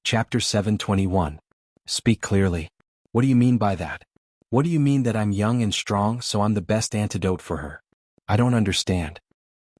Chapter 721. Speak clearly. What do you mean by that? What do you mean that I'm young and strong, so I'm the best antidote for her? I don't understand.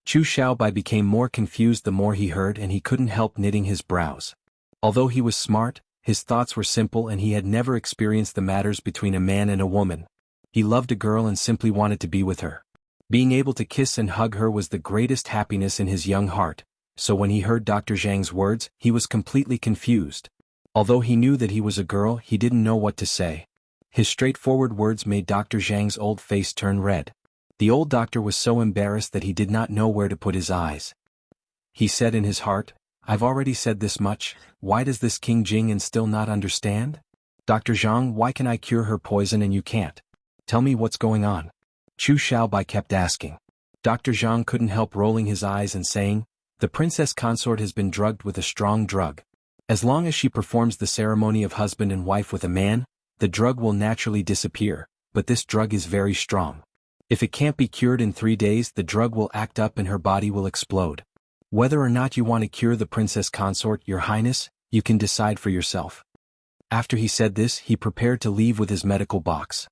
Chu Xiaobai became more confused the more he heard, and he couldn't help knitting his brows. Although he was smart, his thoughts were simple, and he had never experienced the matters between a man and a woman. He loved a girl and simply wanted to be with her. Being able to kiss and hug her was the greatest happiness in his young heart, so when he heard Dr. Zhang's words, he was completely confused. Although he knew that he was a girl, he didn't know what to say. His straightforward words made Dr. Zhang's old face turn red. The old doctor was so embarrassed that he did not know where to put his eyes. He said in his heart, "I've already said this much, why does this King Jing and still not understand? Dr. Zhang, why can I cure her poison and you can't? Tell me what's going on?" Chu Xiaobai kept asking. Dr. Zhang couldn't help rolling his eyes and saying, "The princess consort has been drugged with a strong drug. As long as she performs the ceremony of husband and wife with a man, the drug will naturally disappear, but this drug is very strong. If it can't be cured in 3 days, the drug will act up and her body will explode. Whether or not you want to cure the princess consort, Your Highness, you can decide for yourself." After he said this, he prepared to leave with his medical box.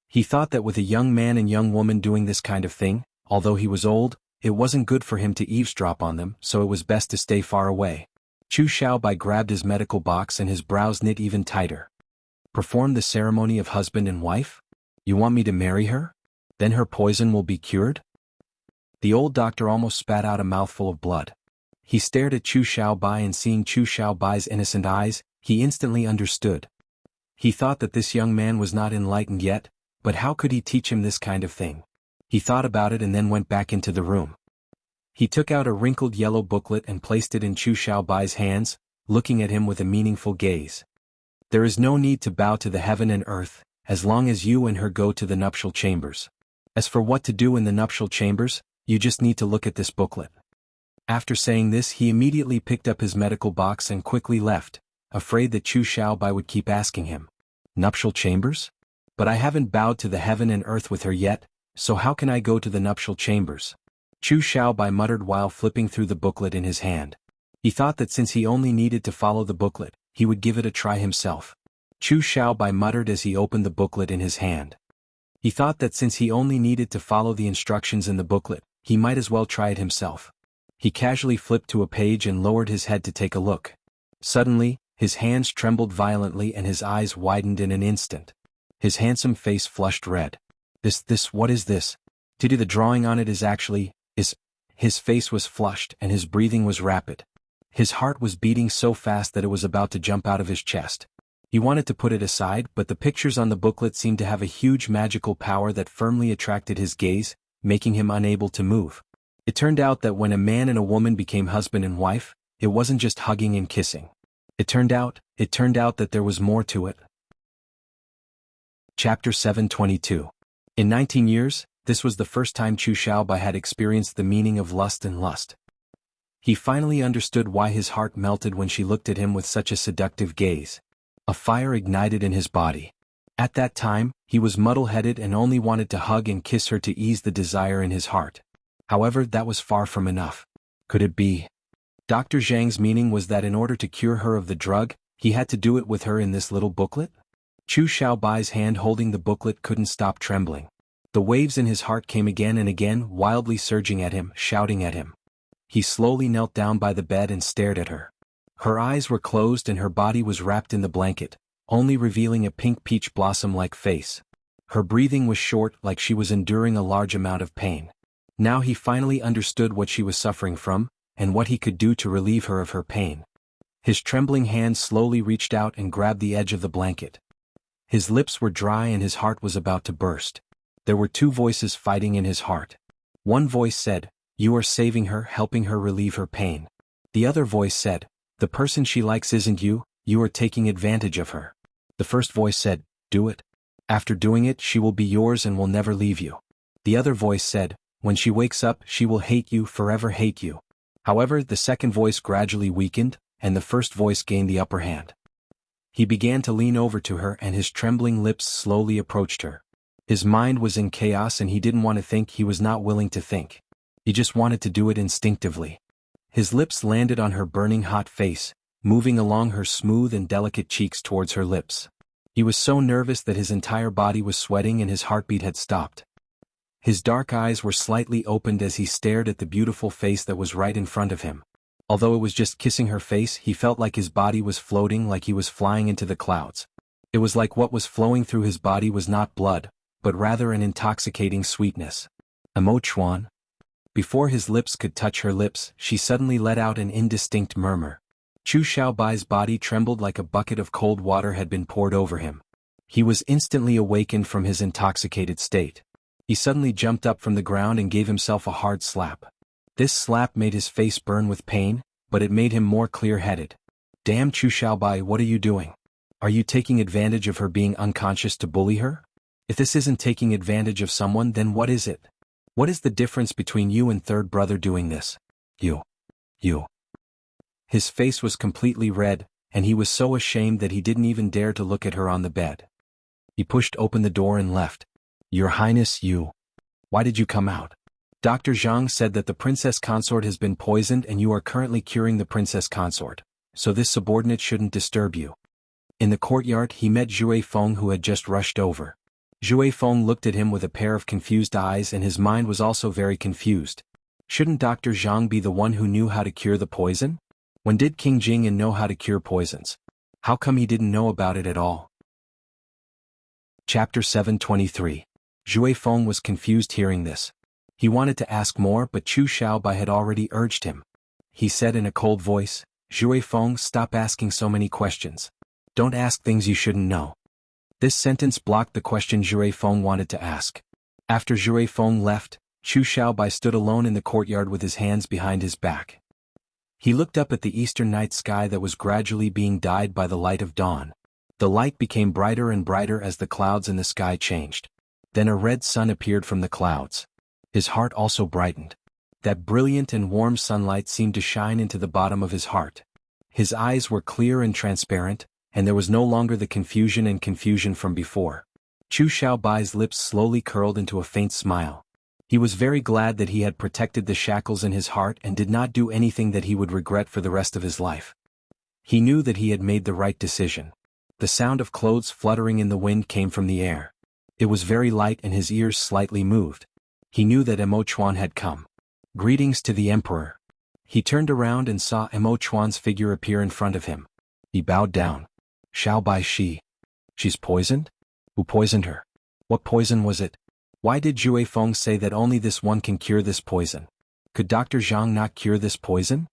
He thought that with a young man and young woman doing this kind of thing, although he was old, it wasn't good for him to eavesdrop on them, so it was best to stay far away. Chu Xiaobai grabbed his medical box and his brows knit even tighter. "Perform the ceremony of husband and wife? You want me to marry her? Then her poison will be cured?" The old doctor almost spat out a mouthful of blood. He stared at Chu Xiaobai, and seeing Chu Xiaobai's innocent eyes, he instantly understood. He thought that this young man was not enlightened yet, but how could he teach him this kind of thing? He thought about it and then went back into the room. He took out a wrinkled yellow booklet and placed it in Chu Xiaobai's hands, looking at him with a meaningful gaze. "There is no need to bow to the heaven and earth, as long as you and her go to the nuptial chambers. As for what to do in the nuptial chambers, you just need to look at this booklet." After saying this, he immediately picked up his medical box and quickly left, afraid that Chu Xiaobai would keep asking him, "Nuptial chambers? But I haven't bowed to the heaven and earth with her yet, so how can I go to the nuptial chambers?" Chu Xiaobai muttered while flipping through the booklet in his hand. He thought that since he only needed to follow the booklet, he would give it a try himself. Chu Xiaobai muttered as he opened the booklet in his hand. He thought that since he only needed to follow the instructions in the booklet, he might as well try it himself. He casually flipped to a page and lowered his head to take a look. Suddenly, his hands trembled violently and his eyes widened in an instant. His handsome face flushed red. What is this? The drawing on it is actually, His face was flushed and his breathing was rapid. His heart was beating so fast that it was about to jump out of his chest. He wanted to put it aside, but the pictures on the booklet seemed to have a huge magical power that firmly attracted his gaze, making him unable to move. It turned out that when a man and a woman became husband and wife, it wasn't just hugging and kissing. It turned out that there was more to it. Chapter 722. In 19 years, this was the first time Chu Xiaobai had experienced the meaning of lust and lust. He finally understood why his heart melted when she looked at him with such a seductive gaze. A fire ignited in his body. At that time, he was muddle-headed and only wanted to hug and kiss her to ease the desire in his heart. However, that was far from enough. Could it be? Dr. Zhang's meaning was that in order to cure her of the drug, he had to do it with her in this little booklet? Chu Xiaobai's hand holding the booklet couldn't stop trembling. The waves in his heart came again and again, wildly surging at him, shouting at him. He slowly knelt down by the bed and stared at her. Her eyes were closed and her body was wrapped in the blanket, only revealing a pink peach blossom-like face. Her breathing was short, like she was enduring a large amount of pain. Now he finally understood what she was suffering from, and what he could do to relieve her of her pain. His trembling hand slowly reached out and grabbed the edge of the blanket. His lips were dry and his heart was about to burst. There were two voices fighting in his heart. One voice said, "You are saving her, helping her relieve her pain." The other voice said, "The person she likes isn't you, you are taking advantage of her." The first voice said, "Do it. After doing it, she will be yours and will never leave you." The other voice said, "When she wakes up, she will hate you, forever hate you." However, the second voice gradually weakened, and the first voice gained the upper hand. He began to lean over to her and his trembling lips slowly approached her. His mind was in chaos and he didn't want to think, he was not willing to think. He just wanted to do it instinctively. His lips landed on her burning hot face, moving along her smooth and delicate cheeks towards her lips. He was so nervous that his entire body was sweating and his heartbeat had stopped. His dark eyes were slightly opened as he stared at the beautiful face that was right in front of him. Although it was just kissing her face, he felt like his body was floating, like he was flying into the clouds. It was like what was flowing through his body was not blood, but rather an intoxicating sweetness. Emochuan. Before his lips could touch her lips, she suddenly let out an indistinct murmur. Chu Xiaobai's body trembled like a bucket of cold water had been poured over him. He was instantly awakened from his intoxicated state. He suddenly jumped up from the ground and gave himself a hard slap. This slap made his face burn with pain, but it made him more clear-headed. Damn Chu Xiaobai, what are you doing? Are you taking advantage of her being unconscious to bully her? If this isn't taking advantage of someone, then what is it? What is the difference between you and third brother doing this? You. His face was completely red, and he was so ashamed that he didn't even dare to look at her on the bed. He pushed open the door and left. Your Highness, you. Why did you come out? Dr. Zhang said that the princess consort has been poisoned and you are currently curing the princess consort, so this subordinate shouldn't disturb you. In the courtyard he met Zhui Feng, who had just rushed over. Zhui Feng looked at him with a pair of confused eyes, and his mind was also very confused. Shouldn't Dr. Zhang be the one who knew how to cure the poison? When did King Jing'an know how to cure poisons? How come he didn't know about it at all? Chapter 723. Zhui Feng was confused hearing this. He wanted to ask more, but Chu Xiaobai had already urged him. He said in a cold voice, Zhui Feng, stop asking so many questions. Don't ask things you shouldn't know. This sentence blocked the question Zhui Feng wanted to ask. After Zhui Feng left, Chu Xiaobai stood alone in the courtyard with his hands behind his back. He looked up at the eastern night sky that was gradually being dyed by the light of dawn. The light became brighter and brighter as the clouds in the sky changed. Then a red sun appeared from the clouds. His heart also brightened. That brilliant and warm sunlight seemed to shine into the bottom of his heart. His eyes were clear and transparent, and there was no longer the confusion from before. Chu Xiaobai's lips slowly curled into a faint smile. He was very glad that he had protected the shackles in his heart and did not do anything that he would regret for the rest of his life. He knew that he had made the right decision. The sound of clothes fluttering in the wind came from the air. It was very light and his ears slightly moved. He knew that Emochuan had come. Greetings to the Emperor. He turned around and saw Emochuan's figure appear in front of him. He bowed down. Xiaobai, she's poisoned? Who poisoned her? What poison was it? Why did Zhui Feng say that only this one can cure this poison? Could Dr. Zhang not cure this poison?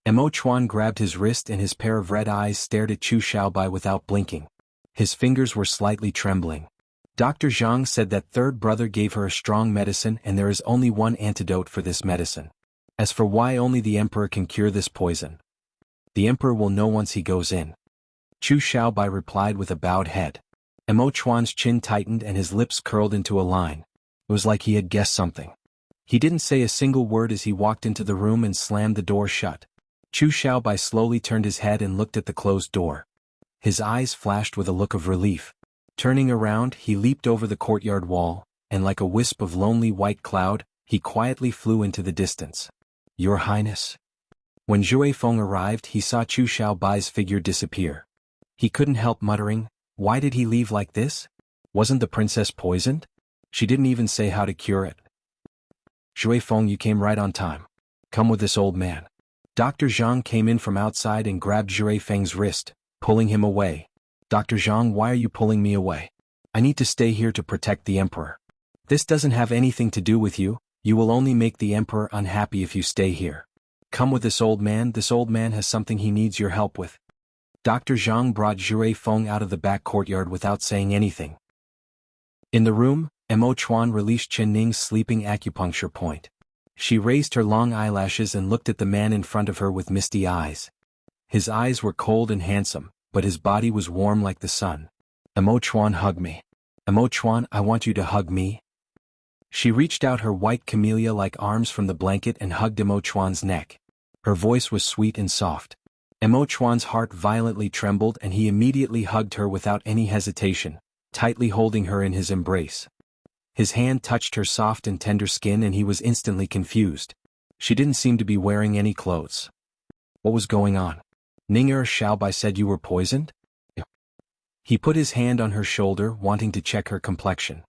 Emochuan grabbed his wrist and his pair of red eyes stared at Chu Xiaobai without blinking. His fingers were slightly trembling. Dr. Zhang said that third brother gave her a strong medicine and there is only one antidote for this medicine. As for why only the Emperor can cure this poison, the Emperor will know once he goes in. Chu Xiaobai replied with a bowed head. Emochuan's chin tightened and his lips curled into a line. It was like he had guessed something. He didn't say a single word as he walked into the room and slammed the door shut. Chu Xiaobai slowly turned his head and looked at the closed door. His eyes flashed with a look of relief. Turning around, he leaped over the courtyard wall, and like a wisp of lonely white cloud, he quietly flew into the distance. Your Highness. When Zhui Feng arrived, he saw Chu Xiaobai's figure disappear. He couldn't help muttering, why did he leave like this? Wasn't the princess poisoned? She didn't even say how to cure it. Zhui Feng, you came right on time. Come with this old man. Dr. Zhang came in from outside and grabbed Zhui Feng's wrist, pulling him away. Dr. Zhang, why are you pulling me away? I need to stay here to protect the Emperor. This doesn't have anything to do with you, you will only make the Emperor unhappy if you stay here. Come with this old man has something he needs your help with. Dr. Zhang brought Zhui Feng out of the back courtyard without saying anything. In the room, Emochuan released Chen Ning's sleeping acupuncture point. She raised her long eyelashes and looked at the man in front of her with misty eyes. His eyes were cold and handsome, but his body was warm like the sun. Emochuan, hug me. Emochuan, I want you to hug me. She reached out her white camellia-like arms from the blanket and hugged Emochuan's neck. Her voice was sweet and soft. Emochuan's heart violently trembled and he immediately hugged her without any hesitation, tightly holding her in his embrace. His hand touched her soft and tender skin and he was instantly confused. She didn't seem to be wearing any clothes. What was going on? Ning Xiaobai said you were poisoned? He put his hand on her shoulder, wanting to check her complexion.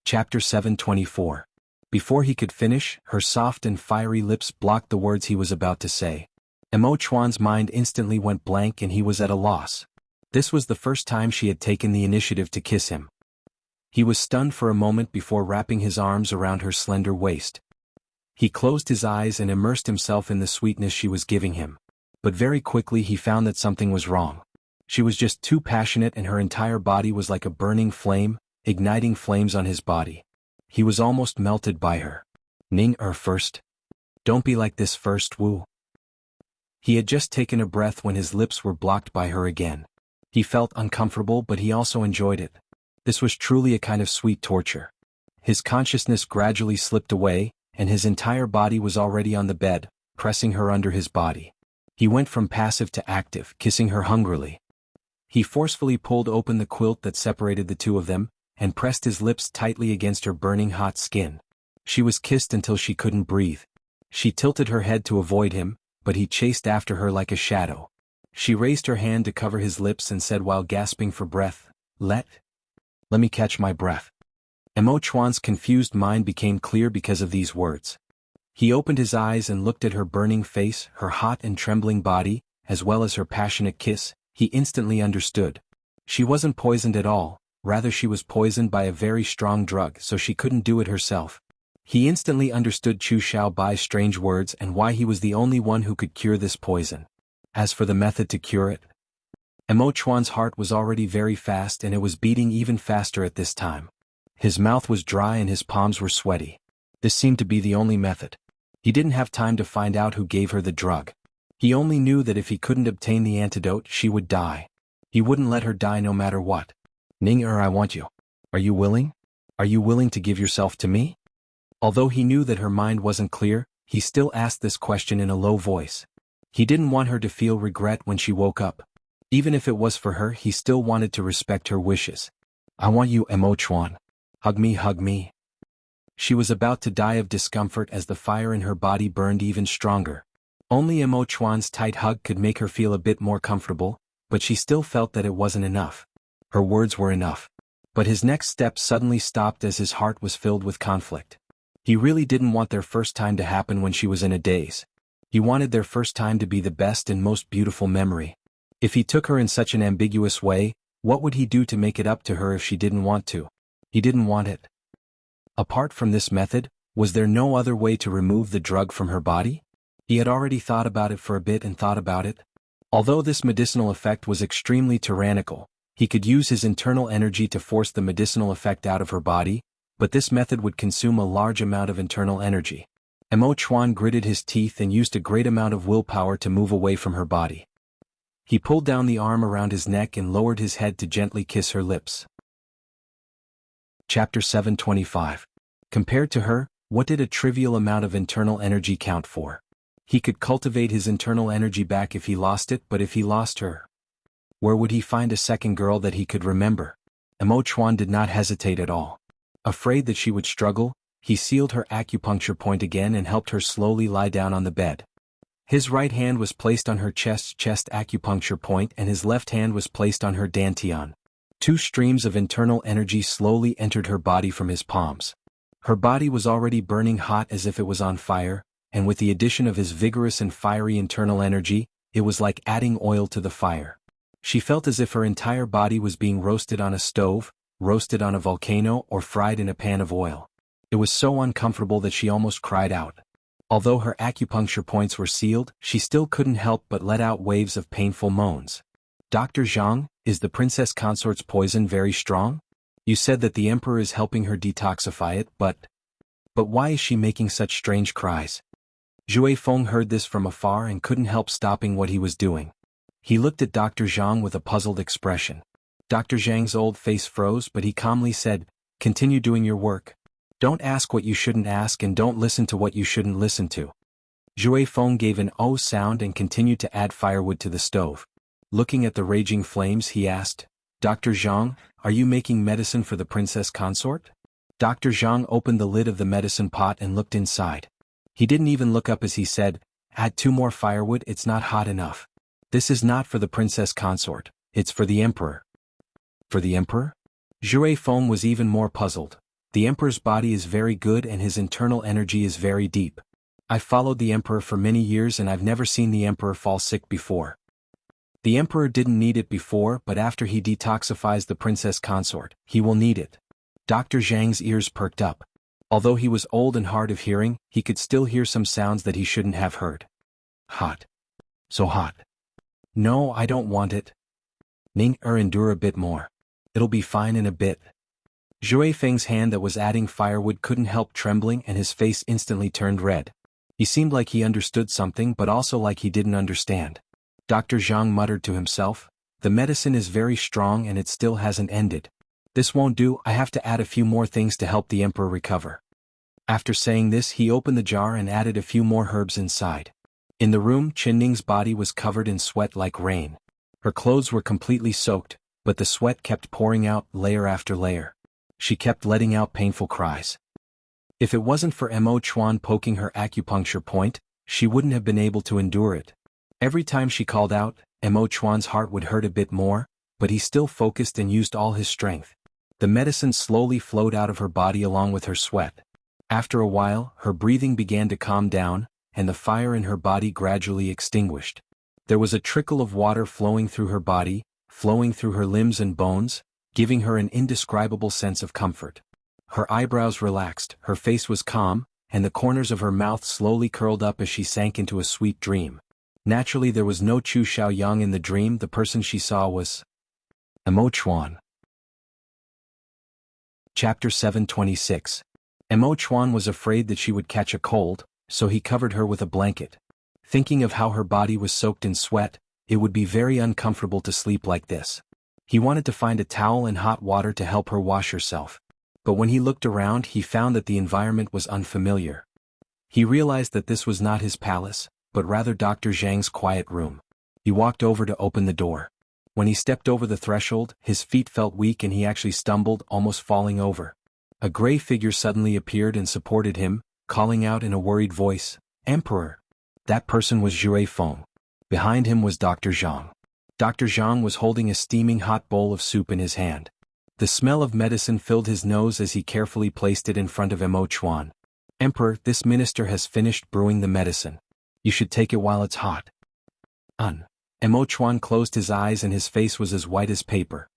Chapter 724. Before he could finish, her soft and fiery lips blocked the words he was about to say. Emo Chuan's mind instantly went blank and he was at a loss. This was the first time she had taken the initiative to kiss him. He was stunned for a moment before wrapping his arms around her slender waist. He closed his eyes and immersed himself in the sweetness she was giving him. But very quickly he found that something was wrong. She was just too passionate and her entire body was like a burning flame, igniting flames on his body. He was almost melted by her. Ning first. Don't be like this first, Wu. He had just taken a breath when his lips were blocked by her again. He felt uncomfortable but he also enjoyed it. This was truly a kind of sweet torture. His consciousness gradually slipped away, and his entire body was already on the bed, pressing her under his body. He went from passive to active, kissing her hungrily. He forcefully pulled open the quilt that separated the two of them, and pressed his lips tightly against her burning hot skin. She was kissed until she couldn't breathe. She tilted her head to avoid him, but he chased after her like a shadow. She raised her hand to cover his lips and said while gasping for breath, Let me catch my breath. Emo Chuan's confused mind became clear because of these words. He opened his eyes and looked at her burning face, her hot and trembling body, as well as her passionate kiss. He instantly understood. She wasn't poisoned at all, rather she was poisoned by a very strong drug so she couldn't do it herself. He instantly understood Chu Xiaobai's strange words and why he was the only one who could cure this poison. As for the method to cure it, Emo Chuan's heart was already very fast and it was beating even faster at this time. His mouth was dry and his palms were sweaty. This seemed to be the only method. He didn't have time to find out who gave her the drug. He only knew that if he couldn't obtain the antidote, she would die. He wouldn't let her die no matter what. Ning I want you. Are you willing? Are you willing to give yourself to me? Although he knew that her mind wasn't clear, he still asked this question in a low voice. He didn't want her to feel regret when she woke up. Even if it was for her, he still wanted to respect her wishes. I want you, Emo Chuan. Hug me, hug me. She was about to die of discomfort as the fire in her body burned even stronger. Only Emo Chuan's tight hug could make her feel a bit more comfortable, but she still felt that it wasn't enough. Her words were enough. But his next step suddenly stopped as his heart was filled with conflict. He really didn't want their first time to happen when she was in a daze. He wanted their first time to be the best and most beautiful memory. If he took her in such an ambiguous way, what would he do to make it up to her if she didn't want to? He didn't want it. Apart from this method, was there no other way to remove the drug from her body? He had already thought about it for a bit and thought about it. Although this medicinal effect was extremely tyrannical, he could use his internal energy to force the medicinal effect out of her body, but this method would consume a large amount of internal energy. Emo Chuan gritted his teeth and used a great amount of willpower to move away from her body. He pulled down the arm around his neck and lowered his head to gently kiss her lips. Chapter 725. Compared to her, what did a trivial amount of internal energy count for? He could cultivate his internal energy back if he lost it, but if he lost her, where would he find a second girl that he could remember? Emo Chuan did not hesitate at all. Afraid that she would struggle, he sealed her acupuncture point again and helped her slowly lie down on the bed. His right hand was placed on her chest acupuncture point and his left hand was placed on her dantian. Two streams of internal energy slowly entered her body from his palms. Her body was already burning hot as if it was on fire, and with the addition of his vigorous and fiery internal energy, it was like adding oil to the fire. She felt as if her entire body was being roasted on a stove, roasted on a volcano, or fried in a pan of oil. It was so uncomfortable that she almost cried out. Although her acupuncture points were sealed, she still couldn't help but let out waves of painful moans. Dr. Zhang, is the princess consort's poison very strong? You said that the emperor is helping her detoxify it, but why is she making such strange cries? Zhui Feng heard this from afar and couldn't help stopping what he was doing. He looked at Dr. Zhang with a puzzled expression. Dr. Zhang's old face froze, but he calmly said, "Continue doing your work. Don't ask what you shouldn't ask and don't listen to what you shouldn't listen to." Zhui Feng gave an "oh" sound and continued to add firewood to the stove. Looking at the raging flames, he asked, "Dr. Zhang, are you making medicine for the princess consort?" Dr. Zhang opened the lid of the medicine pot and looked inside. He didn't even look up as he said, Add 2 more firewood, it's not hot enough. This is not for the princess consort, it's for the emperor. For the emperor? Jue Feng was even more puzzled. The emperor's body is very good and his internal energy is very deep. I followed the emperor for many years and I've never seen the emperor fall sick before. The emperor didn't need it before, but after he detoxifies the princess consort, he will need it. Dr. Zhang's ears perked up. Although he was old and hard of hearing, he could still hear some sounds that he shouldn't have heard. Hot. So hot. No, I don't want it. Endure a bit more. It'll be fine in a bit. Jue Feng's hand that was adding firewood couldn't help trembling and his face instantly turned red. He seemed like he understood something but also like he didn't understand. Dr. Zhang muttered to himself, the medicine is very strong and it still hasn't ended. This won't do, I have to add a few more things to help the emperor recover. After saying this, he opened the jar and added a few more herbs inside. In the room, Qinning's body was covered in sweat like rain. Her clothes were completely soaked, but the sweat kept pouring out layer after layer. She kept letting out painful cries. If it wasn't for Mo Chuan poking her acupuncture point, she wouldn't have been able to endure it. Every time she called out, Mo Chuan's heart would hurt a bit more, but he still focused and used all his strength. The medicine slowly flowed out of her body along with her sweat. After a while, her breathing began to calm down, and the fire in her body gradually extinguished. There was a trickle of water flowing through her body, flowing through her limbs and bones, giving her an indescribable sense of comfort. Her eyebrows relaxed, her face was calm, and the corners of her mouth slowly curled up as she sank into a sweet dream. Naturally, there was no Chu Xiaoyang in the dream. The person she saw was Mo Chuan. Chapter 726. Mo Chuan was afraid that she would catch a cold, so he covered her with a blanket. Thinking of how her body was soaked in sweat, it would be very uncomfortable to sleep like this. He wanted to find a towel and hot water to help her wash herself. But when he looked around, he found that the environment was unfamiliar. He realized that this was not his palace, but rather Dr. Zhang's quiet room. He walked over to open the door. When he stepped over the threshold, his feet felt weak and he actually stumbled, almost falling over. A gray figure suddenly appeared and supported him, calling out in a worried voice, "Emperor!" That person was Jue Feng. Behind him was Dr. Zhang. Dr. Zhang was holding a steaming hot bowl of soup in his hand. The smell of medicine filled his nose as he carefully placed it in front of Mo Chuan. "Emperor, this minister has finished brewing the medicine. You should take it while it's hot." Mo Chuan closed his eyes and his face was as white as paper.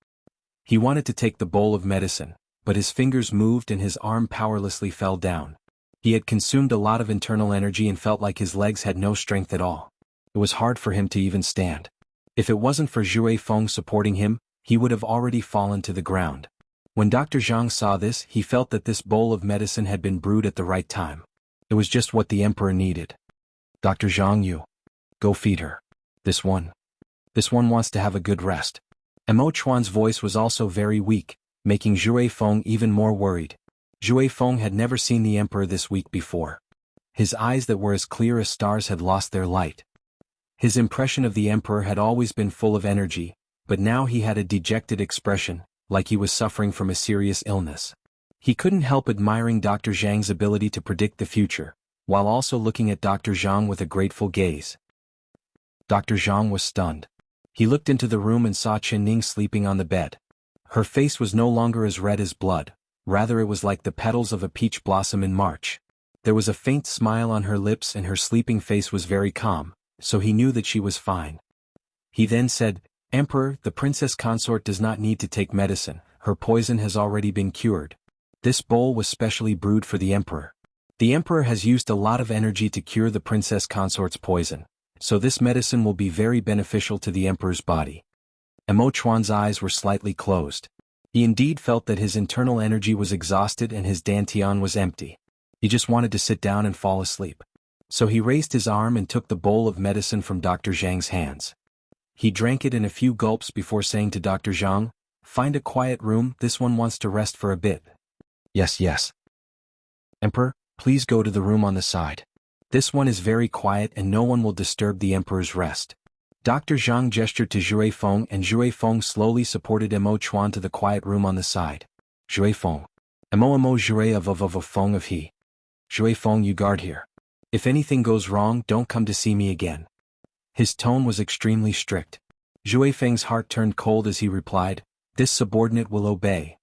He wanted to take the bowl of medicine, but his fingers moved and his arm powerlessly fell down. He had consumed a lot of internal energy and felt like his legs had no strength at all. It was hard for him to even stand. If it wasn't for Jue Feng supporting him, he would have already fallen to the ground. When Dr. Zhang saw this, he felt that this bowl of medicine had been brewed at the right time. It was just what the emperor needed. "Dr. Zhang, you go feed her. This one wants to have a good rest." Mo Chuan's voice was also very weak, making Jue Feng even more worried. Jue Feng had never seen the emperor this weak before. His eyes that were as clear as stars had lost their light. His impression of the emperor had always been full of energy, but now he had a dejected expression, like he was suffering from a serious illness. He couldn't help admiring Dr. Zhang's ability to predict the future, while also looking at Dr. Zhang with a grateful gaze. Dr. Zhang was stunned. He looked into the room and saw Qining sleeping on the bed. Her face was no longer as red as blood, rather it was like the petals of a peach blossom in March. There was a faint smile on her lips and her sleeping face was very calm, so he knew that she was fine. He then said, "Emperor, the princess consort does not need to take medicine, her poison has already been cured. This bowl was specially brewed for the emperor. The emperor has used a lot of energy to cure the princess consort's poison, so this medicine will be very beneficial to the emperor's body." Mo Chuan's eyes were slightly closed. He indeed felt that his internal energy was exhausted and his dantian was empty. He just wanted to sit down and fall asleep. So he raised his arm and took the bowl of medicine from Dr. Zhang's hands. He drank it in a few gulps before saying to Dr. Zhang, "Find a quiet room, this one wants to rest for a bit." Yes. "Emperor, please go to the room on the side. This one is very quiet and no one will disturb the emperor's rest." Dr. Zhang gestured to Jue Feng and Jue Feng slowly supported Mo Chuan to the quiet room on the side. "Jue Feng. Mo Jue of Feng of he. Jue Feng, you guard here." If anything goes wrong, don't come to see me again. His tone was extremely strict. Zhui Feng's heart turned cold as he replied, "This subordinate will obey."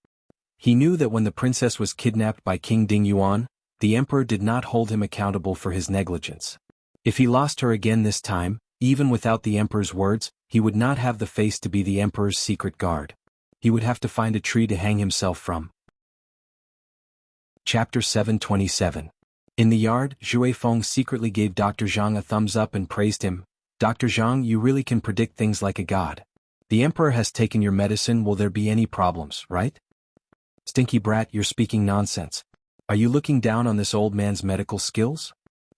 He knew that when the princess was kidnapped by King Ding Yuan, the emperor did not hold him accountable for his negligence. If he lost her again this time, even without the emperor's words, he would not have the face to be the emperor's secret guard. He would have to find a tree to hang himself from. Chapter 727. In the yard, Zhui Feng secretly gave Dr. Zhang a thumbs up and praised him. "Dr. Zhang, you really can predict things like a god. The emperor has taken your medicine. Will there be any problems, right?" "Stinky brat, you're speaking nonsense. Are you looking down on this old man's medical skills?"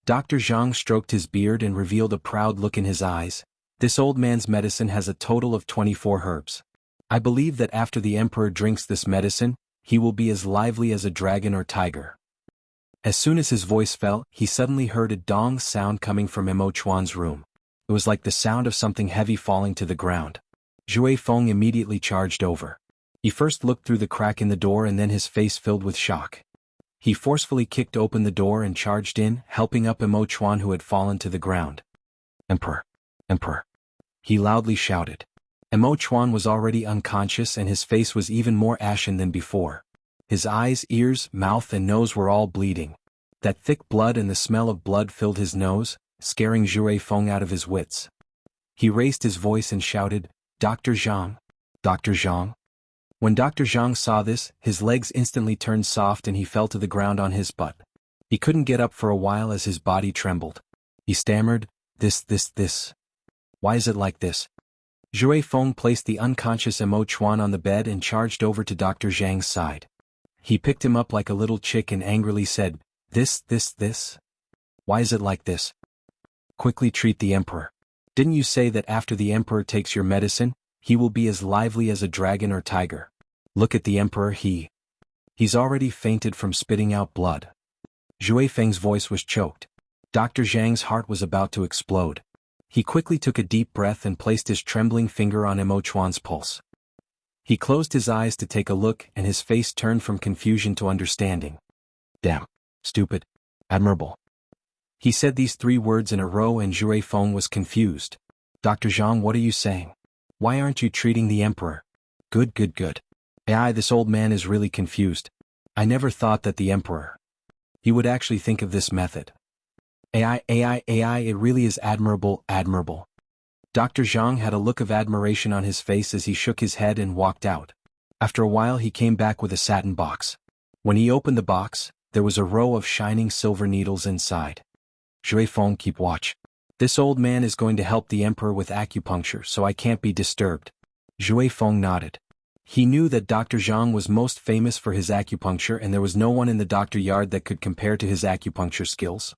Dr. Zhang stroked his beard and revealed a proud look in his eyes. "This old man's medicine has a total of 24 herbs. I believe that after the emperor drinks this medicine, he will be as lively as a dragon or tiger." As soon as his voice fell, he suddenly heard a dong sound coming from Mo Chuan's room. It was like the sound of something heavy falling to the ground. Zhui Feng immediately charged over. He first looked through the crack in the door and then his face filled with shock. He forcefully kicked open the door and charged in, helping up Mo Chuan who had fallen to the ground. "Emperor! Emperor!" he loudly shouted. Mo Chuan was already unconscious and his face was even more ashen than before. His eyes, ears, mouth and nose were all bleeding. That thick blood and the smell of blood filled his nose, scaring Zhui Feng out of his wits. He raised his voice and shouted, "Dr. Zhang! Dr. Zhang!" When Dr. Zhang saw this, his legs instantly turned soft and he fell to the ground on his butt. He couldn't get up for a while as his body trembled. He stammered, This. Why is it like this?" Zhui Feng placed the unconscious Mo Chuan on the bed and charged over to Dr. Zhang's side. He picked him up like a little chick and angrily said, This. Why is it like this? Quickly treat the emperor. Didn't you say that after the emperor takes your medicine, he will be as lively as a dragon or tiger? Look at the emperor, he's already fainted from spitting out blood." Zhui Feng's voice was choked. Dr. Zhang's heart was about to explode. He quickly took a deep breath and placed his trembling finger on Mo Chuan's pulse. He closed his eyes to take a look and his face turned from confusion to understanding. "Damn. Stupid. Admirable." He said these 3 words in a row and Zhui Feng was confused. "Dr. Zhang, what are you saying? Why aren't you treating the emperor?" Good. AI, this old man is really confused. I never thought that the emperor, he would actually think of this method. AI, it really is admirable. Dr. Zhang had a look of admiration on his face as he shook his head and walked out. After a while he came back with a satin box. When he opened the box, there was a row of shining silver needles inside. "Zhui Feng, keep watch. This old man is going to help the emperor with acupuncture, so I can't be disturbed." Zhui Feng nodded. He knew that Dr. Zhang was most famous for his acupuncture and there was no one in the doctor yard that could compare to his acupuncture skills.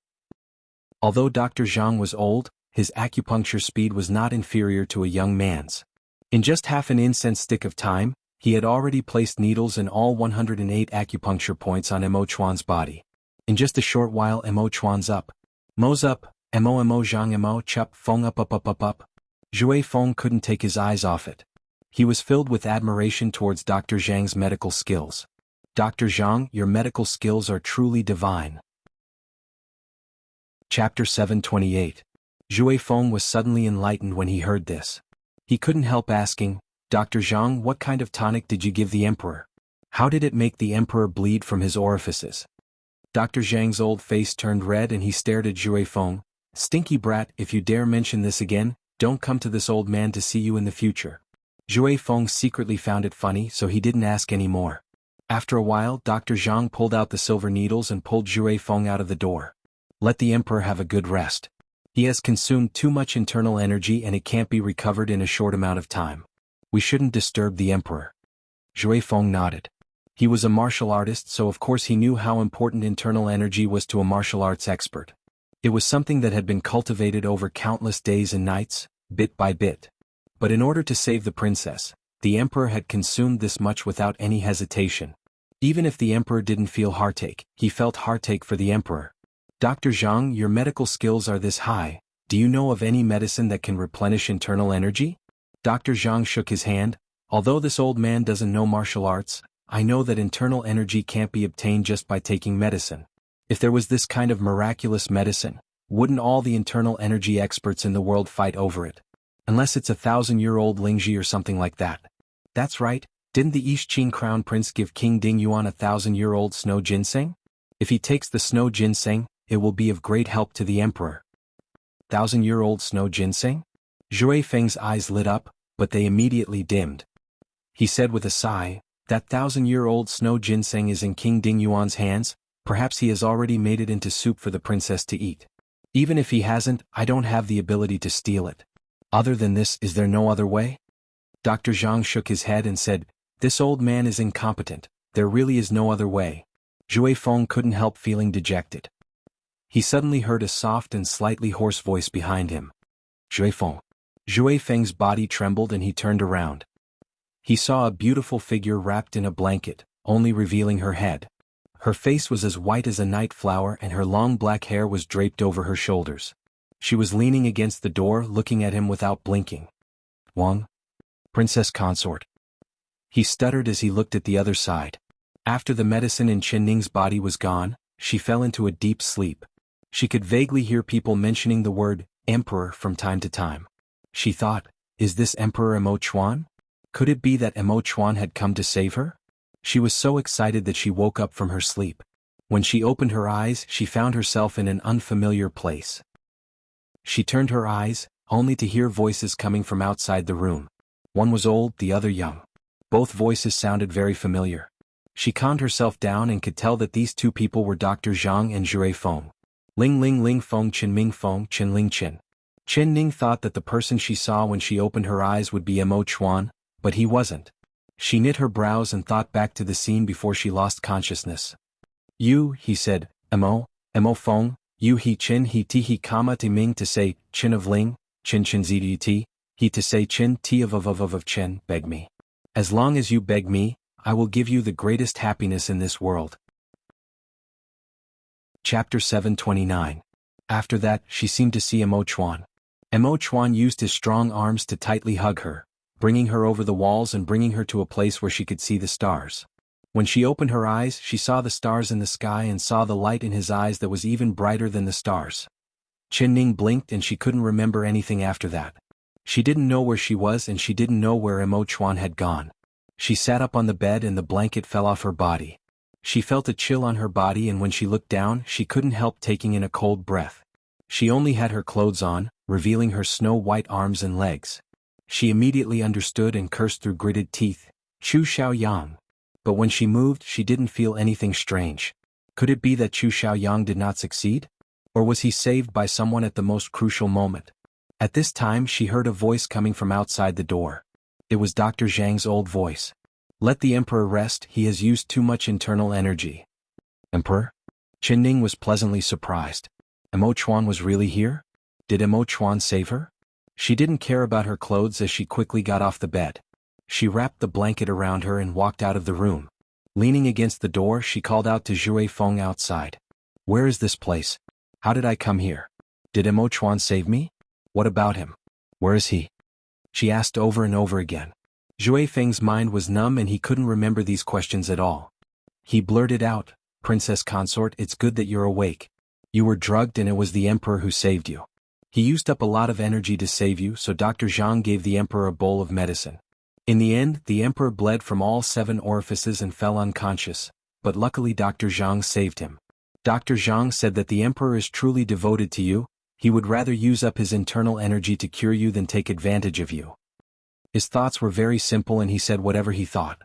Although Dr. Zhang was old, his acupuncture speed was not inferior to a young man's. In just half an incense stick of time, he had already placed needles in all 108 acupuncture points on Mo Chuan's body. In just a short while Mo Chuan's up. Mo's up, Mo Zhang Mo Chup Feng up. Zhui Feng couldn't take his eyes off it. He was filled with admiration towards Dr. Zhang's medical skills. "Dr. Zhang, your medical skills are truly divine." Chapter 728. Zhui Feng was suddenly enlightened when he heard this. He couldn't help asking, "Dr. Zhang, what kind of tonic did you give the emperor? How did it make the emperor bleed from his orifices?" Dr. Zhang's old face turned red and he stared at Zhui Feng. "Stinky brat, if you dare mention this again, don't come to this old man to see you in the future." Zhui Feng secretly found it funny, so he didn't ask any more. After a while, Dr. Zhang pulled out the silver needles and pulled Zhui Feng out of the door. "Let the emperor have a good rest. He has consumed too much internal energy and it can't be recovered in a short amount of time. We shouldn't disturb the emperor." Zhui Feng nodded. He was a martial artist, so of course he knew how important internal energy was to a martial arts expert. It was something that had been cultivated over countless days and nights, bit by bit. But in order to save the princess, the emperor had consumed this much without any hesitation. Even if the emperor didn't feel heartache, he felt heartache for the emperor. "Dr. Zhang, your medical skills are this high, do you know of any medicine that can replenish internal energy?" Dr. Zhang shook his hand. "Although this old man doesn't know martial arts, I know that internal energy can't be obtained just by taking medicine. If there was this kind of miraculous medicine, wouldn't all the internal energy experts in the world fight over it? Unless it's 1,000-year-old Lingji or something like that. That's right, didn't the Qing crown prince give King Ding Yuan 1,000-year-old snow ginseng? If he takes the snow ginseng, it will be of great help to the emperor. 1,000-year-old snow ginseng? Zhui Feng's eyes lit up, but they immediately dimmed. He said with a sigh, that 1,000-year-old snow ginseng is in King Ding Yuan's hands, perhaps he has already made it into soup for the princess to eat. Even if he hasn't, I don't have the ability to steal it. Other than this, is there no other way? Dr. Zhang shook his head and said, this old man is incompetent, there really is no other way. Zhui Feng couldn't help feeling dejected. He suddenly heard a soft and slightly hoarse voice behind him. Zhui Feng. Zhui Feng's body trembled and he turned around. He saw a beautiful figure wrapped in a blanket, only revealing her head. Her face was as white as a night flower and her long black hair was draped over her shoulders. She was leaning against the door looking at him without blinking. Wang? Princess consort. He stuttered as he looked at the other side. After the medicine in Chen Ning's body was gone, she fell into a deep sleep. She could vaguely hear people mentioning the word emperor from time to time. She thought, is this Emperor Emo Chuan? Could it be that Emo Chuan had come to save her? She was so excited that she woke up from her sleep. When she opened her eyes, she found herself in an unfamiliar place. She turned her eyes, only to hear voices coming from outside the room. One was old, the other young. Both voices sounded very familiar. She calmed herself down and could tell that these two people were Dr. Zhang and Zhui Feng. Ling Ling Ling Feng Chen Ming Feng Chen Ling Chen. Chen Ning thought that the person she saw when she opened her eyes would be Emo Chuan, but he wasn't. She knit her brows and thought back to the scene before she lost consciousness. You, he said, Emo Feng, you he Chen he ti he comma ti Ming to say, Chen of Ling, Chen Chen zi ti, he to say Chen ti of Chen, beg me. As long as you beg me, I will give you the greatest happiness in this world. Chapter 729. After that, she seemed to see Emo Chuan. Emo Chuan used his strong arms to tightly hug her, bringing her over the walls and bringing her to a place where she could see the stars. When she opened her eyes, she saw the stars in the sky and saw the light in his eyes that was even brighter than the stars. Chen Ning blinked and she couldn't remember anything after that. She didn't know where she was and she didn't know where Emo Chuan had gone. She sat up on the bed and the blanket fell off her body. She felt a chill on her body and when she looked down, she couldn't help taking in a cold breath. She only had her clothes on, revealing her snow-white arms and legs. She immediately understood and cursed through gritted teeth, Chu Xiaoyang. But when she moved, she didn't feel anything strange. Could it be that Chu Xiaoyang did not succeed? Or was he saved by someone at the most crucial moment? At this time she heard a voice coming from outside the door. It was Dr. Zhang's old voice. Let the emperor rest, he has used too much internal energy. Emperor? Chen Ning was pleasantly surprised. Emo Chuan was really here? Did Emo Chuan save her? She didn't care about her clothes as she quickly got off the bed. She wrapped the blanket around her and walked out of the room. Leaning against the door, she called out to Zhui Feng outside. Where is this place? How did I come here? Did Emo Chuan save me? What about him? Where is he? She asked over and over again. Zhui Feng's mind was numb and he couldn't remember these questions at all. He blurted out, Princess consort, it's good that you're awake. You were drugged and it was the emperor who saved you. He used up a lot of energy to save you, so Dr. Zhang gave the emperor a bowl of medicine. In the end, the emperor bled from all 7 orifices and fell unconscious, but luckily Dr. Zhang saved him. Dr. Zhang said that the emperor is truly devoted to you, he would rather use up his internal energy to cure you than take advantage of you. His thoughts were very simple and he said whatever he thought.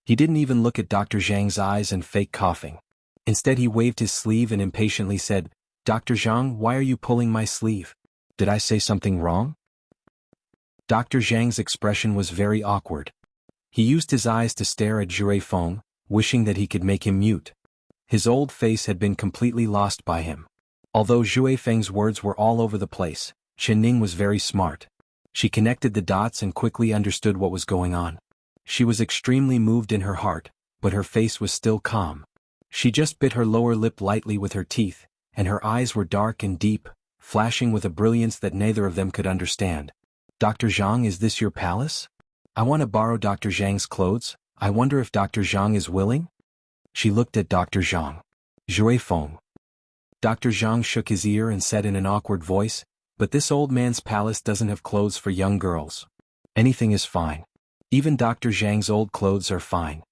He didn't even look at Dr. Zhang's eyes and fake coughing. Instead he waved his sleeve and impatiently said, Dr. Zhang, why are you pulling my sleeve? Did I say something wrong? Dr. Zhang's expression was very awkward. He used his eyes to stare at Zhui Feng, wishing that he could make him mute. His old face had been completely lost by him. Although Zhui Feng's words were all over the place, Chen Ning was very smart. She connected the dots and quickly understood what was going on. She was extremely moved in her heart, but her face was still calm. She just bit her lower lip lightly with her teeth, and her eyes were dark and deep, flashing with a brilliance that neither of them could understand. Dr. Zhang, is this your palace? I want to borrow Dr. Zhang's clothes. I wonder if Dr. Zhang is willing? She looked at Dr. Zhang. Zhui Feng. Dr. Zhang shook his ear and said in an awkward voice, "But this old man's palace doesn't have clothes for young girls. Anything is fine. Even Dr. Zhang's old clothes are fine,"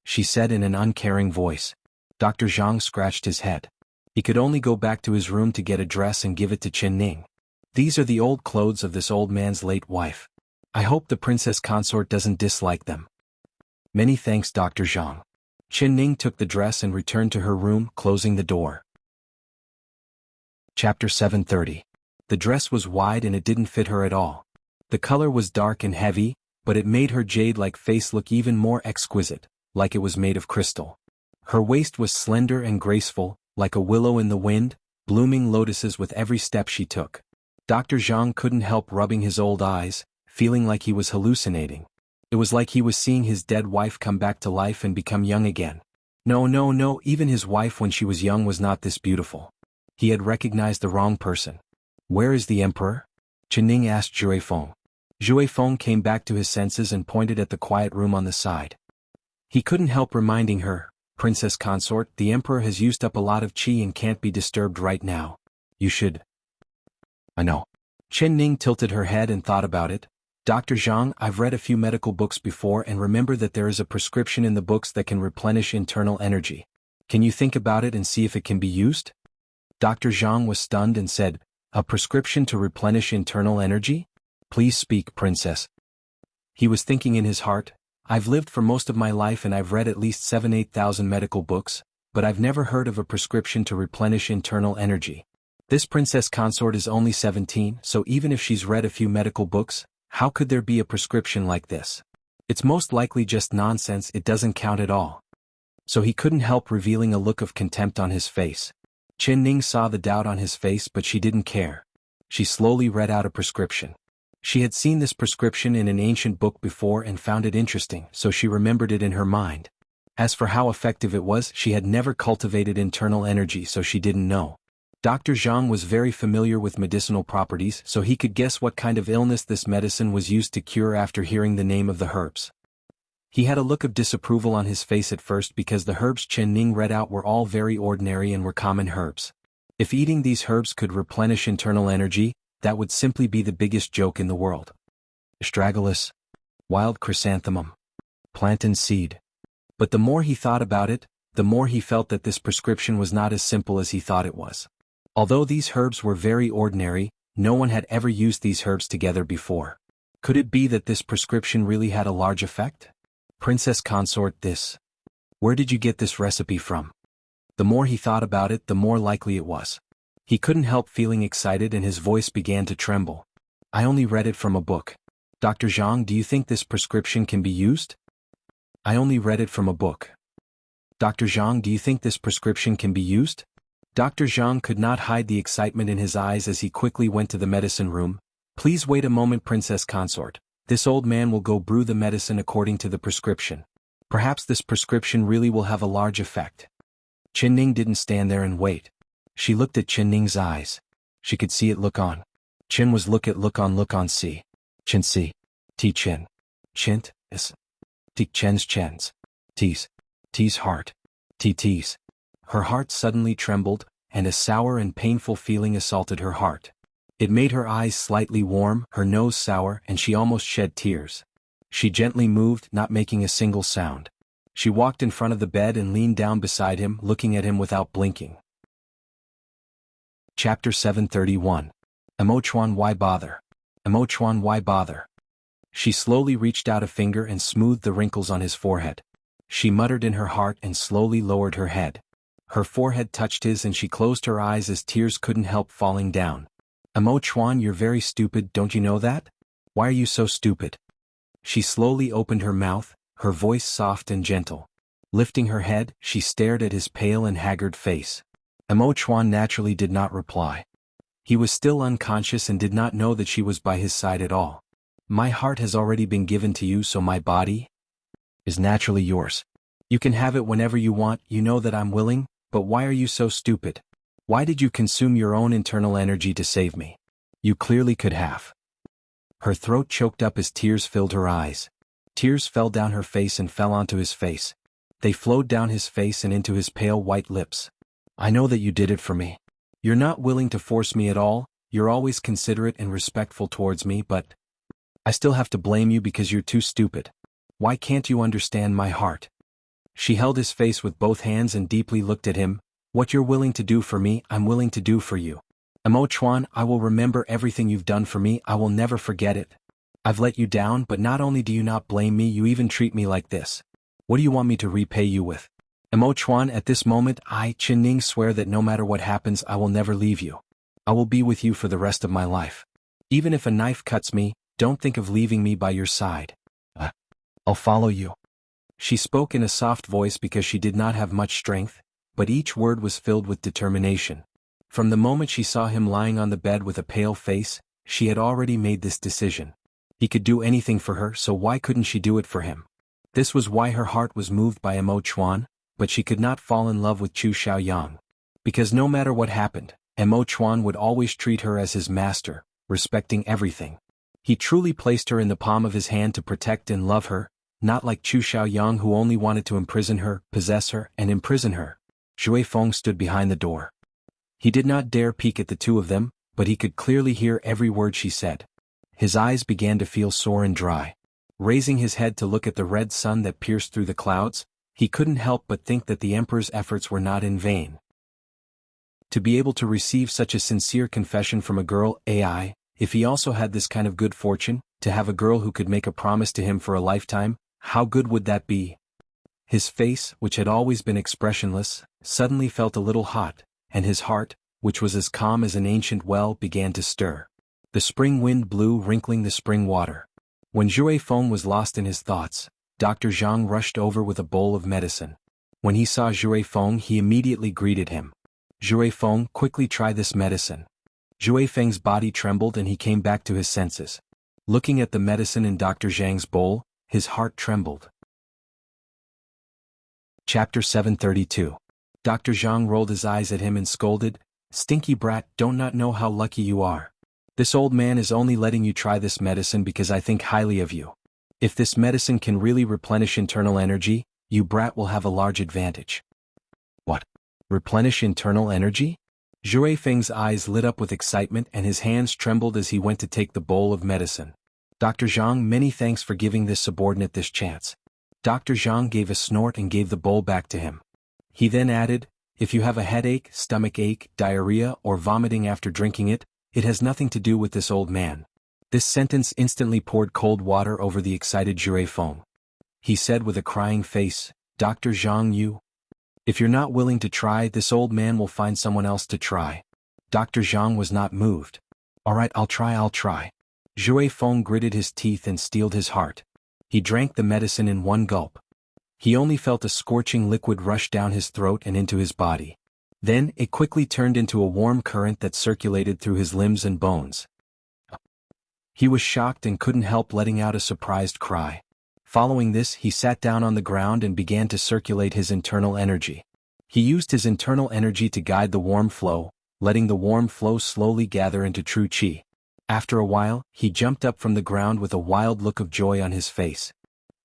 she said in an uncaring voice. Dr. Zhang scratched his head. He could only go back to his room to get a dress and give it to Qin Ning. "These are the old clothes of this old man's late wife. I hope the princess consort doesn't dislike them." "Many thanks, Dr. Zhang." Qin Ning took the dress and returned to her room, closing the door. Chapter 730. The dress was wide and it didn't fit her at all. The color was dark and heavy, but it made her jade-like face look even more exquisite, like it was made of crystal. Her waist was slender and graceful, like a willow in the wind, blooming lotuses with every step she took. Dr. Zhang couldn't help rubbing his old eyes, feeling like he was hallucinating. It was like he was seeing his dead wife come back to life and become young again. No, even his wife when she was young was not this beautiful. He had recognized the wrong person. "Where is the emperor?" Qin Ning asked Zhui Feng. Zhui Feng came back to his senses and pointed at the quiet room on the side. He couldn't help reminding her, "Princess consort, the emperor has used up a lot of qi and can't be disturbed right now. You should." "I know." Qin Ning tilted her head and thought about it. "Dr. Zhang, I've read a few medical books before and remember that there is a prescription in the books that can replenish internal energy. Can you think about it and see if it can be used?" Dr. Zhang was stunned and said, "A prescription to replenish internal energy? Please speak, princess." He was thinking in his heart, "I've lived for most of my life and I've read at least 7,000-8,000 medical books, but I've never heard of a prescription to replenish internal energy. This princess consort is only 17, so even if she's read a few medical books, how could there be a prescription like this? It's most likely just nonsense, it doesn't count at all." So he couldn't help revealing a look of contempt on his face. Qin Ning saw the doubt on his face but she didn't care. She slowly read out a prescription. She had seen this prescription in an ancient book before and found it interesting, so she remembered it in her mind. As for how effective it was, she had never cultivated internal energy, so she didn't know. Dr. Zhang was very familiar with medicinal properties, so he could guess what kind of illness this medicine was used to cure after hearing the name of the herbs. He had a look of disapproval on his face at first because the herbs Qin Ning read out were all very ordinary and were common herbs. If eating these herbs could replenish internal energy, that would simply be the biggest joke in the world. Astragalus, wild chrysanthemum, plantain seed. But the more he thought about it, the more he felt that this prescription was not as simple as he thought it was. Although these herbs were very ordinary, no one had ever used these herbs together before. Could it be that this prescription really had a large effect? "Princess consort, this. Where did you get this recipe from?" The more he thought about it, the more likely it was. He couldn't help feeling excited and his voice began to tremble. "I only read it from a book. Dr. Zhang, do you think this prescription can be used?" "I only read it from a book. Dr. Zhang, do you think this prescription can be used?" Dr. Zhang could not hide the excitement in his eyes as he quickly went to the medicine room. "Please wait a moment, princess consort. This old man will go brew the medicine according to the prescription. Perhaps this prescription really will have a large effect." Qin Ning didn't stand there and wait. She looked at Qin Ning's eyes. She could see it look on. Qin was look on see. Qin see. Ti Qin. Qint, is. Ti Chen's. T's heart. T's. Her heart suddenly trembled, and a sour and painful feeling assaulted her heart. It made her eyes slightly warm, her nose sour, and she almost shed tears. She gently moved, not making a single sound. She walked in front of the bed and leaned down beside him, looking at him without blinking. Chapter 731. Emochuan, why bother? Emochuan, why bother? She slowly reached out a finger and smoothed the wrinkles on his forehead. She muttered in her heart and slowly lowered her head. Her forehead touched his and she closed her eyes as tears couldn't help falling down. "Emochuan, you're very stupid, don't you know that? Why are you so stupid?" She slowly opened her mouth, her voice soft and gentle. Lifting her head, she stared at his pale and haggard face. Emochuan naturally did not reply. He was still unconscious and did not know that she was by his side at all. "My heart has already been given to you, so my body is naturally yours. You can have it whenever you want, you know that I'm willing, but why are you so stupid? Why did you consume your own internal energy to save me? You clearly could have." Her throat choked up as tears filled her eyes. Tears fell down her face and fell onto his face. They flowed down his face and into his pale white lips. "I know that you did it for me. You're not willing to force me at all, you're always considerate and respectful towards me, but I still have to blame you because you're too stupid. Why can't you understand my heart? She held his face with both hands and deeply looked at him. What you're willing to do for me, I'm willing to do for you. Emo Chuan, I will remember everything you've done for me, I will never forget it. I've let you down, but not only do you not blame me, you even treat me like this. What do you want me to repay you with? Emo Chuan, at this moment, I, Chin Ning, swear that no matter what happens, I will never leave you. I will be with you for the rest of my life. Even if a knife cuts me, don't think of leaving me by your side. I'll follow you. She spoke in a soft voice because she did not have much strength, but each word was filled with determination. From the moment she saw him lying on the bed with a pale face, she had already made this decision. He could do anything for her, so why couldn't she do it for him? This was why her heart was moved by Emo Chuan, but she could not fall in love with Chu Xiaoyang. Because no matter what happened, Emo Chuan would always treat her as his master, respecting everything. He truly placed her in the palm of his hand to protect and love her, not like Chu Xiaoyang who only wanted to imprison her, possess her, and imprison her. Xue Feng stood behind the door. He did not dare peek at the two of them, but he could clearly hear every word she said. His eyes began to feel sore and dry. Raising his head to look at the red sun that pierced through the clouds, he couldn't help but think that the Emperor's efforts were not in vain. To be able to receive such a sincere confession from a girl, AI, if he also had this kind of good fortune, to have a girl who could make a promise to him for a lifetime, how good would that be? His face, which had always been expressionless, suddenly felt a little hot, and his heart, which was as calm as an ancient well, began to stir. The spring wind blew, wrinkling the spring water. When Xue Feng was lost in his thoughts, Dr. Zhang rushed over with a bowl of medicine. When he saw Xue Feng, he immediately greeted him. Xue Feng, quickly try this medicine. Xue Feng's body trembled and he came back to his senses. Looking at the medicine in Dr. Zhang's bowl, his heart trembled. Chapter 732. Dr. Zhang rolled his eyes at him and scolded, "Stinky brat, don't not know how lucky you are. This old man is only letting you try this medicine because I think highly of you. If this medicine can really replenish internal energy, you brat will have a large advantage." What? Replenish internal energy? Xue Feng's eyes lit up with excitement and his hands trembled as he went to take the bowl of medicine. Dr. Zhang, many thanks for giving this subordinate this chance. Dr. Zhang gave a snort and gave the bowl back to him. He then added, if you have a headache, stomach ache, diarrhea, or vomiting after drinking it, it has nothing to do with this old man. This sentence instantly poured cold water over the excited Xue Feng. He said with a crying face, Dr. Zhang, if you're not willing to try, this old man will find someone else to try. Dr. Zhang was not moved. Alright, I'll try. Xue Feng gritted his teeth and steeled his heart. He drank the medicine in one gulp. He only felt a scorching liquid rush down his throat and into his body. Then, it quickly turned into a warm current that circulated through his limbs and bones. He was shocked and couldn't help letting out a surprised cry. Following this, he sat down on the ground and began to circulate his internal energy. He used his internal energy to guide the warm flow, letting the warm flow slowly gather into true qi. After a while, he jumped up from the ground with a wild look of joy on his face.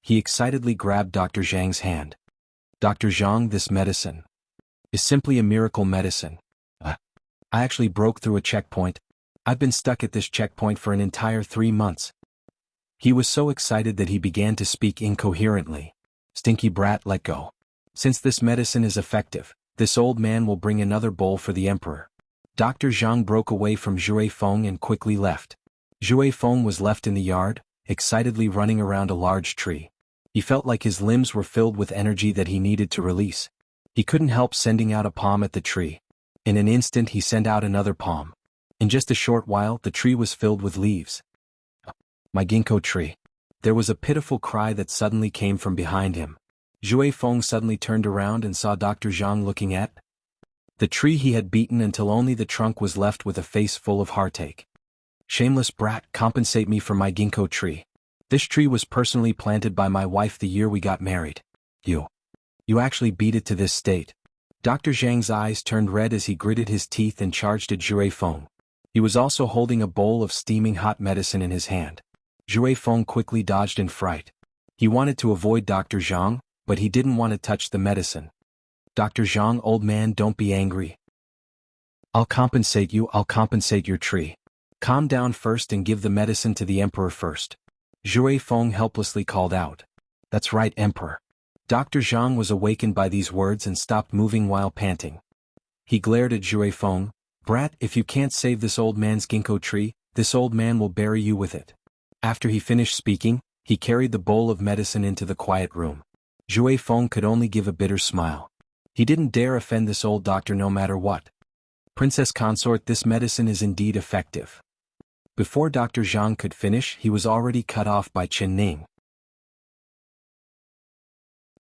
He excitedly grabbed Dr. Zhang's hand. Dr. Zhang, this medicine is simply a miracle medicine. I actually broke through a checkpoint. I've been stuck at this checkpoint for an entire 3 months. He was so excited that he began to speak incoherently. Stinky brat, let go. Since this medicine is effective, this old man will bring another bowl for the emperor. Dr. Zhang broke away from Xue Feng and quickly left. Xue Feng was left in the yard, excitedly running around a large tree. He felt like his limbs were filled with energy that he needed to release. He couldn't help sending out a palm at the tree. In an instant he sent out another palm. In just a short while the tree was filled with leaves. My ginkgo tree. There was a pitiful cry that suddenly came from behind him. Xue Feng suddenly turned around and saw Dr. Zhang looking at the tree he had beaten until only the trunk was left with a face full of heartache. Shameless brat, compensate me for my ginkgo tree. This tree was personally planted by my wife the year we got married. You actually beat it to this state. Dr. Zhang's eyes turned red as he gritted his teeth and charged at Xue Feng. He was also holding a bowl of steaming hot medicine in his hand. Xue Feng quickly dodged in fright. He wanted to avoid Dr. Zhang, but he didn't want to touch the medicine. Dr. Zhang, old man, don't be angry. I'll compensate you, I'll compensate your tree. Calm down first and give the medicine to the emperor first. Zhui Feng helplessly called out. That's right, Emperor. Dr. Zhang was awakened by these words and stopped moving while panting. He glared at Zhui Feng. Brat, if you can't save this old man's ginkgo tree, this old man will bury you with it. After he finished speaking, he carried the bowl of medicine into the quiet room. Zhui Feng could only give a bitter smile. He didn't dare offend this old doctor no matter what. Princess consort, this medicine is indeed effective. Before Dr. Zhang could finish, he was already cut off by Chen Ning.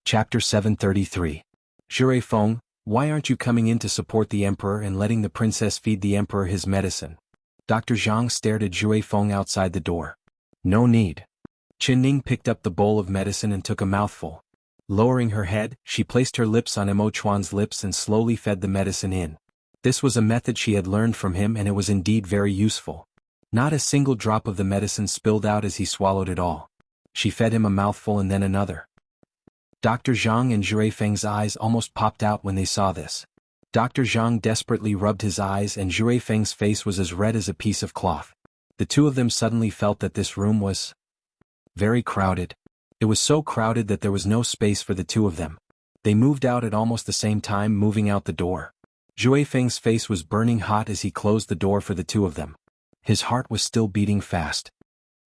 Chapter 733. Zhui Feng, why aren't you coming in to support the emperor and letting the princess feed the emperor his medicine? Dr. Zhang stared at Zhui Feng outside the door. No need. Chen Ning picked up the bowl of medicine and took a mouthful. Lowering her head, she placed her lips on Emo Chuan's lips and slowly fed the medicine in. This was a method she had learned from him, and it was indeed very useful. Not a single drop of the medicine spilled out as he swallowed it all. She fed him a mouthful and then another. Dr. Zhang and Zhui Feng's eyes almost popped out when they saw this. Dr. Zhang desperately rubbed his eyes and Zhui Feng's face was as red as a piece of cloth. The two of them suddenly felt that this room was very crowded. It was so crowded that there was no space for the two of them. They moved out at almost the same time, moving out the door. Zhui Feng's face was burning hot as he closed the door for the two of them. His heart was still beating fast.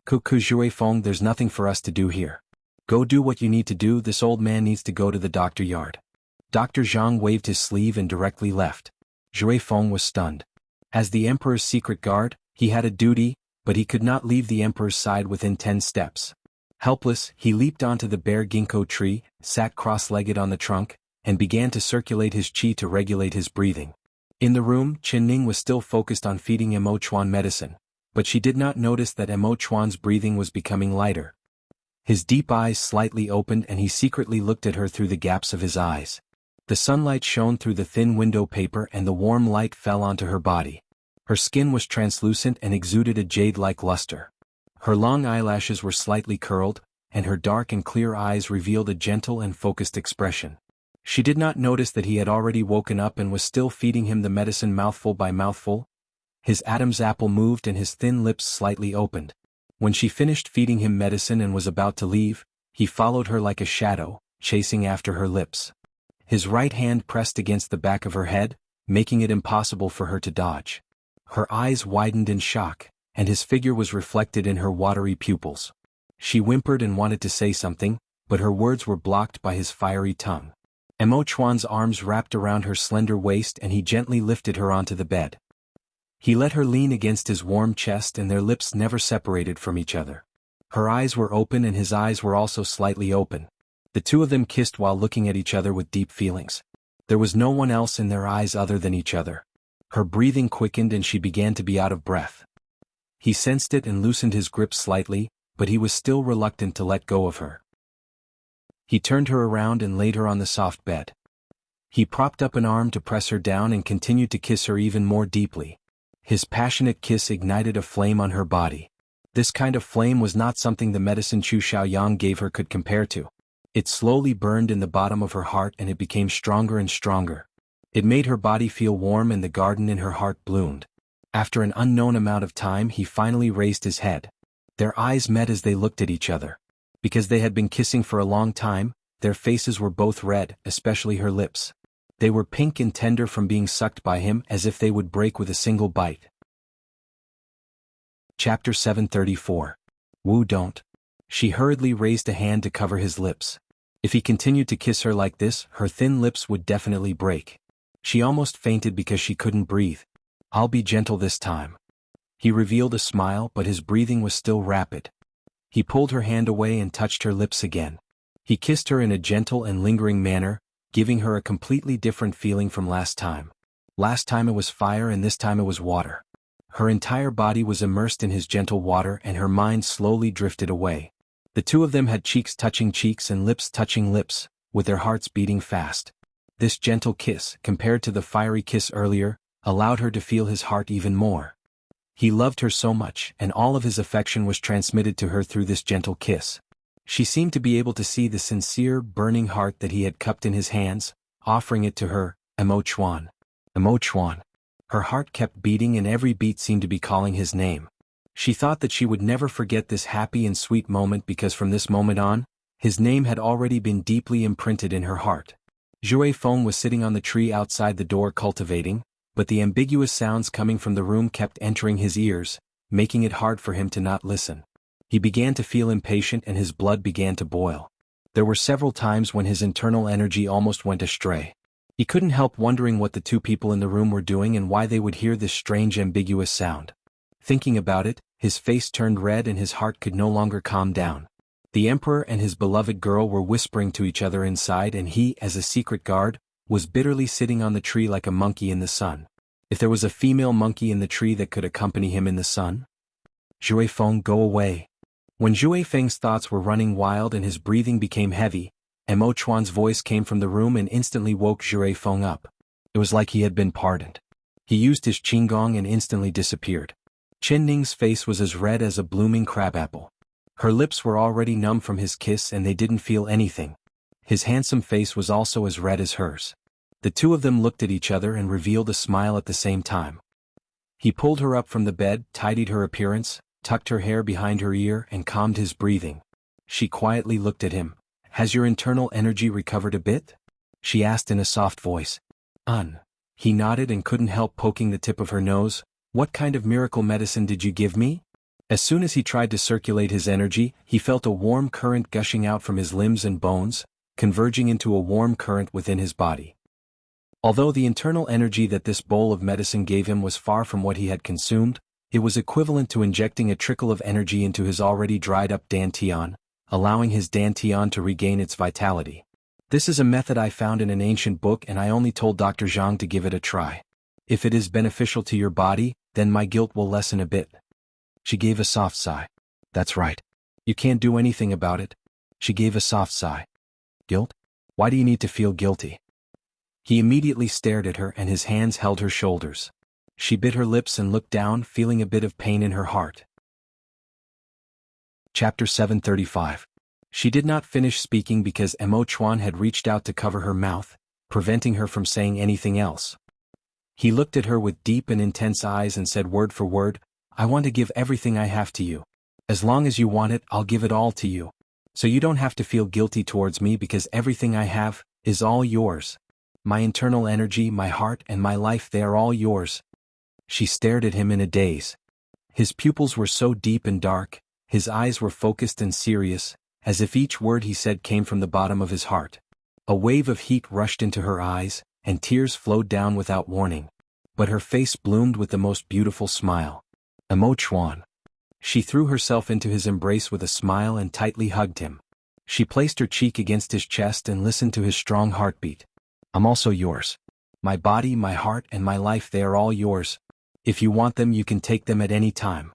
Cuckoo, Zhui Feng, there's nothing for us to do here. Go do what you need to do, this old man needs to go to the doctor yard. Dr. Zhang waved his sleeve and directly left. Zhui Feng was stunned. As the emperor's secret guard, he had a duty, but he could not leave the emperor's side within 10 steps. Helpless, he leaped onto the bare ginkgo tree, sat cross-legged on the trunk, and began to circulate his qi to regulate his breathing. In the room, Chen Ning was still focused on feeding Emo Chuan medicine, but she did not notice that Emo Chuan's breathing was becoming lighter. His deep eyes slightly opened and he secretly looked at her through the gaps of his eyes. The sunlight shone through the thin window paper and the warm light fell onto her body. Her skin was translucent and exuded a jade-like luster. Her long eyelashes were slightly curled, and her dark and clear eyes revealed a gentle and focused expression. She did not notice that he had already woken up and was still feeding him the medicine mouthful by mouthful. His Adam's apple moved and his thin lips slightly opened. When she finished feeding him medicine and was about to leave, he followed her like a shadow, chasing after her lips. His right hand pressed against the back of her head, making it impossible for her to dodge. Her eyes widened in shock, and his figure was reflected in her watery pupils. She whimpered and wanted to say something, but her words were blocked by his fiery tongue. Emo Chuan's arms wrapped around her slender waist and he gently lifted her onto the bed. He let her lean against his warm chest and their lips never separated from each other. Her eyes were open and his eyes were also slightly open. The two of them kissed while looking at each other with deep feelings. There was no one else in their eyes other than each other. Her breathing quickened and she began to be out of breath. He sensed it and loosened his grip slightly, but he was still reluctant to let go of her. He turned her around and laid her on the soft bed. He propped up an arm to press her down and continued to kiss her even more deeply. His passionate kiss ignited a flame on her body. This kind of flame was not something the medicine Chu Xiaoyang gave her could compare to. It slowly burned in the bottom of her heart and it became stronger and stronger. It made her body feel warm and the garden in her heart bloomed. After an unknown amount of time he finally raised his head. Their eyes met as they looked at each other. Because they had been kissing for a long time, their faces were both red, especially her lips. They were pink and tender from being sucked by him as if they would break with a single bite. Chapter 734. Wu, don't. She hurriedly raised a hand to cover his lips. If he continued to kiss her like this, her thin lips would definitely break. She almost fainted because she couldn't breathe. I'll be gentle this time. He revealed a smile, but his breathing was still rapid. He pulled her hand away and touched her lips again. He kissed her in a gentle and lingering manner, giving her a completely different feeling from last time. Last time it was fire and this time it was water. Her entire body was immersed in his gentle water and her mind slowly drifted away. The two of them had cheeks touching cheeks and lips touching lips, with their hearts beating fast. This gentle kiss, compared to the fiery kiss earlier, allowed her to feel his heart even more. He loved her so much, and all of his affection was transmitted to her through this gentle kiss. She seemed to be able to see the sincere, burning heart that he had cupped in his hands, offering it to her. Emo Chuan. Emo Chuan. Her heart kept beating and every beat seemed to be calling his name. She thought that she would never forget this happy and sweet moment because from this moment on, his name had already been deeply imprinted in her heart. Zhui Feng was sitting on the tree outside the door cultivating, but the ambiguous sounds coming from the room kept entering his ears, making it hard for him to not listen. He began to feel impatient and his blood began to boil. There were several times when his internal energy almost went astray. He couldn't help wondering what the two people in the room were doing and why they would hear this strange ambiguous sound. Thinking about it, his face turned red and his heart could no longer calm down. The emperor and his beloved girl were whispering to each other inside and he, as a secret guard, was bitterly sitting on the tree like a monkey in the sun. If there was a female monkey in the tree that could accompany him in the sun? Zhui Feng, go away. When Zhui Feng's thoughts were running wild and his breathing became heavy, Mo Chuan's voice came from the room and instantly woke Zhui Feng up. It was like he had been pardoned. He used his qinggong and instantly disappeared. Chen Ning's face was as red as a blooming crabapple. Her lips were already numb from his kiss and they didn't feel anything. His handsome face was also as red as hers. The two of them looked at each other and revealed a smile at the same time. He pulled her up from the bed, tidied her appearance, tucked her hair behind her ear and calmed his breathing. She quietly looked at him. Has your internal energy recovered a bit? She asked in a soft voice. He nodded and couldn't help poking the tip of her nose. What kind of miracle medicine did you give me? As soon as he tried to circulate his energy, he felt a warm current gushing out from his limbs and bones, converging into a warm current within his body. Although the internal energy that this bowl of medicine gave him was far from what he had consumed, it was equivalent to injecting a trickle of energy into his already dried-up dantian, allowing his dantian to regain its vitality. This is a method I found in an ancient book and I only told Dr. Zhang to give it a try. If it is beneficial to your body, then my guilt will lessen a bit. She gave a soft sigh. That's right. You can't do anything about it. She gave a soft sigh. Guilt? Why do you need to feel guilty? He immediately stared at her and his hands held her shoulders. She bit her lips and looked down, feeling a bit of pain in her heart. Chapter 735. She did not finish speaking because Mo Chuan had reached out to cover her mouth, preventing her from saying anything else. He looked at her with deep and intense eyes and said word for word, I want to give everything I have to you. As long as you want it, I'll give it all to you. So you don't have to feel guilty towards me because everything I have is all yours. My internal energy, my heart, and my life, they are all yours. She stared at him in a daze. His pupils were so deep and dark, his eyes were focused and serious, as if each word he said came from the bottom of his heart. A wave of heat rushed into her eyes, and tears flowed down without warning. But her face bloomed with the most beautiful smile. Mo Chuan. She threw herself into his embrace with a smile and tightly hugged him. She placed her cheek against his chest and listened to his strong heartbeat. I'm also yours. My body, my heart, and my life, they are all yours. If you want them, you can take them at any time.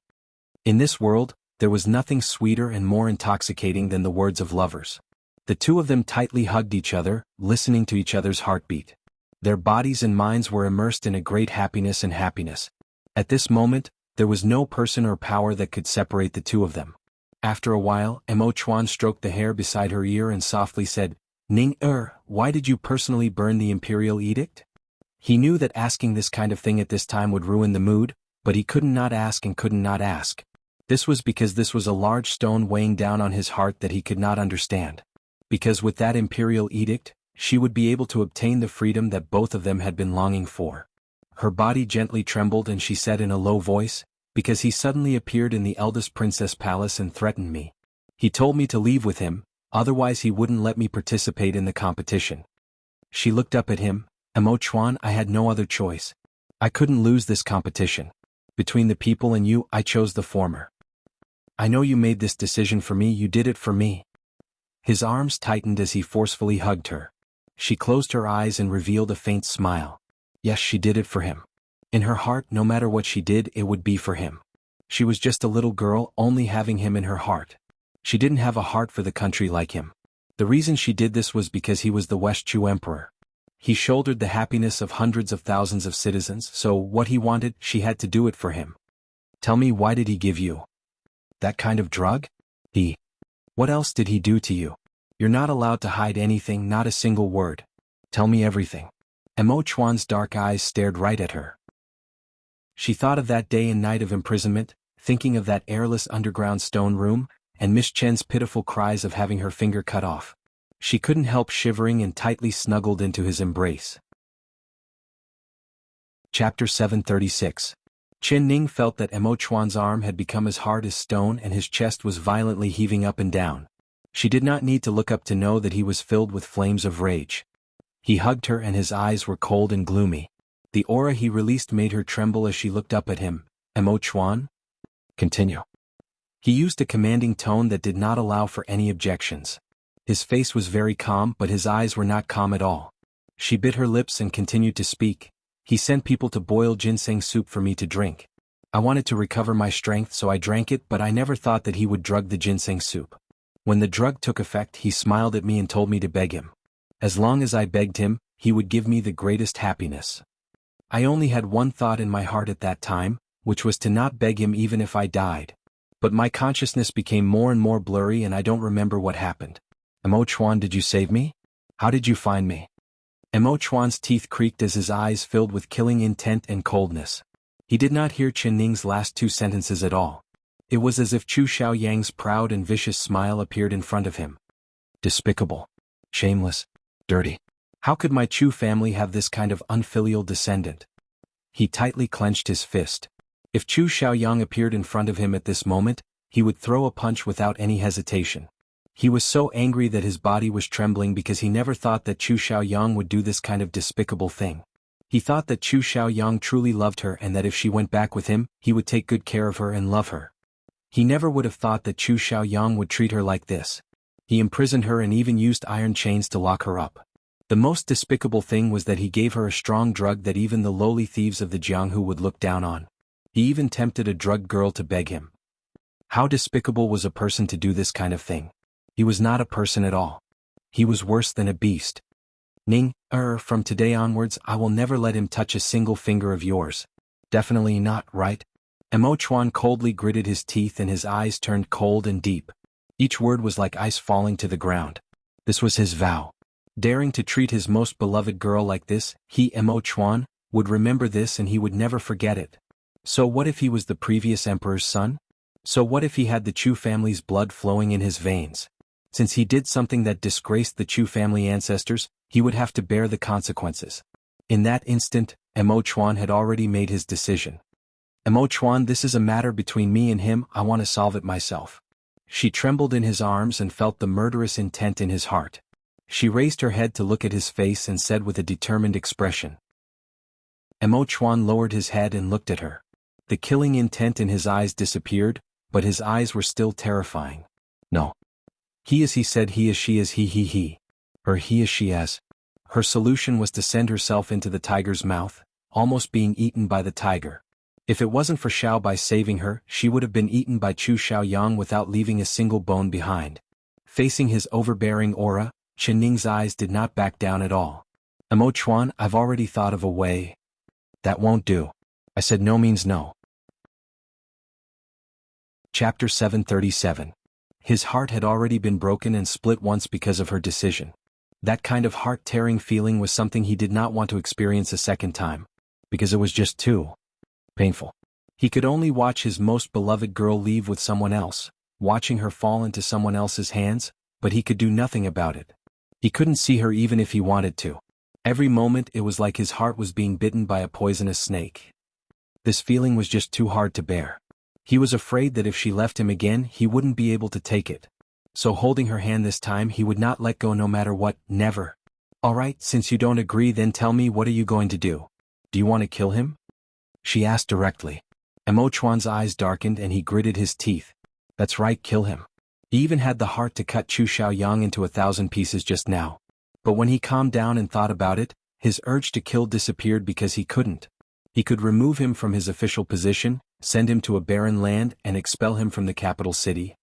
In this world, there was nothing sweeter and more intoxicating than the words of lovers. The two of them tightly hugged each other, listening to each other's heartbeat. Their bodies and minds were immersed in a great happiness and happiness. At this moment, there was no person or power that could separate the two of them. After a while, Mo Chuan stroked the hair beside her ear and softly said, Ning why did you personally burn the imperial edict? He knew that asking this kind of thing at this time would ruin the mood, but he couldn't not ask and couldn't not ask. This was because this was a large stone weighing down on his heart that he could not understand. Because with that imperial edict, she would be able to obtain the freedom that both of them had been longing for. Her body gently trembled and she said in a low voice, because he suddenly appeared in the eldest princess palace and threatened me. He told me to leave with him, otherwise he wouldn't let me participate in the competition. She looked up at him. Mo Chuan, I had no other choice. I couldn't lose this competition. Between the people and you, I chose the former. I know you made this decision for me, you did it for me. His arms tightened as he forcefully hugged her. She closed her eyes and revealed a faint smile. Yes, she did it for him. In her heart, no matter what she did, it would be for him. She was just a little girl, only having him in her heart. She didn't have a heart for the country like him. The reason she did this was because he was the West Chu emperor. He shouldered the happiness of hundreds of thousands of citizens, so what he wanted, she had to do it for him. Tell me, why did he give you that kind of drug? What else did he do to you? You're not allowed to hide anything, not a single word. Tell me everything. Mo Chuan's dark eyes stared right at her. She thought of that day and night of imprisonment, thinking of that airless underground stone room, and Miss Chen's pitiful cries of having her finger cut off. She couldn't help shivering and tightly snuggled into his embrace. Chapter 736. Chen Ning felt that Mo Chuan's arm had become as hard as stone and his chest was violently heaving up and down. She did not need to look up to know that he was filled with flames of rage. He hugged her and his eyes were cold and gloomy. The aura he released made her tremble as she looked up at him. Mo Chuan? Continue. He used a commanding tone that did not allow for any objections. His face was very calm, but his eyes were not calm at all. She bit her lips and continued to speak. He sent people to boil ginseng soup for me to drink. I wanted to recover my strength, so I drank it, but I never thought that he would drug the ginseng soup. When the drug took effect, he smiled at me and told me to beg him. As long as I begged him, he would give me the greatest happiness. I only had one thought in my heart at that time, which was to not beg him even if I died. But my consciousness became more and more blurry and I don't remember what happened. Mo Chuan, did you save me? How did you find me? Mo Chuan's teeth creaked as his eyes filled with killing intent and coldness. He did not hear Chen Ning's last two sentences at all. It was as if Chu Xiaoyang's proud and vicious smile appeared in front of him. Despicable. Shameless. Dirty. How could my Chu family have this kind of unfilial descendant? He tightly clenched his fist. If Chu Xiaoyang appeared in front of him at this moment, he would throw a punch without any hesitation. He was so angry that his body was trembling because he never thought that Chu Xiaoyang would do this kind of despicable thing. He thought that Chu Xiaoyang truly loved her and that if she went back with him, he would take good care of her and love her. He never would have thought that Chu Xiaoyang would treat her like this. He imprisoned her and even used iron chains to lock her up. The most despicable thing was that he gave her a strong drug that even the lowly thieves of the Jianghu would look down on. He even tempted a drugged girl to beg him. How despicable was a person to do this kind of thing? He was not a person at all. He was worse than a beast. Ning, from today onwards I will never let him touch a single finger of yours. Definitely not, right? Mo Chuan coldly gritted his teeth and his eyes turned cold and deep. Each word was like ice falling to the ground. This was his vow. Daring to treat his most beloved girl like this, he, Mo Chuan, would remember this and he would never forget it. So what if he was the previous emperor's son? So what if he had the Chu family's blood flowing in his veins? Since he did something that disgraced the Chu family ancestors, he would have to bear the consequences. In that instant, Mo Chuan had already made his decision. Mo Chuan, this is a matter between me and him, I want to solve it myself. She trembled in his arms and felt the murderous intent in his heart. She raised her head to look at his face and said with a determined expression. Mo Chuan lowered his head and looked at her. The killing intent in his eyes disappeared, but his eyes were still terrifying. No. He as he said, he as she as he. Or he as she as. Her solution was to send herself into the tiger's mouth, almost being eaten by the tiger. If it wasn't for Xiao Bai saving her, she would have been eaten by Chu Xiaoyang without leaving a single bone behind. Facing his overbearing aura, Chen Ning's eyes did not back down at all. Mo Chuan, I've already thought of a way. That won't do. I said no means no. Chapter 737. His heart had already been broken and split once because of her decision. That kind of heart-tearing feeling was something he did not want to experience a second time, because it was just too painful. He could only watch his most beloved girl leave with someone else, watching her fall into someone else's hands, but he could do nothing about it. He couldn't see her even if he wanted to. Every moment it was like his heart was being bitten by a poisonous snake. This feeling was just too hard to bear. He was afraid that if she left him again, he wouldn't be able to take it. So holding her hand this time, he would not let go no matter what, never. All right, since you don't agree, then tell me, what are you going to do? Do you want to kill him? She asked directly. Mo Chuan's eyes darkened and he gritted his teeth. That's right, kill him. He even had the heart to cut Chu Xiaoyang into 1,000 pieces just now. But when he calmed down and thought about it, his urge to kill disappeared because he couldn't. He could remove him from his official position, send him to a barren land and expel him from the capital city.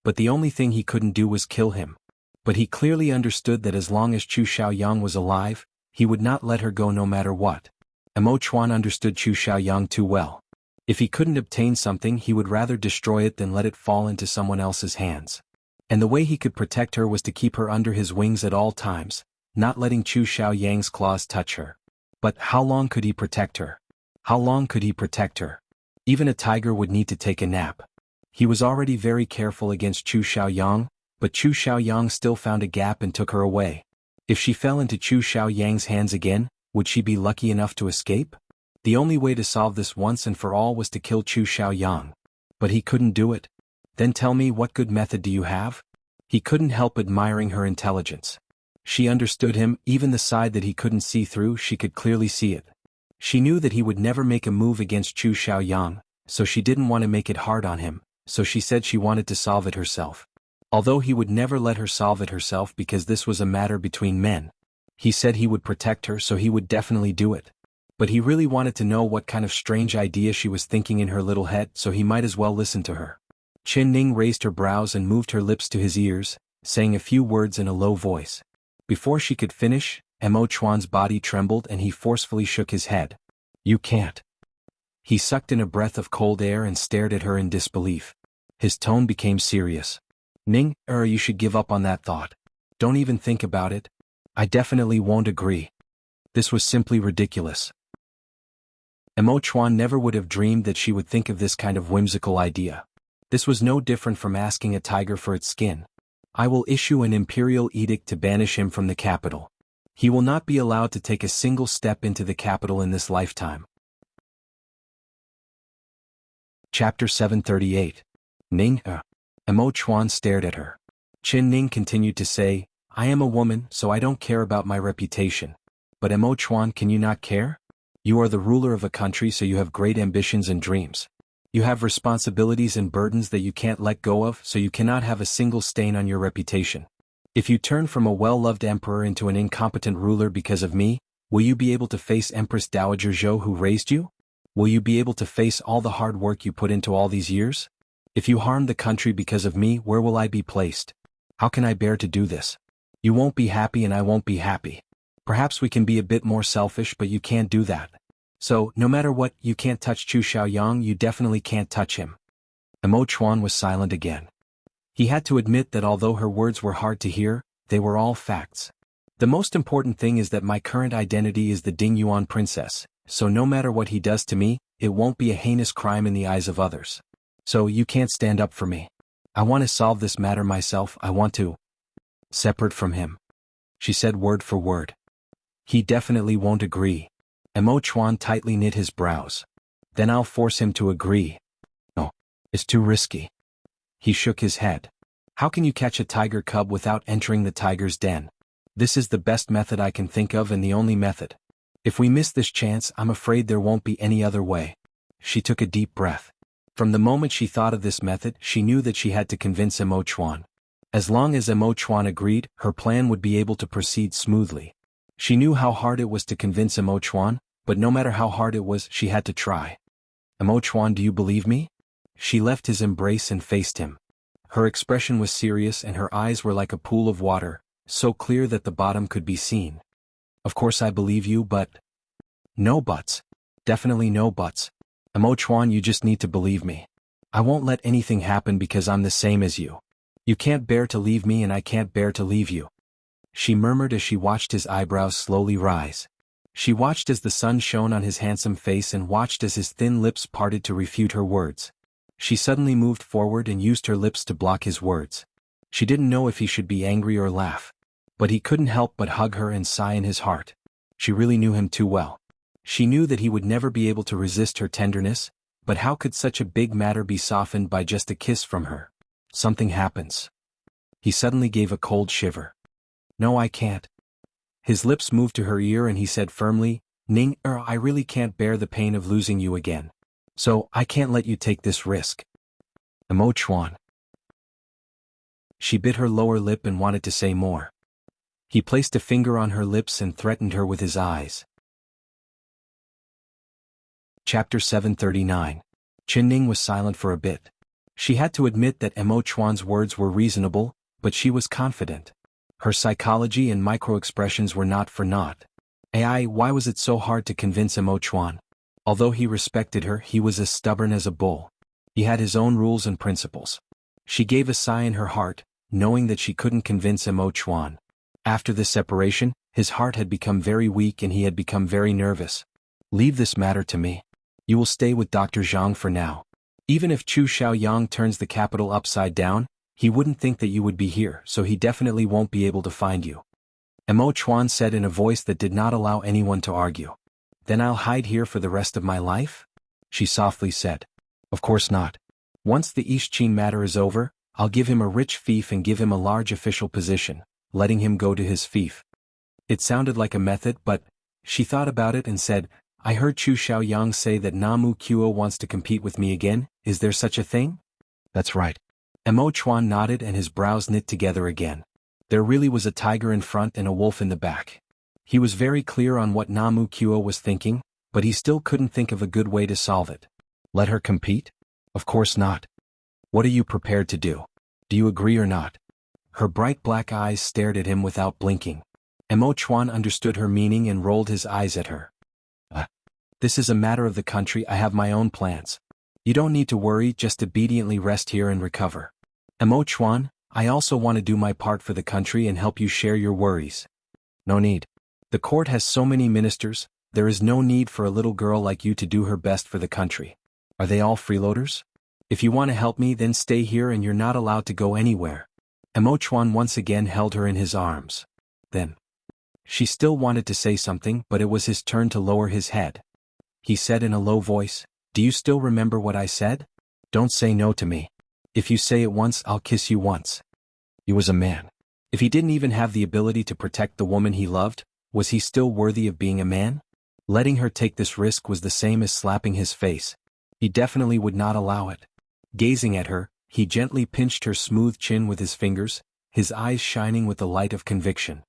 But the only thing he couldn't do was kill him. But he clearly understood that as long as Chu Xiaoyang was alive, he would not let her go no matter what. Mo Chuan understood Chu Xiaoyang too well. If he couldn't obtain something, he would rather destroy it than let it fall into someone else's hands. And the way he could protect her was to keep her under his wings at all times, not letting Chu Xiaoyang's claws touch her. But how long could he protect her? How long could he protect her? Even a tiger would need to take a nap. He was already very careful against Chu Xiaoyang, but Chu Xiaoyang still found a gap and took her away. If she fell into Chu Xiaoyang's hands again, would she be lucky enough to escape? The only way to solve this once and for all was to kill Chu Xiaoyang. But he couldn't do it. Then tell me, what good method do you have? He couldn't help admiring her intelligence. She understood him, even the side that he couldn't see through, she could clearly see it. She knew that he would never make a move against Chu Xiaoyang, so she didn't want to make it hard on him, so she said she wanted to solve it herself. Although he would never let her solve it herself because this was a matter between men. He said he would protect her, so he would definitely do it. But he really wanted to know what kind of strange idea she was thinking in her little head, so he might as well listen to her. Qin Ning raised her brows and moved her lips to his ears, saying a few words in a low voice. Before she could finish, Mo Chuan's body trembled and he forcefully shook his head. You can't. He sucked in a breath of cold air and stared at her in disbelief. His tone became serious. Ning, you should give up on that thought. Don't even think about it. I definitely won't agree. This was simply ridiculous. Mo Chuan never would have dreamed that she would think of this kind of whimsical idea. This was no different from asking a tiger for its skin. I will issue an imperial edict to banish him from the capital. He will not be allowed to take a single step into the capital in this lifetime. Chapter 738. Ning, Mo Chuan stared at her. Qin Ning continued to say, I am a woman, so I don't care about my reputation. But Mo Chuan, can you not care? You are the ruler of a country, so you have great ambitions and dreams. You have responsibilities and burdens that you can't let go of, so you cannot have a single stain on your reputation. If you turn from a well-loved emperor into an incompetent ruler because of me, will you be able to face Empress Dowager Zhou who raised you? Will you be able to face all the hard work you put into all these years? If you harm the country because of me, where will I be placed? How can I bear to do this? You won't be happy and I won't be happy. Perhaps we can be a bit more selfish, but you can't do that. So, no matter what, you can't touch Chu Xiaoyang, you definitely can't touch him. Mo Chuan was silent again. He had to admit that although her words were hard to hear, they were all facts. The most important thing is that my current identity is the Ding Yuan princess, so no matter what he does to me, it won't be a heinous crime in the eyes of others. So you can't stand up for me. I want to solve this matter myself, I want to. Separate from him. She said word for word. He definitely won't agree. Mo Chuan tightly knit his brows. Then I'll force him to agree. No. It's too risky. He shook his head. How can you catch a tiger cub without entering the tiger's den? This is the best method I can think of and the only method. If we miss this chance, I'm afraid there won't be any other way. She took a deep breath. From the moment she thought of this method, she knew that she had to convince Mo Chuan. As long as Mo Chuan agreed, her plan would be able to proceed smoothly. She knew how hard it was to convince Mo Chuan, but no matter how hard it was, she had to try. Mo Chuan, do you believe me? She left his embrace and faced him. Her expression was serious and her eyes were like a pool of water, so clear that the bottom could be seen. Of course I believe you, but... No buts. Definitely no buts. Mo Chuan, you just need to believe me. I won't let anything happen because I'm the same as you. You can't bear to leave me and I can't bear to leave you. She murmured as she watched his eyebrows slowly rise. She watched as the sun shone on his handsome face and watched as his thin lips parted to refute her words. She suddenly moved forward and used her lips to block his words. She didn't know if he should be angry or laugh. But he couldn't help but hug her and sigh in his heart. She really knew him too well. She knew that he would never be able to resist her tenderness, but how could such a big matter be softened by just a kiss from her? Something happens. He suddenly gave a cold shiver. No, I can't. His lips moved to her ear and he said firmly, Ning, I really can't bear the pain of losing you again. So, I can't let you take this risk. Mo Chuan. She bit her lower lip and wanted to say more. He placed a finger on her lips and threatened her with his eyes. Chapter 739. Qin Ning was silent for a bit. She had to admit that Mo Chuan's words were reasonable, but she was confident. Her psychology and micro-expressions were not for naught. Why was it so hard to convince Mo Chuan? Although he respected her, he was as stubborn as a bull. He had his own rules and principles. She gave a sigh in her heart, knowing that she couldn't convince Mo Chuan. After the separation, his heart had become very weak and he had become very nervous. Leave this matter to me. You will stay with Dr. Zhang for now. Even if Chu Xiaoyang turns the capital upside down, he wouldn't think that you would be here, so he definitely won't be able to find you. Mo Chuan said in a voice that did not allow anyone to argue. Then I'll hide here for the rest of my life? She softly said. Of course not. Once the Ishqin matter is over, I'll give him a rich fief and give him a large official position, letting him go to his fief. It sounded like a method, but she thought about it and said, I heard Chu Xiaoyang say that Namu Kuo wants to compete with me again. Is there such a thing? That's right. Mo Chuan nodded and his brows knit together again. There really was a tiger in front and a wolf in the back. He was very clear on what Namu Kuo was thinking, but he still couldn't think of a good way to solve it. Let her compete? Of course not. What are you prepared to do? Do you agree or not? Her bright black eyes stared at him without blinking. Mo Chuan understood her meaning and rolled his eyes at her. This is a matter of the country. I have my own plans. You don't need to worry, just obediently rest here and recover. Mo Chuan, I also want to do my part for the country and help you share your worries. No need. The court has so many ministers, there is no need for a little girl like you to do her best for the country. Are they all freeloaders? If you want to help me, then stay here and you're not allowed to go anywhere. Mo Chuan once again held her in his arms. Then. She still wanted to say something, but it was his turn to lower his head. He said in a low voice, Do you still remember what I said? Don't say no to me. If you say it once, I'll kiss you once. He was a man. If he didn't even have the ability to protect the woman he loved, was he still worthy of being a man? Letting her take this risk was the same as slapping his face. He definitely would not allow it. Gazing at her, he gently pinched her smooth chin with his fingers, his eyes shining with the light of conviction.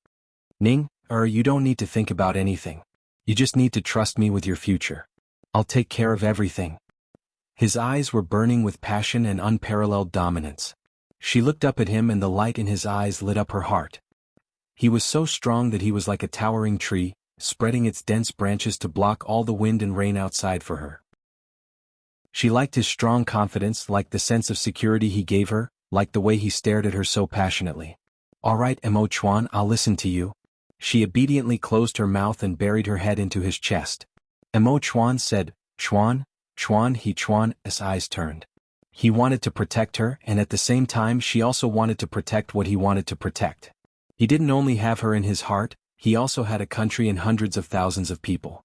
Ning, you don't need to think about anything. You just need to trust me with your future. I'll take care of everything. His eyes were burning with passion and unparalleled dominance. She looked up at him and the light in his eyes lit up her heart. He was so strong that he was like a towering tree, spreading its dense branches to block all the wind and rain outside for her. She liked his strong confidence, liked the sense of security he gave her, liked the way he stared at her so passionately. All right, Mo Chuan, I'll listen to you. She obediently closed her mouth and buried her head into his chest. Mo Chuan said, Chuan, Chuan. His eyes turned. He wanted to protect her, and at the same time she also wanted to protect what he wanted to protect. He didn't only have her in his heart, he also had a country and hundreds of thousands of people.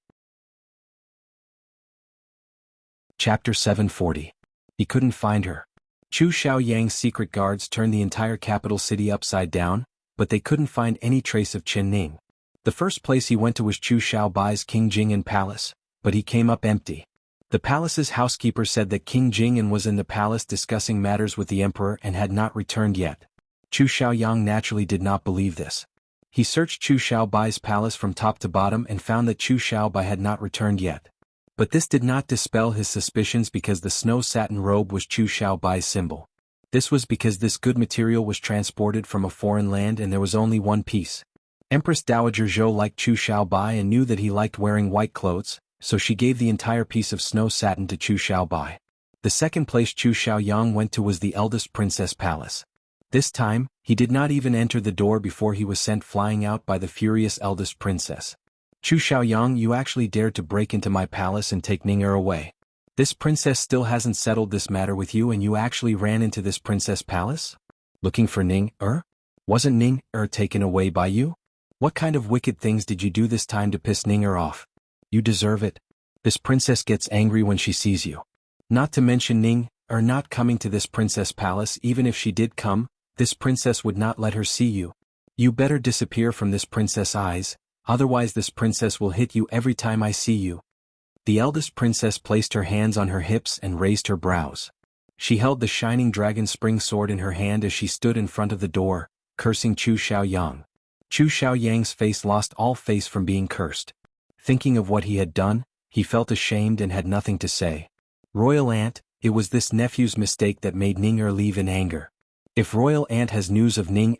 Chapter 740. He couldn't find her. Chu Xiaoyang's secret guards turned the entire capital city upside down, but they couldn't find any trace of Qin Ning. The first place he went to was Chu Xiaobai's King Jing'an palace, but he came up empty. The palace's housekeeper said that King Jing'an was in the palace discussing matters with the emperor and had not returned yet. Chu Xiaoyang naturally did not believe this. He searched Chu Xiaobai's palace from top to bottom and found that Chu Xiaobai had not returned yet. But this did not dispel his suspicions because the snow satin robe was Chu Xiaobai's symbol. This was because this good material was transported from a foreign land and there was only one piece. Empress Dowager Zhou liked Chu Xiaobai and knew that he liked wearing white clothes, so she gave the entire piece of snow satin to Chu Xiaobai. The second place Chu Xiaoyang went to was the eldest princess palace. This time, he did not even enter the door before he was sent flying out by the furious eldest princess. Chu Xiaoyang, you actually dared to break into my palace and take Ning away. This princess still hasn't settled this matter with you and you actually ran into this princess palace? Looking for Ning? Wasn't Ning taken away by you? What kind of wicked things did you do this time to piss Ning off? You deserve it. This princess gets angry when she sees you. Not to mention Ning not coming to this princess palace. Even if she did come, this princess would not let her see you. You better disappear from this princess' eyes, otherwise this princess will hit you every time I see you. The eldest princess placed her hands on her hips and raised her brows. She held the shining dragon spring sword in her hand as she stood in front of the door, cursing Chu Xiaoyang. Chu Xiaoyang's face lost all face from being cursed. Thinking of what he had done, he felt ashamed and had nothing to say. Royal Aunt, it was this nephew's mistake that made Ning leave in anger. If Royal Aunt has news of Ning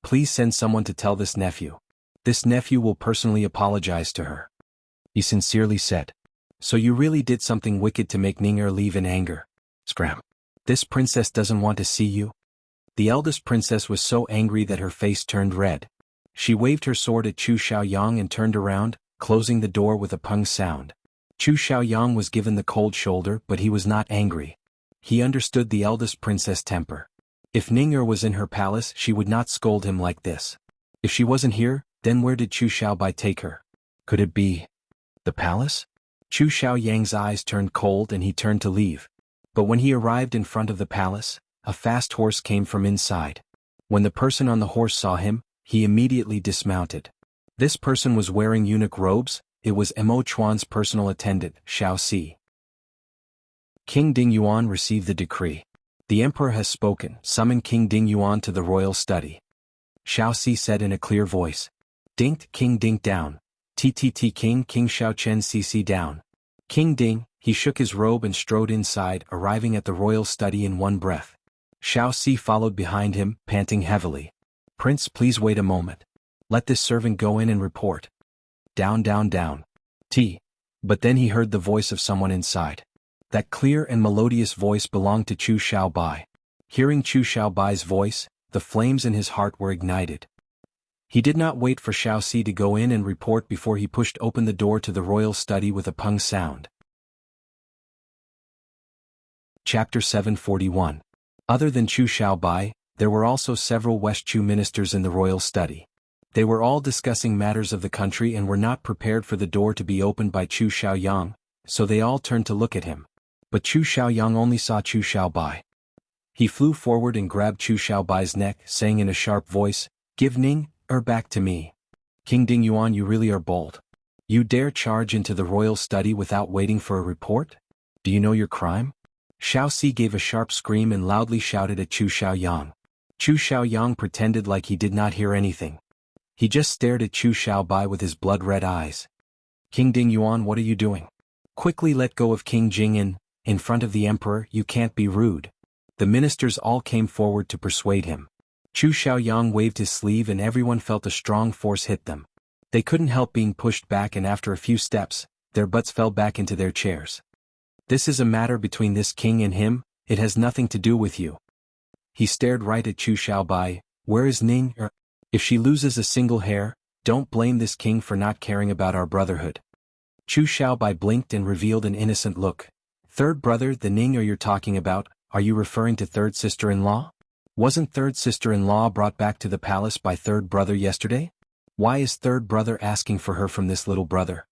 please send someone to tell this nephew. This nephew will personally apologize to her. He sincerely said. So you really did something wicked to make Ning leave in anger. Scram. This princess doesn't want to see you? The eldest princess was so angry that her face turned red. She waved her sword at Chu Xiaoyang and turned around, closing the door with a pung sound. Chu Xiaoyang was given the cold shoulder, but he was not angry. He understood the eldest princess' temper. If Ning was in her palace, she would not scold him like this. If she wasn't here, then where did Chu Xiaobai take her? Could it be the palace? Chu Xiaoyang's eyes turned cold and he turned to leave. But when he arrived in front of the palace, a fast horse came from inside. When the person on the horse saw him, he immediately dismounted. This person was wearing eunuch robes. It was Mo Chuan's personal attendant, Xiao Si. King Ding Yuan received the decree. The emperor has spoken. Summon King Ding Yuan to the royal study. Xiao Si said in a clear voice. Dinked King Dink down. TTT King Xiao Chen CC down. King Ding, he shook his robe and strode inside, arriving at the royal study in one breath. Xiao Si followed behind him, panting heavily. Prince, please wait a moment. Let this servant go in and report. Down down down. But then he heard the voice of someone inside. That clear and melodious voice belonged to Chu Xiaobai. Hearing Chu Xiaobai's voice, the flames in his heart were ignited. He did not wait for Xiao Si to go in and report before he pushed open the door to the royal study with a pung sound. Chapter 741. Other than Chu Xiaobai, there were also several West Chu ministers in the royal study. They were all discussing matters of the country and were not prepared for the door to be opened by Chu Xiaoyang, so they all turned to look at him. But Chu Xiaoyang only saw Chu Xiaobai. He flew forward and grabbed Chu Xiaobai's neck, saying in a sharp voice, "Give Ning back to me. King Ding Yuan, you really are bold. You dare charge into the royal study without waiting for a report? Do you know your crime?" Xiao Si gave a sharp scream and loudly shouted at Chu Xiaoyang. Chu Xiaoyang pretended like he did not hear anything. He just stared at Chu Xiaobai with his blood-red eyes. "King Ding Yuan, what are you doing? Quickly let go of King Jing in front of the emperor. You can't be rude." The ministers all came forward to persuade him. Chu Xiaoyang waved his sleeve and everyone felt a strong force hit them. They couldn't help being pushed back, and after a few steps, their butts fell back into their chairs. "This is a matter between this king and him, it has nothing to do with you." He stared right at Chu Xiaobai. "Where is Ning? If she loses a single hair, don't blame this king for not caring about our brotherhood." Chu Xiaobai blinked and revealed an innocent look. "Third brother, the Ning you're talking about, are you referring to third sister-in-law? Wasn't third sister-in-law brought back to the palace by third brother yesterday? Why is third brother asking for her from this little brother?"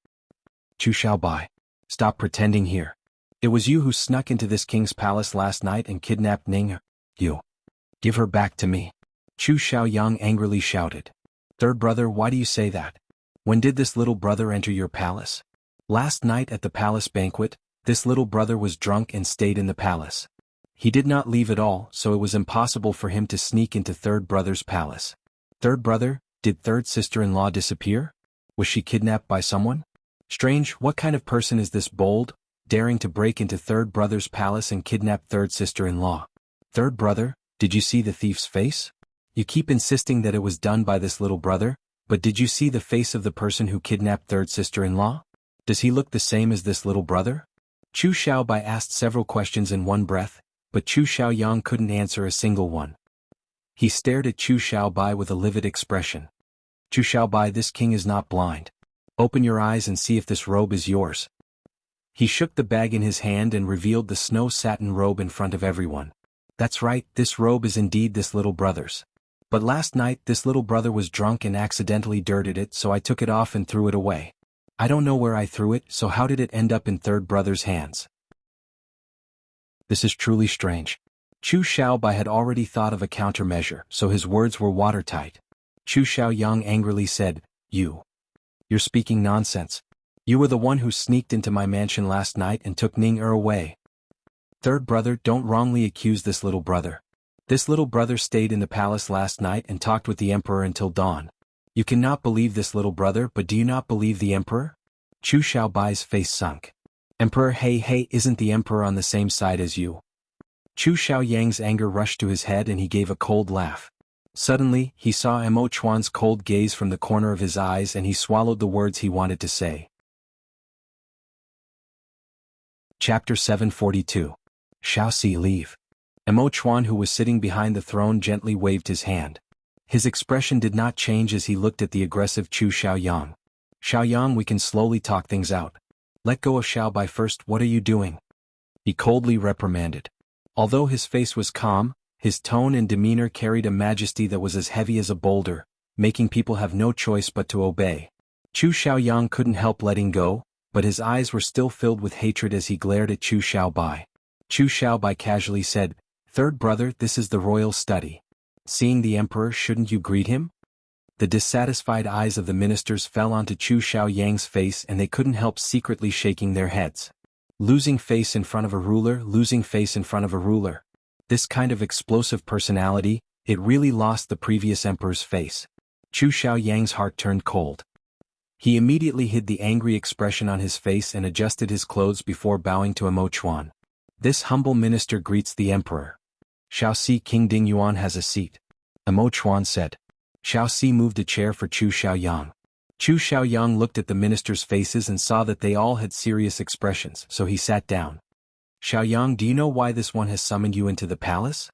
"Chu Xiaobai, stop pretending here. It was you who snuck into this king's palace last night and kidnapped Ning. You. Give her back to me." Chu Xiaoyang angrily shouted. "Third brother, why do you say that? When did this little brother enter your palace?" "Last night at the palace banquet, this little brother was drunk and stayed in the palace. He did not leave at all, so it was impossible for him to sneak into third brother's palace." "Third brother, did third sister-in-law disappear? Was she kidnapped by someone? Strange, what kind of person is this bold, daring to break into third brother's palace and kidnap third sister-in-law? Third brother, did you see the thief's face? You keep insisting that it was done by this little brother, but did you see the face of the person who kidnapped third sister-in-law? Does he look the same as this little brother?" Chu Xiaobai asked several questions in one breath, but Chu Xiaoyang couldn't answer a single one. He stared at Chu Xiaobai with a livid expression. "Chu Xiaobai, this king is not blind. Open your eyes and see if this robe is yours." He shook the bag in his hand and revealed the snow satin robe in front of everyone. "That's right, this robe is indeed this little brother's. But last night this little brother was drunk and accidentally dirted it, so I took it off and threw it away. I don't know where I threw it, so how did it end up in third brother's hands? This is truly strange." Chu Xiaobai had already thought of a countermeasure, so his words were watertight. Chu Xiaoyang angrily said, You're speaking nonsense. You were the one who sneaked into my mansion last night and took Ning away. Third brother, don't wrongly accuse this little brother. This little brother stayed in the palace last night and talked with the emperor until dawn. You cannot believe this little brother, but do you not believe the emperor?" Chu Xiaobai's face sunk. "Emperor, hey, isn't the emperor on the same side as you?" Chu Xiaoyang's anger rushed to his head and he gave a cold laugh. Suddenly, he saw Mo Chuan's cold gaze from the corner of his eyes and he swallowed the words he wanted to say. Chapter 742. Xiao Si leave. Mo Chuan, who was sitting behind the throne, gently waved his hand. His expression did not change as he looked at the aggressive Chu Xiaoyang. "Xiaoyang, we can slowly talk things out. Let go of Xiaobai first, what are you doing? He coldly reprimanded. Although his face was calm, his tone and demeanor carried a majesty that was as heavy as a boulder, making people have no choice but to obey. Chu Xiaoyang couldn't help letting go, but his eyes were still filled with hatred as he glared at Chu Xiaobai. Chu Xiaobai casually said, "Third brother, this is the royal study. Seeing the emperor, shouldn't you greet him?" The dissatisfied eyes of the ministers fell onto Chu Xiaoyang's face and they couldn't help secretly shaking their heads. Losing face in front of a ruler, losing face in front of a ruler. This kind of explosive personality, it really lost the previous emperor's face. Chu Xiaoyang's heart turned cold. He immediately hid the angry expression on his face and adjusted his clothes before bowing to Emo Chuan. This humble minister greets the emperor. Shaoxi, King Ding Yuan has a seat. Emo Chuan said. Shaoxi moved a chair for Chu Xiaoyang. Chu Xiaoyang looked at the ministers' faces and saw that they all had serious expressions, so he sat down. Xiaoyang, do you know why this one has summoned you into the palace?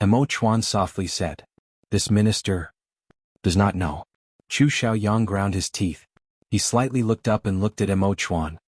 Emo Chuan softly said. This minister does not know. Chu Xiaoyang ground his teeth. He slightly looked up and looked at Emo Chuan.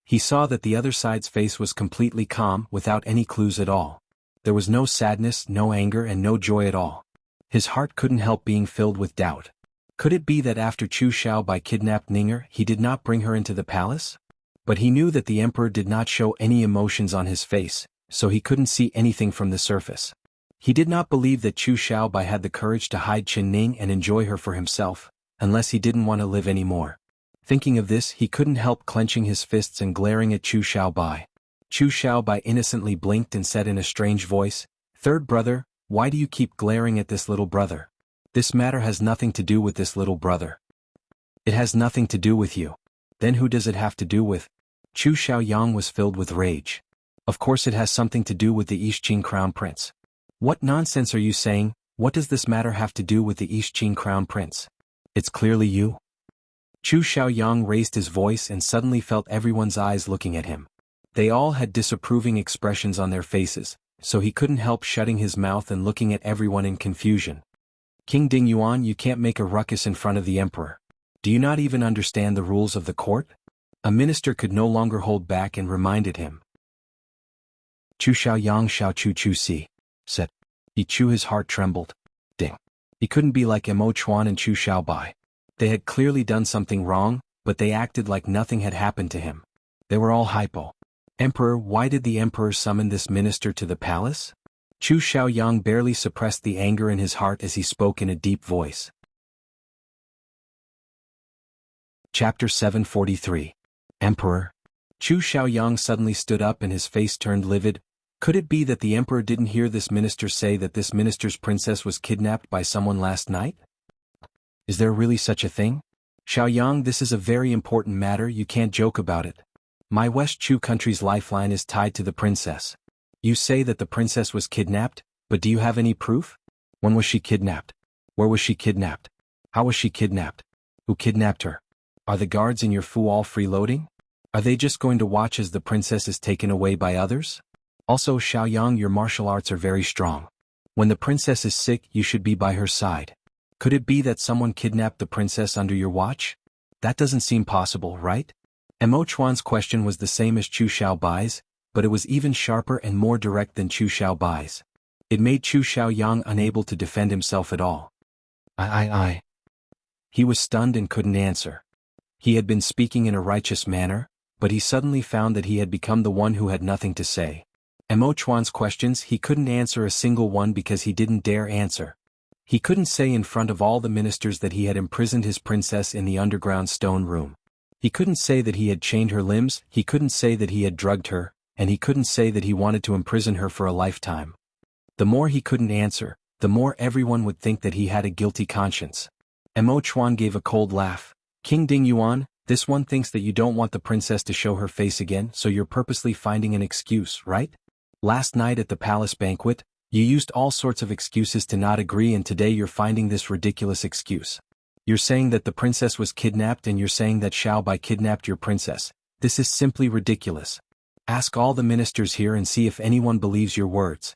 He saw that the other side's face was completely calm, without any clues at all. There was no sadness, no anger, and no joy at all. His heart couldn't help being filled with doubt. Could it be that after Chu Xiaobai kidnapped Ninger, he did not bring her into the palace? But he knew that the emperor did not show any emotions on his face, so he couldn't see anything from the surface. He did not believe that Chu Xiaobai had the courage to hide Qin Ning and enjoy her for himself, unless he didn't want to live anymore. Thinking of this, he couldn't help clenching his fists and glaring at Chu Xiaobai. Chu Xiaobai innocently blinked and said in a strange voice, "Third brother, why do you keep glaring at this little brother? This matter has nothing to do with this little brother. It has nothing to do with you. Then who does it have to do with?" Chu Xiaoyang was filled with rage. Of course it has something to do with the Yixin crown prince. What nonsense are you saying? What does this matter have to do with the Yixin crown prince? It's clearly you. Chu Xiaoyang raised his voice and suddenly felt everyone's eyes looking at him. They all had disapproving expressions on their faces, so he couldn't help shutting his mouth and looking at everyone in confusion. King Ding Yuan, you can't make a ruckus in front of the emperor. Do you not even understand the rules of the court? A minister could no longer hold back and reminded him. Chu Xiaoyang Xiao Chu Chu Si, said. His heart trembled. Ding. He couldn't be like Emo Chuan and Chu Xiaobai. They had clearly done something wrong, but they acted like nothing had happened to him. They were all hypo. Emperor, why did the emperor summon this minister to the palace? Chu Xiaoyang barely suppressed the anger in his heart as he spoke in a deep voice. Chapter 743. Emperor. Chu Xiaoyang suddenly stood up and his face turned livid. Could it be that the emperor didn't hear this minister say that this minister's princess was kidnapped by someone last night? Is there really such a thing? Xiaoyang, this is a very important matter, you can't joke about it. My West Chu country's lifeline is tied to the princess. You say that the princess was kidnapped, but do you have any proof? When was she kidnapped? Where was she kidnapped? How was she kidnapped? Who kidnapped her? Are the guards in your fu all freeloading? Are they just going to watch as the princess is taken away by others? Also, Xiaoyang, your martial arts are very strong. When the princess is sick, you should be by her side. Could it be that someone kidnapped the princess under your watch? That doesn't seem possible, right? Emo Chuan's question was the same as Chu Xiaobai's, but it was even sharper and more direct than Chu Xiaobai's. It made Chu Xiaoyang unable to defend himself at all. I. He was stunned and couldn't answer. He had been speaking in a righteous manner, but he suddenly found that he had become the one who had nothing to say. Emo Chuan's questions, he couldn't answer a single one because he didn't dare answer. He couldn't say in front of all the ministers that he had imprisoned his princess in the underground stone room. He couldn't say that he had chained her limbs, he couldn't say that he had drugged her, and he couldn't say that he wanted to imprison her for a lifetime. The more he couldn't answer, the more everyone would think that he had a guilty conscience. Emo Chuan gave a cold laugh. King Ding Yuan, this one thinks that you don't want the princess to show her face again, so you're purposely finding an excuse, right? Last night at the palace banquet, you used all sorts of excuses to not agree, and today you're finding this ridiculous excuse. You're saying that the princess was kidnapped and you're saying that Xiaobai kidnapped your princess. This is simply ridiculous. Ask all the ministers here and see if anyone believes your words.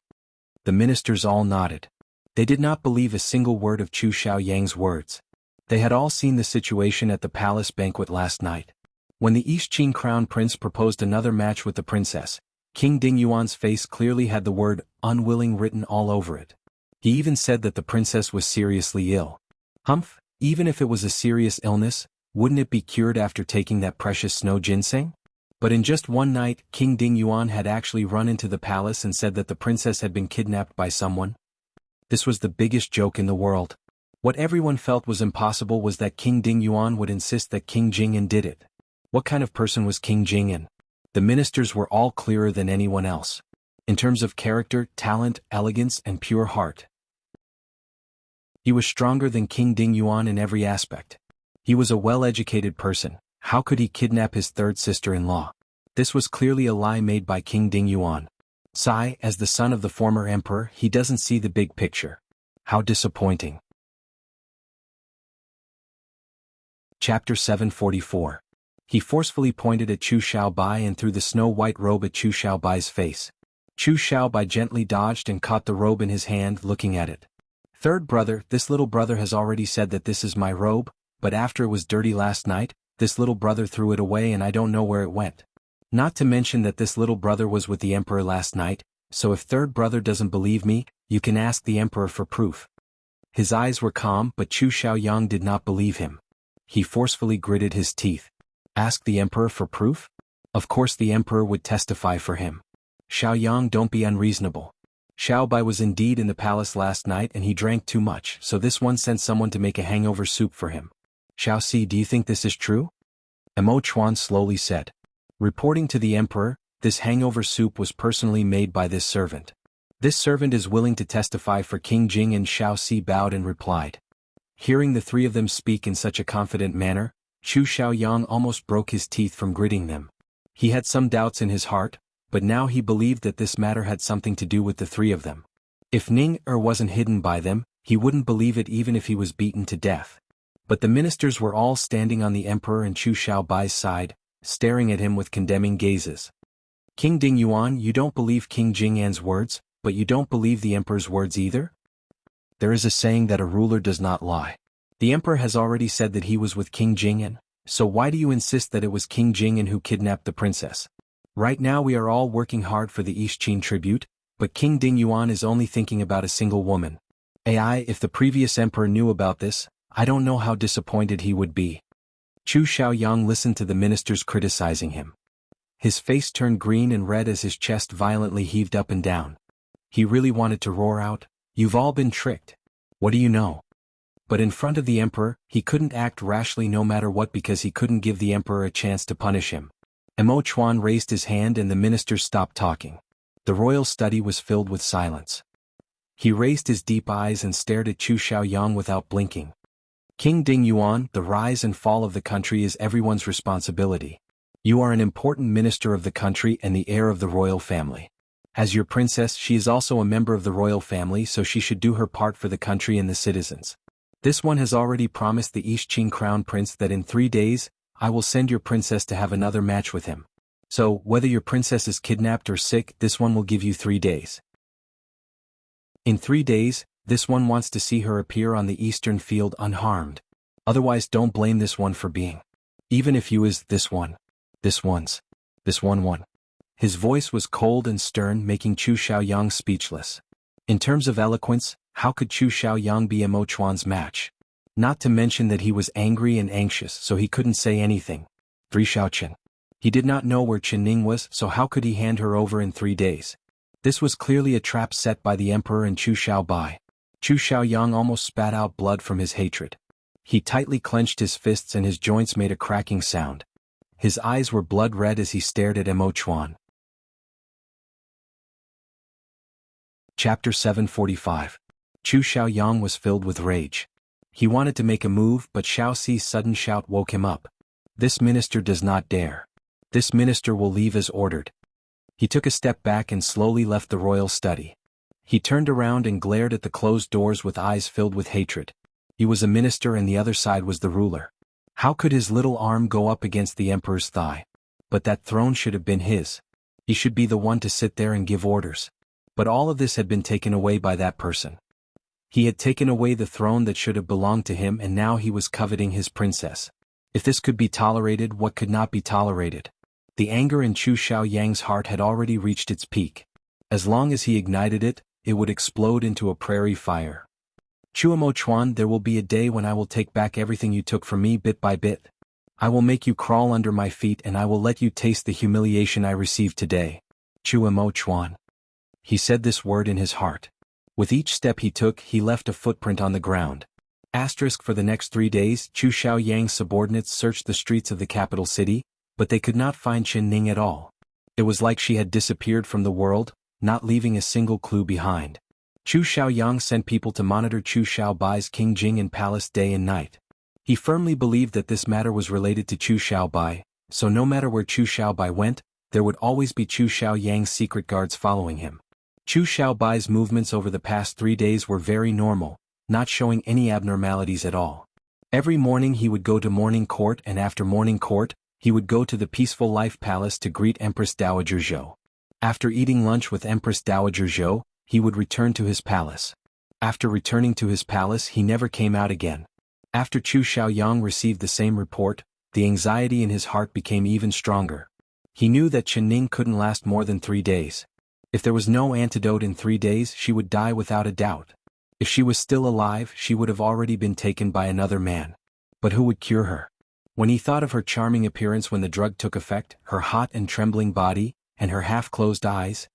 The ministers all nodded. They did not believe a single word of Chu Xiaoyang's words. They had all seen the situation at the palace banquet last night. When the East Qing crown prince proposed another match with the princess, King Dingyuan's face clearly had the word unwilling written all over it. He even said that the princess was seriously ill. Humph, even if it was a serious illness, wouldn't it be cured after taking that precious snow ginseng? But in just one night, King Dingyuan had actually run into the palace and said that the princess had been kidnapped by someone. This was the biggest joke in the world. What everyone felt was impossible was that King Dingyuan would insist that King Jing'an did it. What kind of person was King Jing'an? The ministers were all clearer than anyone else. In terms of character, talent, elegance, and pure heart. He was stronger than King Dingyuan in every aspect. He was a well-educated person. How could he kidnap his third sister-in-law? This was clearly a lie made by King Dingyuan. Sai, as the son of the former emperor, he doesn't see the big picture. How disappointing. Chapter 744. He forcefully pointed at Chu Xiaobai and threw the snow-white robe at Chu Xiaobai's face. Chu Xiaobai gently dodged and caught the robe in his hand, looking at it. Third brother, this little brother has already said that this is my robe, but after it was dirty last night, this little brother threw it away and I don't know where it went. Not to mention that this little brother was with the emperor last night, so if third brother doesn't believe me, you can ask the emperor for proof. His eyes were calm, but Chu Xiaoyang did not believe him. He forcefully gritted his teeth. Ask the emperor for proof? Of course the emperor would testify for him. Xiaoyang, don't be unreasonable. Xiaobai was indeed in the palace last night and he drank too much, so this one sent someone to make a hangover soup for him. Xiaoxi, do you think this is true? Mo Chuan slowly said. Reporting to the emperor, this hangover soup was personally made by this servant. This servant is willing to testify for King Jing, and Xiaoxi bowed and replied. Hearing the three of them speak in such a confident manner, Chu Xiaoyang almost broke his teeth from gritting them. He had some doubts in his heart, but now he believed that this matter had something to do with the three of them. If Ning wasn't hidden by them, he wouldn't believe it even if he was beaten to death. But the ministers were all standing on the emperor and Chu Xiaobai's side, staring at him with condemning gazes. King Dingyuan, you don't believe King Jing'an's words, but you don't believe the emperor's words either? There is a saying that a ruler does not lie. The emperor has already said that he was with King Jing'an, so why do you insist that it was King Jing'an who kidnapped the princess? Right now we are all working hard for the East Qin tribute, but King Dingyuan is only thinking about a single woman. If the previous emperor knew about this, I don't know how disappointed he would be. Chu Xiaoyang listened to the ministers criticizing him. His face turned green and red as his chest violently heaved up and down. He really wanted to roar out, "You've all been tricked. What do you know?" But in front of the emperor, he couldn't act rashly no matter what because he couldn't give the emperor a chance to punish him. Mo Chuan raised his hand and the ministers stopped talking. The royal study was filled with silence. He raised his deep eyes and stared at Chu Xiaoyang without blinking. King Dingyuan, the rise and fall of the country is everyone's responsibility. You are an important minister of the country and the heir of the royal family. As your princess, she is also a member of the royal family, so she should do her part for the country and the citizens. This one has already promised the East Qing crown prince that in 3 days, I will send your princess to have another match with him. So, whether your princess is kidnapped or sick, this one will give you 3 days. In 3 days, this one wants to see her appear on the eastern field unharmed. Otherwise don't blame this one for being. Even if you is this one. This one. His voice was cold and stern, making Chu Xiaoyang speechless. In terms of eloquence, how could Chu Xiaoyang be Mo Chuan's match? Not to mention that he was angry and anxious, so he couldn't say anything. 3 Xiaoqin. He did not know where Ning was, so how could he hand her over in 3 days? This was clearly a trap set by the emperor and Chu Xiaobai. Chu Xiaoyang almost spat out blood from his hatred. He tightly clenched his fists and his joints made a cracking sound. His eyes were blood red as he stared at Mo Chuan. Chapter 745. Chu Xiaoyang was filled with rage. He wanted to make a move, but Xiaoxi's sudden shout woke him up. This minister does not dare. This minister will leave as ordered. He took a step back and slowly left the royal study. He turned around and glared at the closed doors with eyes filled with hatred. He was a minister and the other side was the ruler. How could his little arm go up against the emperor's thigh? But that throne should have been his. He should be the one to sit there and give orders. But all of this had been taken away by that person. He had taken away the throne that should have belonged to him and now he was coveting his princess. If this could be tolerated, what could not be tolerated? The anger in Chu Xiaoyang's heart had already reached its peak. As long as he ignited it, it would explode into a prairie fire. Chu Emo-chuan, there will be a day when I will take back everything you took from me bit by bit. I will make you crawl under my feet and I will let you taste the humiliation I received today. Chu Emo-chuan. He said this word in his heart. With each step he took, he left a footprint on the ground. For the next 3 days, Chu Xiaoyang's subordinates searched the streets of the capital city, but they could not find Chen Ning at all. It was like she had disappeared from the world, not leaving a single clue behind. Chu Xiaoyang sent people to monitor Chu Xiaobai's King Jing in palace day and night. He firmly believed that this matter was related to Chu Xiaobai, so no matter where Chu Xiaobai went, there would always be Chu Xiaoyang's secret guards following him. Chu Xiaobai's movements over the past 3 days were very normal, not showing any abnormalities at all. Every morning he would go to morning court, and after morning court, he would go to the Peaceful Life Palace to greet Empress Dowager Zhou. After eating lunch with Empress Dowager Zhou, he would return to his palace. After returning to his palace, he never came out again. After Chu Xiaoyang received the same report, the anxiety in his heart became even stronger. He knew that Chen Ning couldn't last more than 3 days. If there was no antidote in 3 days, she would die without a doubt. If she was still alive, she would have already been taken by another man. But who would cure her? When he thought of her charming appearance when the drug took effect, her hot and trembling body, and her half-closed eyes,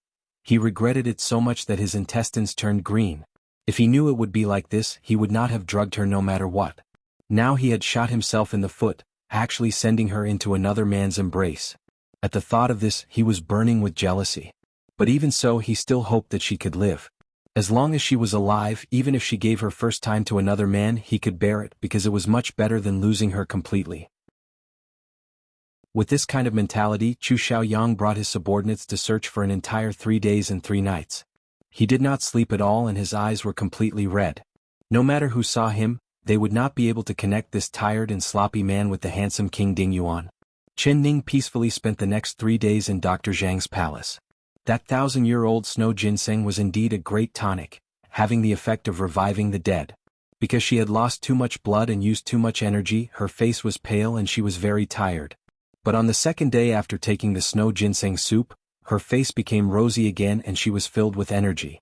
he regretted it so much that his intestines turned green. If he knew it would be like this, he would not have drugged her no matter what. Now he had shot himself in the foot, actually sending her into another man's embrace. At the thought of this, he was burning with jealousy. But even so, he still hoped that she could live. As long as she was alive, even if she gave her first time to another man, he could bear it because it was much better than losing her completely. With this kind of mentality, Chu Xiaoyang brought his subordinates to search for an entire 3 days and 3 nights. He did not sleep at all and his eyes were completely red. No matter who saw him, they would not be able to connect this tired and sloppy man with the handsome King Ding Yuan. Chen Ning peacefully spent the next 3 days in Dr. Zhang's palace. That 1,000-year-old snow ginseng was indeed a great tonic, having the effect of reviving the dead. Because she had lost too much blood and used too much energy, her face was pale and she was very tired. But on the second day after taking the snow ginseng soup, her face became rosy again and she was filled with energy.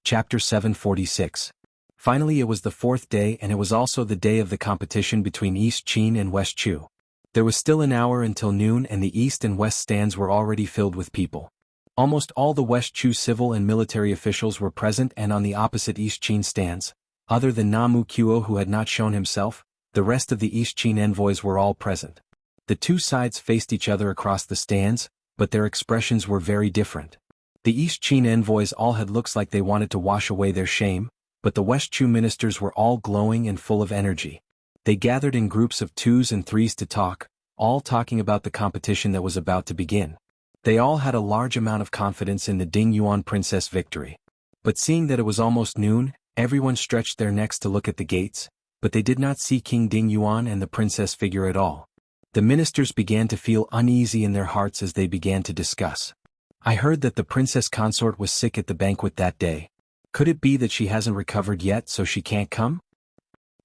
Chapter 746. Finally, it was the 4th day and it was also the day of the competition between East Qin and West Chu. There was still an hour until noon and the east and west stands were already filled with people. Almost all the West Chu civil and military officials were present, and on the opposite East Qin stands, other than Namu Kuo who had not shown himself, the rest of the East Qin envoys were all present. The two sides faced each other across the stands, but their expressions were very different. The East Qin envoys all had looks like they wanted to wash away their shame, but the West Chu ministers were all glowing and full of energy. They gathered in groups of 2s and 3s to talk, all talking about the competition that was about to begin. They all had a large amount of confidence in the Ding Yuan princess victory. But seeing that it was almost noon, everyone stretched their necks to look at the gates, but they did not see King Ding Yuan and the princess figure at all. The ministers began to feel uneasy in their hearts as they began to discuss. I heard that the princess consort was sick at the banquet that day. Could it be that she hasn't recovered yet so she can't come?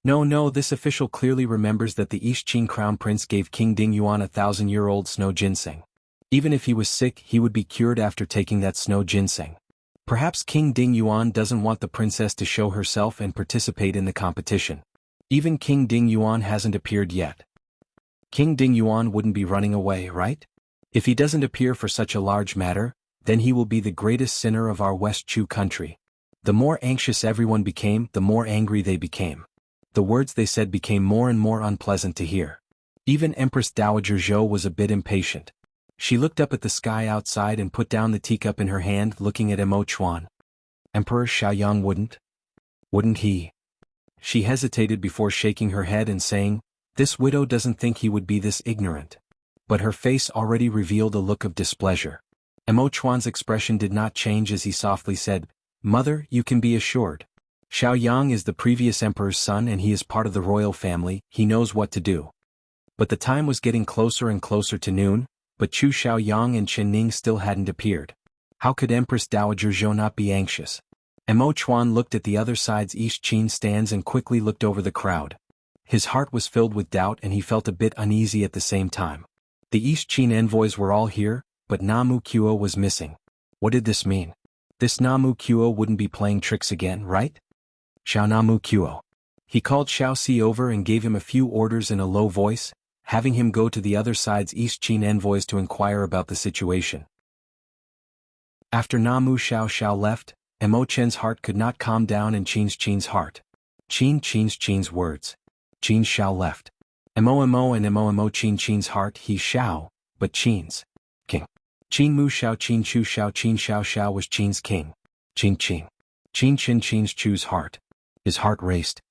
No, this official clearly remembers that the East Qin crown prince gave King Ding Yuan a 1,000-year-old snow ginseng. Even if he was sick, he would be cured after taking that snow ginseng. Perhaps King Ding Yuan doesn't want the princess to show herself and participate in the competition. Even King Ding Yuan hasn't appeared yet. King Ding Yuan wouldn't be running away, right? If he doesn't appear for such a large matter, then he will be the greatest sinner of our West Chu country. The more anxious everyone became, the more angry they became. The words they said became more and more unpleasant to hear. Even Empress Dowager Zhou was a bit impatient. She looked up at the sky outside and put down the teacup in her hand, looking at Emo-chuan. Emperor Xiaoyang wouldn't he? She hesitated before shaking her head and saying, "This widow doesn't think he would be this ignorant." But her face already revealed a look of displeasure. Emo-chuan's expression did not change as he softly said, "Mother, you can be assured. Xiaoyang is the previous emperor's son and he is part of the royal family, he knows what to do." But the time was getting closer and closer to noon, but Chu Xiaoyang and Chen Ning still hadn't appeared. How could Empress Dowager Zhou not be anxious? Mo Chuan looked at the other side's East Qin stands and quickly looked over the crowd. His heart was filled with doubt and he felt a bit uneasy at the same time. The East Qin envoys were all here, but Namu Kuo was missing. What did this mean? This Namu Kuo wouldn't be playing tricks again, right? Xiao Namu Kuo. He called Xiao Si over and gave him a few orders in a low voice, having him go to the other side's East Qin envoys to inquire about the situation. After Namu Xiao left, Mo Chen's heart could not calm down and Qin's heart. Qin's words. Qin Xiao left. Mo and Mo Qin's heart he Xiao, but Qin's king. Qin Mu Xiao Qin Chu Xiao Qin Xiao was Qin's king. Qin's Chu's heart. His heart raced.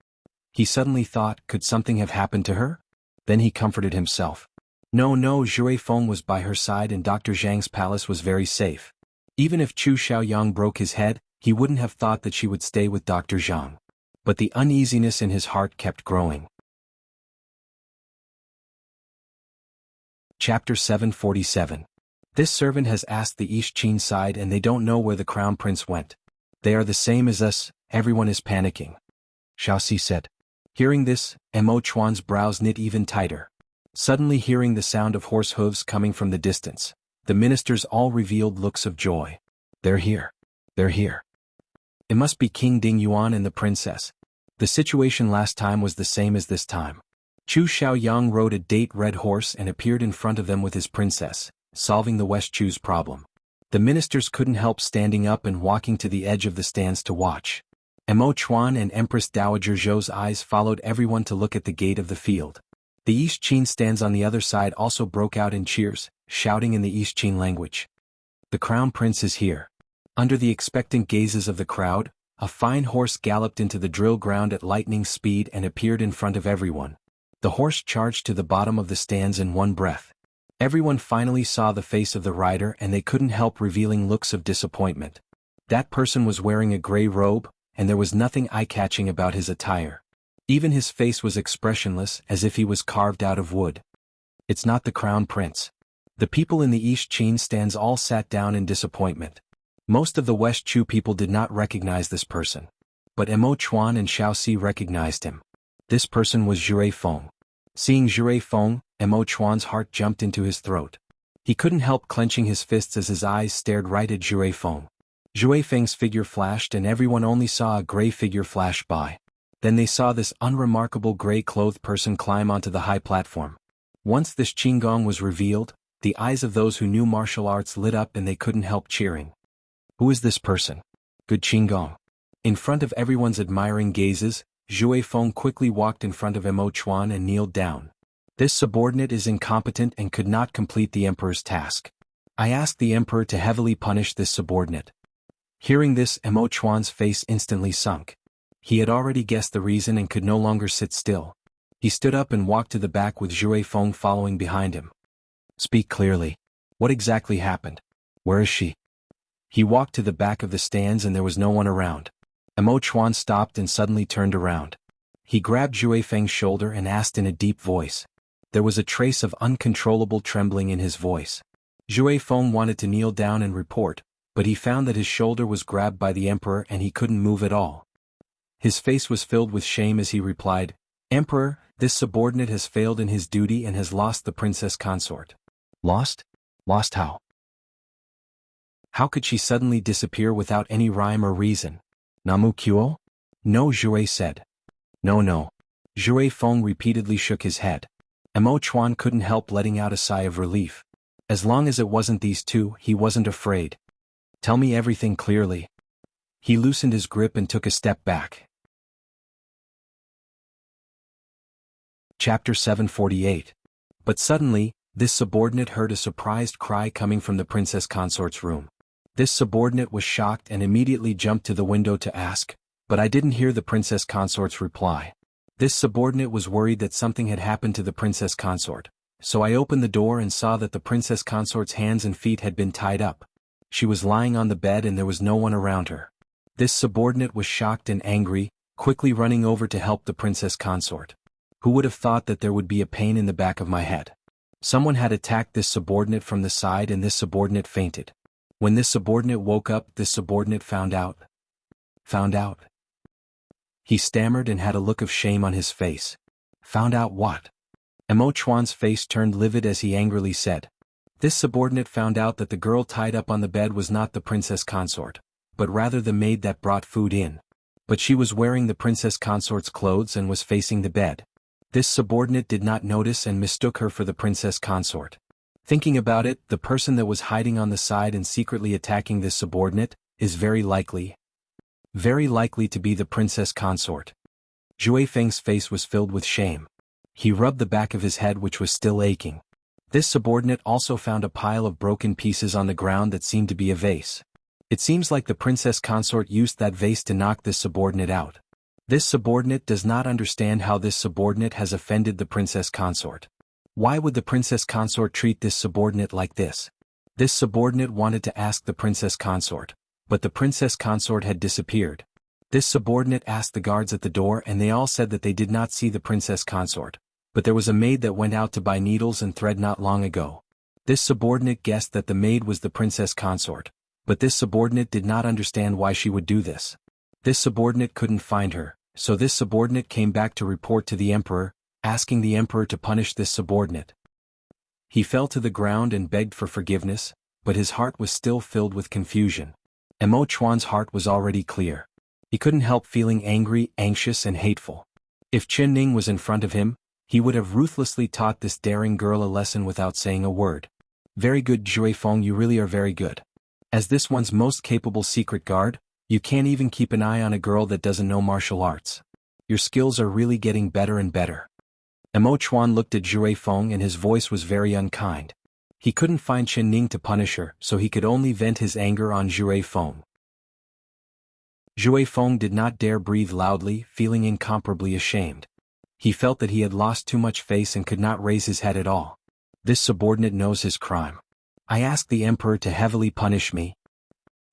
He suddenly thought, could something have happened to her? Then he comforted himself. No, Zhui Feng was by her side and Dr. Zhang's palace was very safe. Even if Chu Xiaoyang broke his head, he wouldn't have thought that she would stay with Dr. Zhang. But the uneasiness in his heart kept growing. Chapter 747. This servant has asked the East Qin side and they don't know where the crown prince went. They are the same as us, everyone is panicking. Xiao Si said. Hearing this, Mo Chuan's brows knit even tighter. Suddenly hearing the sound of horse hooves coming from the distance, the ministers all revealed looks of joy. They're here. It must be King Ding Yuan and the princess. The situation last time was the same as this time. Chu Xiaoyang rode a date red horse and appeared in front of them with his princess, solving the West Chu's problem. The ministers couldn't help standing up and walking to the edge of the stands to watch. Mo Chuan and Empress Dowager Zhou's eyes followed everyone to look at the gate of the field. The East Qin stands on the other side also broke out in cheers, shouting in the East Qin language. The crown prince is here. Under the expectant gazes of the crowd, a fine horse galloped into the drill ground at lightning speed and appeared in front of everyone. The horse charged to the bottom of the stands in one breath. Everyone finally saw the face of the rider and they couldn't help revealing looks of disappointment. That person was wearing a gray robe, and there was nothing eye-catching about his attire. Even his face was expressionless as if he was carved out of wood. It's not the crown prince. The people in the East Qin stands all sat down in disappointment. Most of the West Chu people did not recognize this person. But Mo Chuan and Xiao Si recognized him. This person was Zhui Feng. Seeing Zhui Feng, Mo Chuan's heart jumped into his throat. He couldn't help clenching his fists as his eyes stared right at Zhui Feng. Zhui Feng's figure flashed and everyone only saw a gray figure flash by. Then they saw this unremarkable gray-clothed person climb onto the high platform. Once this Qinggong was revealed, the eyes of those who knew martial arts lit up and they couldn't help cheering. Who is this person? Good Qinggong. In front of everyone's admiring gazes, Zhui Feng quickly walked in front of Mo Chuan and kneeled down. This subordinate is incompetent and could not complete the emperor's task. I asked the emperor to heavily punish this subordinate. Hearing this, Mo Chuan's face instantly sunk. He had already guessed the reason and could no longer sit still. He stood up and walked to the back with Zhui Feng following behind him. Speak clearly. What exactly happened? Where is she? He walked to the back of the stands and there was no one around. Mo Chuan stopped and suddenly turned around. He grabbed Zhui Feng's shoulder and asked in a deep voice. There was a trace of uncontrollable trembling in his voice. Zhui Feng wanted to kneel down and report, but he found that his shoulder was grabbed by the emperor and he couldn't move at all. His face was filled with shame as he replied, Emperor, this subordinate has failed in his duty and has lost the princess consort. Lost? Lost how? How could she suddenly disappear without any rhyme or reason? Namu Kuo? No, Zhui said. No. Zhui Feng repeatedly shook his head. Mo Chuan couldn't help letting out a sigh of relief. As long as it wasn't these two, he wasn't afraid. Tell me everything clearly. He loosened his grip and took a step back. Chapter 748. But suddenly, this subordinate heard a surprised cry coming from the princess consort's room. This subordinate was shocked and immediately jumped to the window to ask, but I didn't hear the princess consort's reply. This subordinate was worried that something had happened to the princess consort, so I opened the door and saw that the princess consort's hands and feet had been tied up. She was lying on the bed and there was no one around her. This subordinate was shocked and angry, quickly running over to help the princess consort. Who would have thought that there would be a pain in the back of my head? Someone had attacked this subordinate from the side and this subordinate fainted. When this subordinate woke up, this subordinate found Found out. He stammered and had a look of shame on his face. Found out what? Emo Chuan's face turned livid as he angrily said. This subordinate found out that the girl tied up on the bed was not the princess consort, but rather the maid that brought food in. But she was wearing the princess consort's clothes and was facing the bed. This subordinate did not notice and mistook her for the princess consort. Thinking about it, the person that was hiding on the side and secretly attacking this subordinate is very likely to be the princess consort. Zhui Feng's face was filled with shame. He rubbed the back of his head, which was still aching. This subordinate also found a pile of broken pieces on the ground that seemed to be a vase. It seems like the princess consort used that vase to knock this subordinate out. This subordinate does not understand how this subordinate has offended the princess consort. Why would the princess consort treat this subordinate like this? This subordinate wanted to ask the princess consort, but the princess consort had disappeared. This subordinate asked the guards at the door and they all said that they did not see the princess consort, but there was a maid that went out to buy needles and thread not long ago. This subordinate guessed that the maid was the princess consort, but this subordinate did not understand why she would do this. This subordinate couldn't find her, so this subordinate came back to report to the emperor, asking the emperor to punish this subordinate. He fell to the ground and begged for forgiveness, but his heart was still filled with confusion. Emo Chuan's heart was already clear. He couldn't help feeling angry, anxious and hateful. If Chen Ning was in front of him, he would have ruthlessly taught this daring girl a lesson without saying a word. Very good, Zhui Feng, you really are very good. As this one's most capable secret guard, you can't even keep an eye on a girl that doesn't know martial arts. Your skills are really getting better and better. Emo Chuan looked at Zhui Feng and his voice was very unkind. He couldn't find Chen Ning to punish her, so he could only vent his anger on Zhui Feng. Zhui Feng did not dare breathe loudly, feeling incomparably ashamed. He felt that he had lost too much face and could not raise his head at all. This subordinate knows his crime. I asked the emperor to heavily punish me.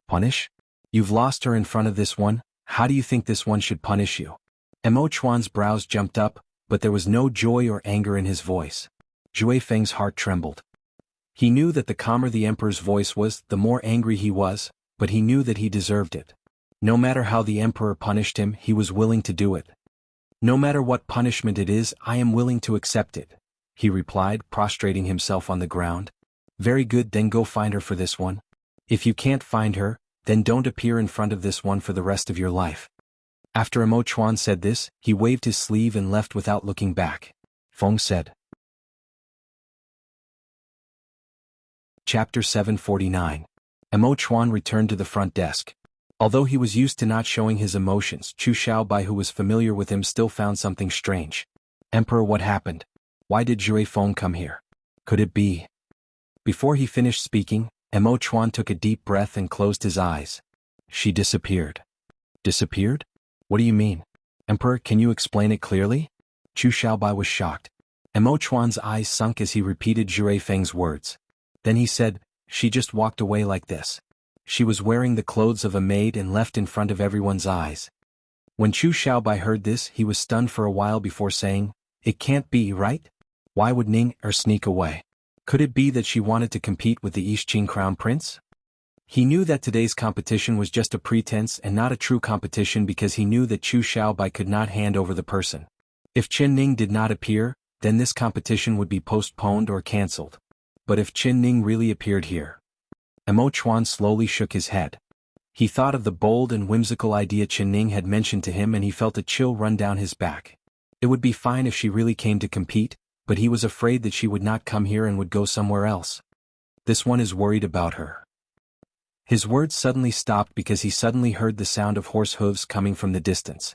Punish? You've lost her in front of this one, how do you think this one should punish you? Emo Chuan's brows jumped up, but there was no joy or anger in his voice. Zhui Feng's heart trembled. He knew that the calmer the emperor's voice was, the more angry he was, but he knew that he deserved it. No matter how the emperor punished him, he was willing to do it. No matter what punishment it is, I am willing to accept it, he replied, prostrating himself on the ground. Very good, then go find her for this one. If you can't find her, then don't appear in front of this one for the rest of your life. After Emo Chuan said this, he waved his sleeve and left without looking back. Feng said. Chapter 749. Emo Chuan returned to the front desk. Although he was used to not showing his emotions, Chu Xiaobai, who was familiar with him, still found something strange. Emperor, what happened? Why did Zhui Feng come here? Could it be? Before he finished speaking, Emo Chuan took a deep breath and closed his eyes. She disappeared. Disappeared? What do you mean? Emperor, can you explain it clearly? Chu Xiaobai was shocked. Emo Chuan's eyes sunk as he repeated Zhui Feng's words. Then he said, she just walked away like this. She was wearing the clothes of a maid and left in front of everyone's eyes. When Chu Xiaobai heard this, he was stunned for a while before saying, it can't be, right? Why would Ning sneak away? Could it be that she wanted to compete with the Yixing Crown Prince? He knew that today's competition was just a pretense and not a true competition because he knew that Chu Xiaobai could not hand over the person. If Chen Ning did not appear, then this competition would be postponed or cancelled. But if Chen Ning really appeared here? Emo Chuan slowly shook his head. He thought of the bold and whimsical idea Chen Ning had mentioned to him and he felt a chill run down his back. It would be fine if she really came to compete, but he was afraid that she would not come here and would go somewhere else. This one is worried about her. His words suddenly stopped because he suddenly heard the sound of horse hooves coming from the distance.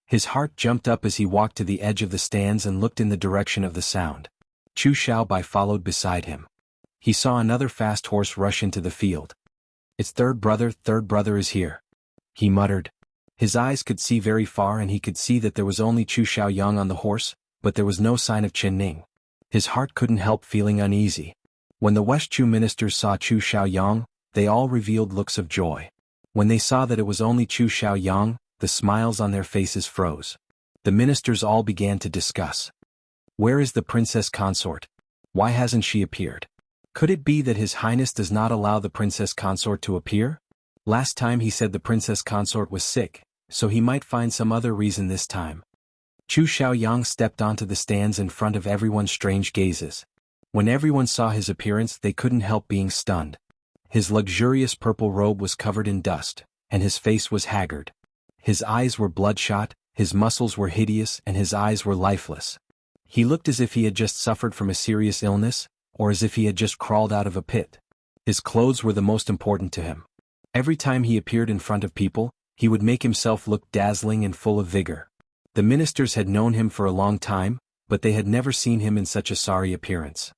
His heart jumped up as he walked to the edge of the stands and looked in the direction of the sound. Chu Xiaobai followed beside him. He saw another fast horse rush into the field. Its third brother is here, he muttered. His eyes could see very far and he could see that there was only Chu Xiaoyang on the horse, but there was no sign of Chen Ning. His heart couldn't help feeling uneasy. When the West Chu ministers saw Chu Xiaoyang, they all revealed looks of joy. When they saw that it was only Chu Xiaoyang, the smiles on their faces froze. The ministers all began to discuss. Where is the princess consort? Why hasn't she appeared? Could it be that His Highness does not allow the princess consort to appear? Last time he said the princess consort was sick, so he might find some other reason this time. Chu Xiaoyang stepped onto the stands in front of everyone's strange gazes. When everyone saw his appearance, they couldn't help being stunned. His luxurious purple robe was covered in dust, and his face was haggard. His eyes were bloodshot, his muscles were hideous, and his eyes were lifeless. He looked as if he had just suffered from a serious illness, or as if he had just crawled out of a pit. His clothes were the most important to him. Every time he appeared in front of people, he would make himself look dazzling and full of vigor. The ministers had known him for a long time, but they had never seen him in such a sorry appearance.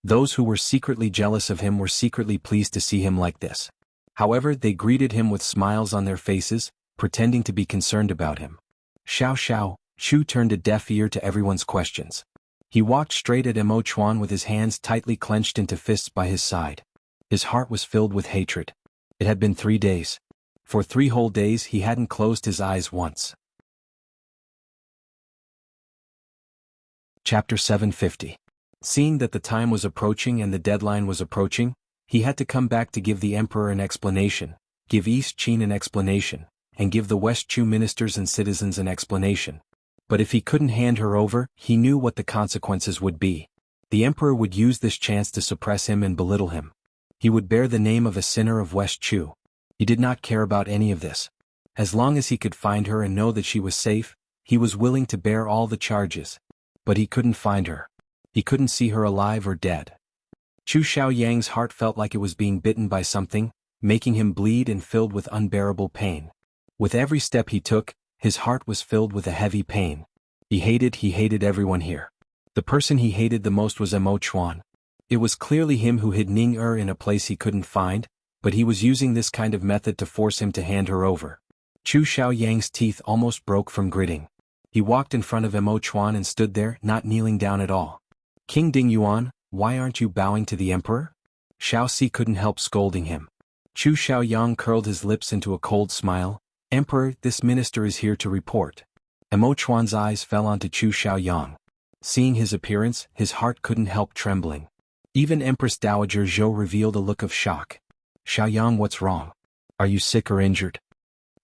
Those who were secretly jealous of him were secretly pleased to see him like this. However, they greeted him with smiles on their faces, pretending to be concerned about him. Chu turned a deaf ear to everyone's questions. He walked straight at Mo Chuan with his hands tightly clenched into fists by his side. His heart was filled with hatred. It had been 3 days. For 3 whole days he hadn't closed his eyes once. Chapter 750. Seeing that the time was approaching and the deadline was approaching, he had to come back to give the emperor an explanation, give East Qin an explanation, and give the West Chu ministers and citizens an explanation. But if he couldn't hand her over, he knew what the consequences would be. The emperor would use this chance to suppress him and belittle him. He would bear the name of a sinner of West Chu. He did not care about any of this. As long as he could find her and know that she was safe, he was willing to bear all the charges. But he couldn't find her. He couldn't see her alive or dead. Chu Xiaoyang's heart felt like it was being bitten by something, making him bleed and filled with unbearable pain. With every step he took, his heart was filled with a heavy pain. He hated everyone here. The person he hated the most was Mo Chuan. It was clearly him who hid Ning in a place he couldn't find, but he was using this kind of method to force him to hand her over. Chu Xiaoyang's teeth almost broke from gritting. He walked in front of Mo Chuan and stood there, not kneeling down at all. King Ding Yuan, why aren't you bowing to the emperor? Xiao Si couldn't help scolding him. Chu Xiaoyang curled his lips into a cold smile. Emperor, this minister is here to report. Mo Chuan's eyes fell onto Chu Xiaoyang. Seeing his appearance, his heart couldn't help trembling. Even Empress Dowager Zhou revealed a look of shock. Xiaoyang, what's wrong? Are you sick or injured?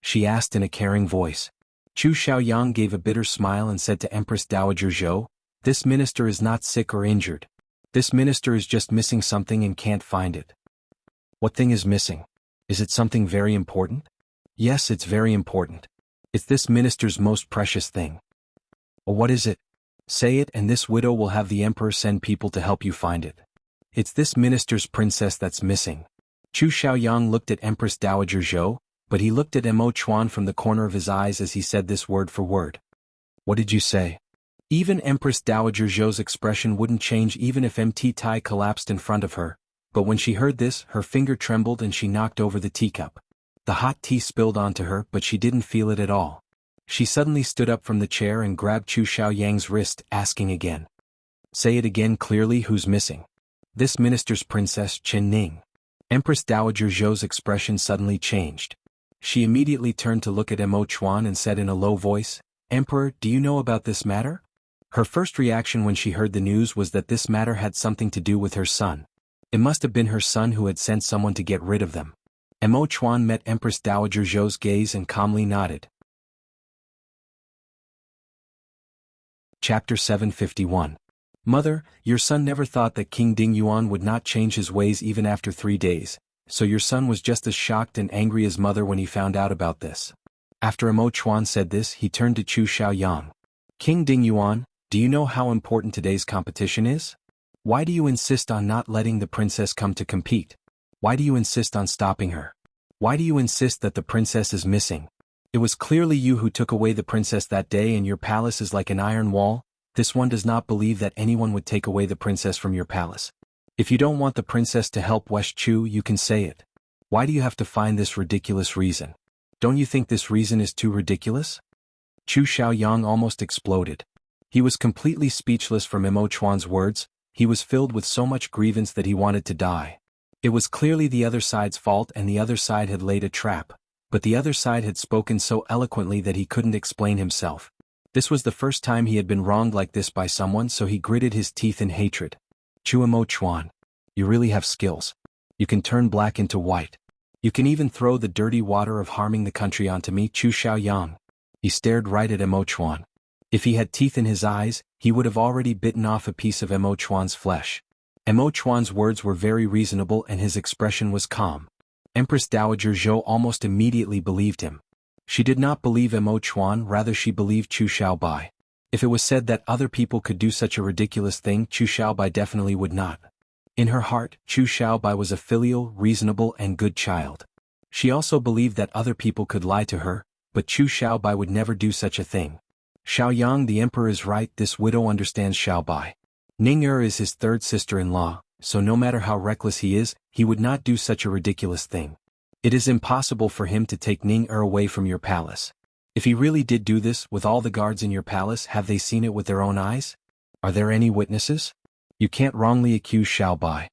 She asked in a caring voice. Chu Xiaoyang gave a bitter smile and said to Empress Dowager Zhou, this minister is not sick or injured. This minister is just missing something and can't find it. What thing is missing? Is it something very important? Yes, it's very important. It's this minister's most precious thing. Well, what is it? Say it and this widow will have the emperor send people to help you find it. It's this minister's princess that's missing. Chu Xiaoyang looked at Empress Dowager Zhou, but he looked at Mo Chuan from the corner of his eyes as he said this word for word. What did you say? Even Empress Dowager Zhou's expression wouldn't change even if Mt Tai collapsed in front of her, but when she heard this, her finger trembled and she knocked over the teacup. The hot tea spilled onto her, but she didn't feel it at all. She suddenly stood up from the chair and grabbed Chu Xiaoyang's wrist, asking again. Say it again clearly, who's missing? This minister's princess, Chen Ning. Empress Dowager Zhou's expression suddenly changed. She immediately turned to look at Mo Chuan and said in a low voice, Emperor, do you know about this matter? Her first reaction when she heard the news was that this matter had something to do with her son. It must have been her son who had sent someone to get rid of them. Mo Chuan met Empress Dowager Zhou's gaze and calmly nodded. Chapter 751. Mother, your son never thought that King Ding Yuan would not change his ways even after 3 days, so your son was just as shocked and angry as mother when he found out about this. After Mo Chuan said this, he turned to Chu Xiaoyang. King Ding Yuan, do you know how important today's competition is? Why do you insist on not letting the princess come to compete? Why do you insist on stopping her? Why do you insist that the princess is missing? It was clearly you who took away the princess that day and your palace is like an iron wall. This one does not believe that anyone would take away the princess from your palace. If you don't want the princess to help West Chu, you can say it. Why do you have to find this ridiculous reason? Don't you think this reason is too ridiculous? Chu Xiaoyang almost exploded. He was completely speechless from Mo Chuan's words. He was filled with so much grievance that he wanted to die. It was clearly the other side's fault and the other side had laid a trap, but the other side had spoken so eloquently that he couldn't explain himself. This was the first time he had been wronged like this by someone, so he gritted his teeth in hatred. Mo Chuan, you really have skills. You can turn black into white. You can even throw the dirty water of harming the country onto me, Chu Xiaoyang. He stared right at Emo Chuan. If he had teeth in his eyes, he would have already bitten off a piece of Emo Chuan's flesh. Emo Chuan's words were very reasonable and his expression was calm. Empress Dowager Zhou almost immediately believed him. She did not believe Emo Chuan, rather she believed Chu Xiaobai. If it was said that other people could do such a ridiculous thing, Chu Xiaobai definitely would not. In her heart, Chu Xiaobai was a filial, reasonable and good child. She also believed that other people could lie to her, but Chu Xiaobai would never do such a thing. Xiaoyang, the emperor is right, this widow understands Xiaobai. Ning is his third sister-in-law, so no matter how reckless he is, he would not do such a ridiculous thing. It is impossible for him to take Ning away from your palace. If he really did do this, with all the guards in your palace, have they seen it with their own eyes? Are there any witnesses? You can't wrongly accuse Xiaobai.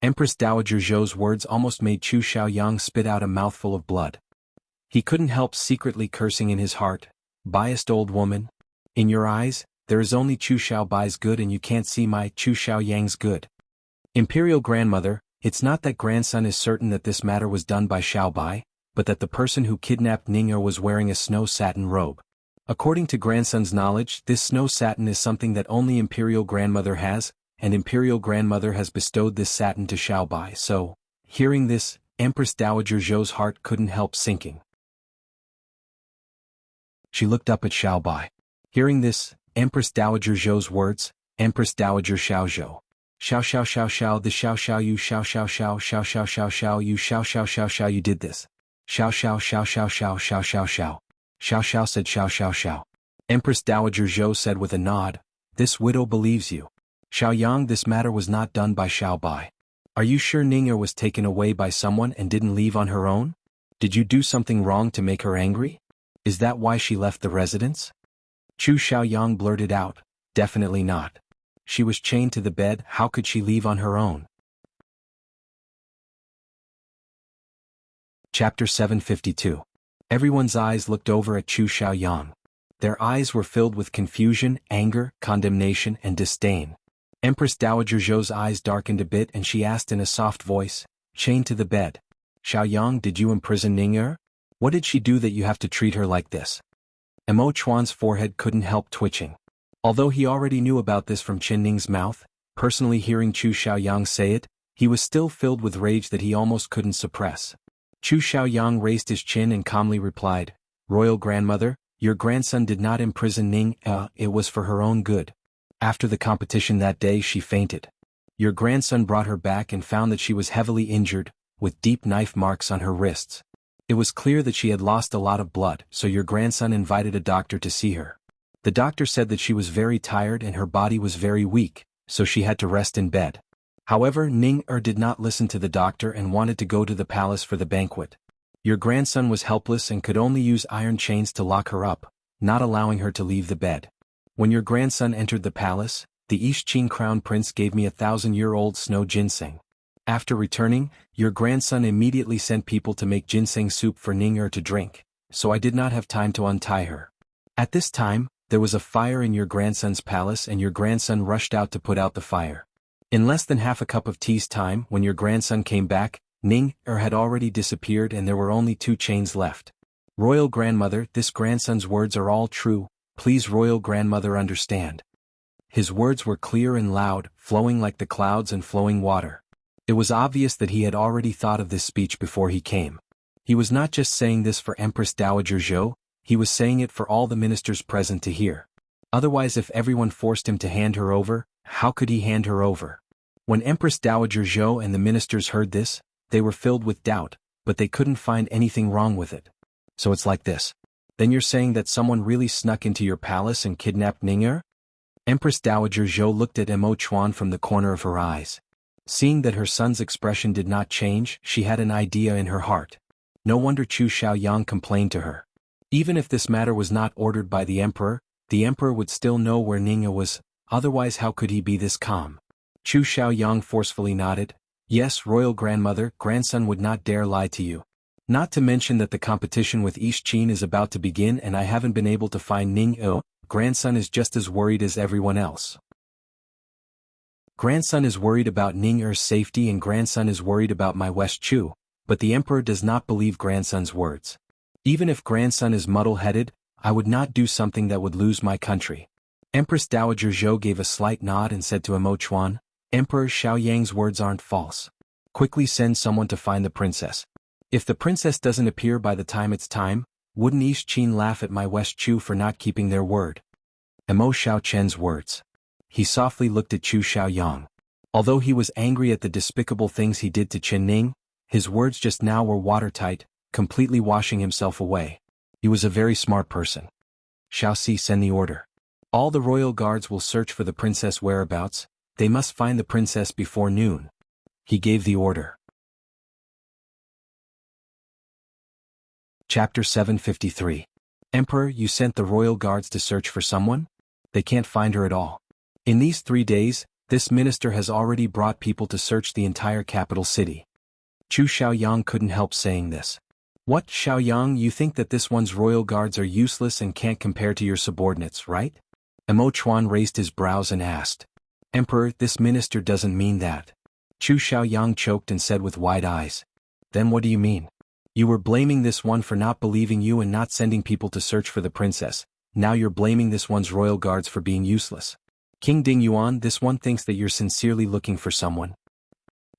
Empress Dowager Zhou's words almost made Chu Xiaoyang spit out a mouthful of blood. He couldn't help secretly cursing in his heart, biased old woman. In your eyes, there is only Chu Xiaobai's good and you can't see my Chu Xiaoyang's good. Imperial grandmother, it's not that grandson is certain that this matter was done by Xiaobai, but that the person who kidnapped Ning was wearing a snow satin robe. According to grandson's knowledge, this snow satin is something that only Imperial grandmother has, and Imperial grandmother has bestowed this satin to Xiaobai, so, hearing this, Empress Dowager Zhou's heart couldn't help sinking. She looked up at Xiaobai. Hearing this, Empress Dowager Zhou's words, Empress Dowager Xiaozhou. Xiao xiao xiao xiao the xiao xiao you xiao xiao xiao xiao xiao xiao xiao you xiao xiao xiao xiao you did this. Xiao xiao xiao xiao xiao xiao xiao xiao. Xiao xiao said xiao xiao xiao. Empress Dowager Zhou said with a nod, this widow believes you. Xiaoyang, this matter was not done by Xiaobai. Are you sure Ning was taken away by someone and didn't leave on her own? Did you do something wrong to make her angry? Is that why she left the residence? Chu Xiaoyang blurted out, definitely not. She was chained to the bed, how could she leave on her own? Chapter 752. Everyone's eyes looked over at Chu Xiaoyang. Their eyes were filled with confusion, anger, condemnation, and disdain. Empress Dowager Zhou's eyes darkened a bit and she asked in a soft voice, chained to the bed. Xiaoyang, did you imprison Ning? What did she do that you have to treat her like this? Emo Chuan's forehead couldn't help twitching. Although he already knew about this from Qin Ning's mouth, personally hearing Chu Xiaoyang say it, he was still filled with rage that he almost couldn't suppress. Chu Xiaoyang raised his chin and calmly replied, Royal Grandmother, your grandson did not imprison Ning, it was for her own good. After the competition that day she fainted. Your grandson brought her back and found that she was heavily injured, with deep knife marks on her wrists. It was clear that she had lost a lot of blood, so your grandson invited a doctor to see her. The doctor said that she was very tired and her body was very weak, so she had to rest in bed. However, Ning did not listen to the doctor and wanted to go to the palace for the banquet. Your grandson was helpless and could only use iron chains to lock her up, not allowing her to leave the bed. When your grandson entered the palace, the East Qing crown prince gave me 1,000-year-old snow ginseng. After returning, your grandson immediately sent people to make ginseng soup for Ning to drink, so I did not have time to untie her. At this time, there was a fire in your grandson's palace and your grandson rushed out to put out the fire. In less than half a cup of tea's time, when your grandson came back, Ning had already disappeared and there were only 2 chains left. Royal Grandmother, this grandson's words are all true, please Royal Grandmother understand. His words were clear and loud, flowing like the clouds and flowing water. It was obvious that he had already thought of this speech before he came. He was not just saying this for Empress Dowager Zhou, he was saying it for all the ministers present to hear. Otherwise, if everyone forced him to hand her over, how could he hand her over? When Empress Dowager Zhou and the ministers heard this, they were filled with doubt, but they couldn't find anything wrong with it. So it's like this. Then you're saying that someone really snuck into your palace and kidnapped Ning? Empress Dowager Zhou looked at Emo Chuan from the corner of her eyes. Seeing that her son's expression did not change, she had an idea in her heart. No wonder Chu Xiaoyang complained to her. Even if this matter was not ordered by the emperor would still know where Ning was, otherwise how could he be this calm? Chu Xiaoyang forcefully nodded. Yes, Royal Grandmother, grandson would not dare lie to you. Not to mention that the competition with East Qin is about to begin and I haven't been able to find Ning. Grandson is just as worried as everyone else. Grandson is worried about Ning safety and grandson is worried about my West Chu. But the emperor does not believe grandson's words. Even if grandson is muddle-headed, I would not do something that would lose my country. Empress Dowager Zhou gave a slight nod and said to Emo Chuan, Emperor Xiaoyang's words aren't false. Quickly send someone to find the princess. If the princess doesn't appear by the time it's time, wouldn't East Qin laugh at my West Chu for not keeping their word? Emo Xiaochen's words. He softly looked at Chu Xiaoyang. Although he was angry at the despicable things he did to Chen Ning, his words just now were watertight, completely washing himself away. He was a very smart person. Xiaoxi, send the order. All the royal guards will search for the princess' whereabouts. They must find the princess before noon. He gave the order. Chapter 753. Emperor, you sent the royal guards to search for someone? They can't find her at all. In these 3 days, this minister has already brought people to search the entire capital city. Chu Xiaoyang couldn't help saying this. What, Xiaoyang, you think that this one's royal guards are useless and can't compare to your subordinates, right? Emo Chuan raised his brows and asked. Emperor, this minister doesn't mean that. Chu Xiaoyang choked and said with wide eyes. Then what do you mean? You were blaming this one for not believing you and not sending people to search for the princess. Now you're blaming this one's royal guards for being useless. King Ding Yuan, this one thinks that you're sincerely looking for someone.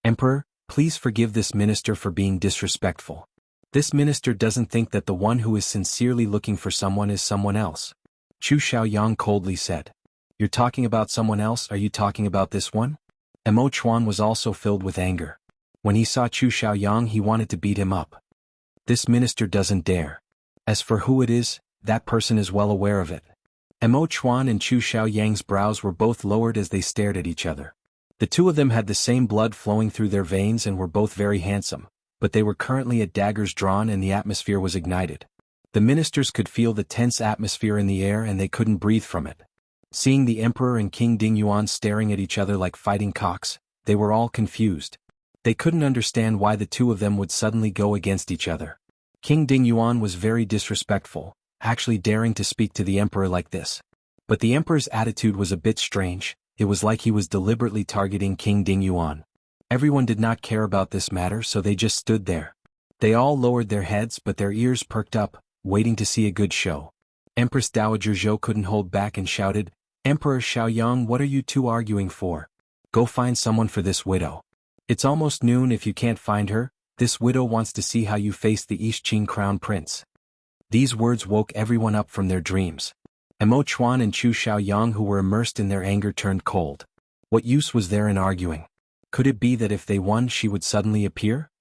Emperor, please forgive this minister for being disrespectful. This minister doesn't think that the one who is sincerely looking for someone is someone else. Chu Xiaoyang coldly said. You're talking about someone else? Are you talking about this one? Emo Chuan was also filled with anger. When he saw Chu Xiaoyang, he wanted to beat him up. This minister doesn't dare. As for who it is, that person is well aware of it. Emo Chuan and Chu Xiaoyang's brows were both lowered as they stared at each other. The two of them had the same blood flowing through their veins and were both very handsome, but they were currently at daggers drawn and the atmosphere was ignited. The ministers could feel the tense atmosphere in the air and they couldn't breathe from it. Seeing the emperor and King Ding Yuan staring at each other like fighting cocks, they were all confused. They couldn't understand why the two of them would suddenly go against each other. King Ding Yuan was very disrespectful, actually daring to speak to the emperor like this. But the emperor's attitude was a bit strange. It was like he was deliberately targeting King Ding Yuan. Everyone did not care about this matter, so they just stood there. They all lowered their heads but their ears perked up, waiting to see a good show. Empress Dowager Zhou couldn't hold back and shouted, Emperor Xiaoyang, what are you two arguing for? Go find someone for this widow. It's almost noon. If you can't find her, this widow wants to see how you face the East Qin crown prince. These words woke everyone up from their dreams. Emo Chuan and Chu Xiaoyang, who were immersed in their anger, turned cold. What use was there in arguing? Could it be that if they won she would suddenly appear?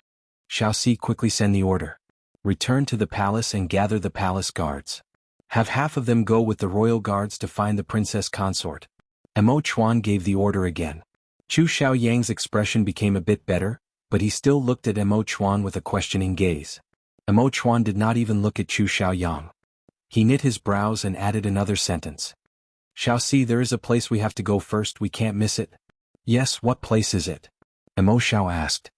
Xiaoxi, quickly send the order. Return to the palace and gather the palace guards. Have half of them go with the royal guards to find the princess consort. Emo Chuan gave the order again. Chu Xiaoyang's expression became a bit better, but he still looked at Emo Chuan with a questioning gaze. Emo Chuan did not even look at Chu Xiaoyang. He knit his brows and added another sentence. Xiaoxi, there is a place we have to go first, we can't miss it. Yes, what place is it? Emo Xiao asked.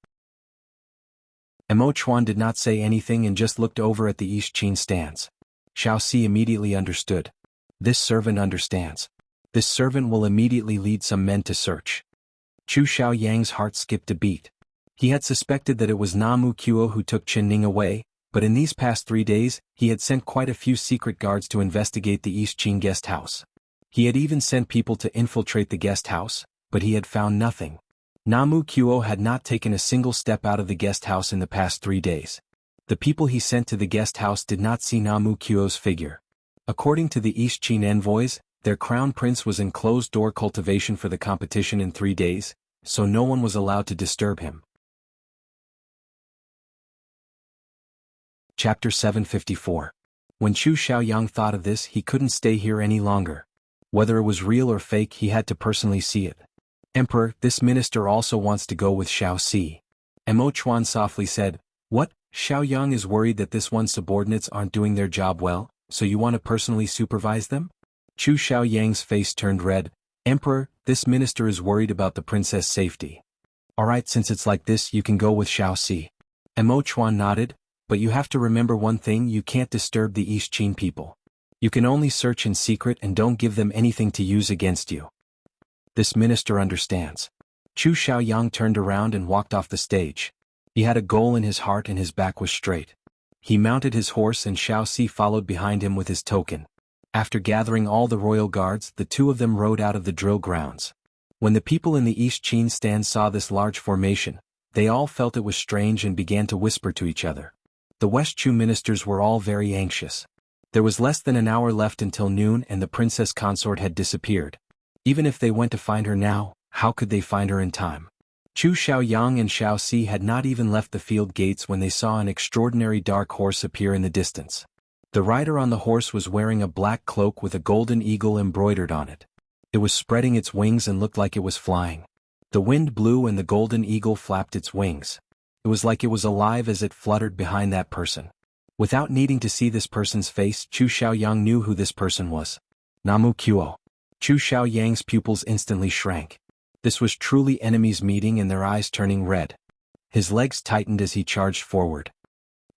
Emo Chuan did not say anything and just looked over at the East Qin stands. Xiaoxi immediately understood. This servant understands. This servant will immediately lead some men to search. Chu Xiaoyang's heart skipped a beat. He had suspected that it was Namu Kuo who took Chen Ning away, but in these past 3 days, he had sent quite a few secret guards to investigate the East Qin guest house. He had even sent people to infiltrate the guest house, but he had found nothing. Namu Kuo had not taken a single step out of the guest house in the past 3 days. The people he sent to the guest house did not see Namu Kuo's figure. According to the East Qin envoys, their crown prince was in closed-door cultivation for the competition in 3 days, so no one was allowed to disturb him. Chapter 754. When Chu Xiaoyang thought of this, he couldn't stay here any longer. Whether it was real or fake, he had to personally see it. Emperor, this minister also wants to go with Xiaoxi. Emo Chuan softly said, What? Xiaoyang is worried that this one's subordinates aren't doing their job well, so you want to personally supervise them? Chu Xiaoyang's face turned red. Emperor, this minister is worried about the princess' safety. Alright, since it's like this, you can go with Xiaoxi. Emo Chuan nodded, but you have to remember one thing, you can't disturb the East Qin people. You can only search in secret and don't give them anything to use against you. This minister understands. Chu Xiaoyang turned around and walked off the stage. He had a goal in his heart and his back was straight. He mounted his horse and Xiaoxi followed behind him with his token. After gathering all the royal guards, the two of them rode out of the drill grounds. When the people in the East Qin stand saw this large formation, they all felt it was strange and began to whisper to each other. The West Chu ministers were all very anxious. There was less than an hour left until noon and the princess consort had disappeared. Even if they went to find her now, how could they find her in time? Chu Xiaoyang and Xiaoxi had not even left the field gates when they saw an extraordinary dark horse appear in the distance. The rider on the horse was wearing a black cloak with a golden eagle embroidered on it. It was spreading its wings and looked like it was flying. The wind blew and the golden eagle flapped its wings. It was like it was alive as it fluttered behind that person. Without needing to see this person's face, Chu Xiaoyang knew who this person was. Namu Kuo. Chu Xiaoyang's pupils instantly shrank. This was truly enemies meeting and their eyes turning red. His legs tightened as he charged forward.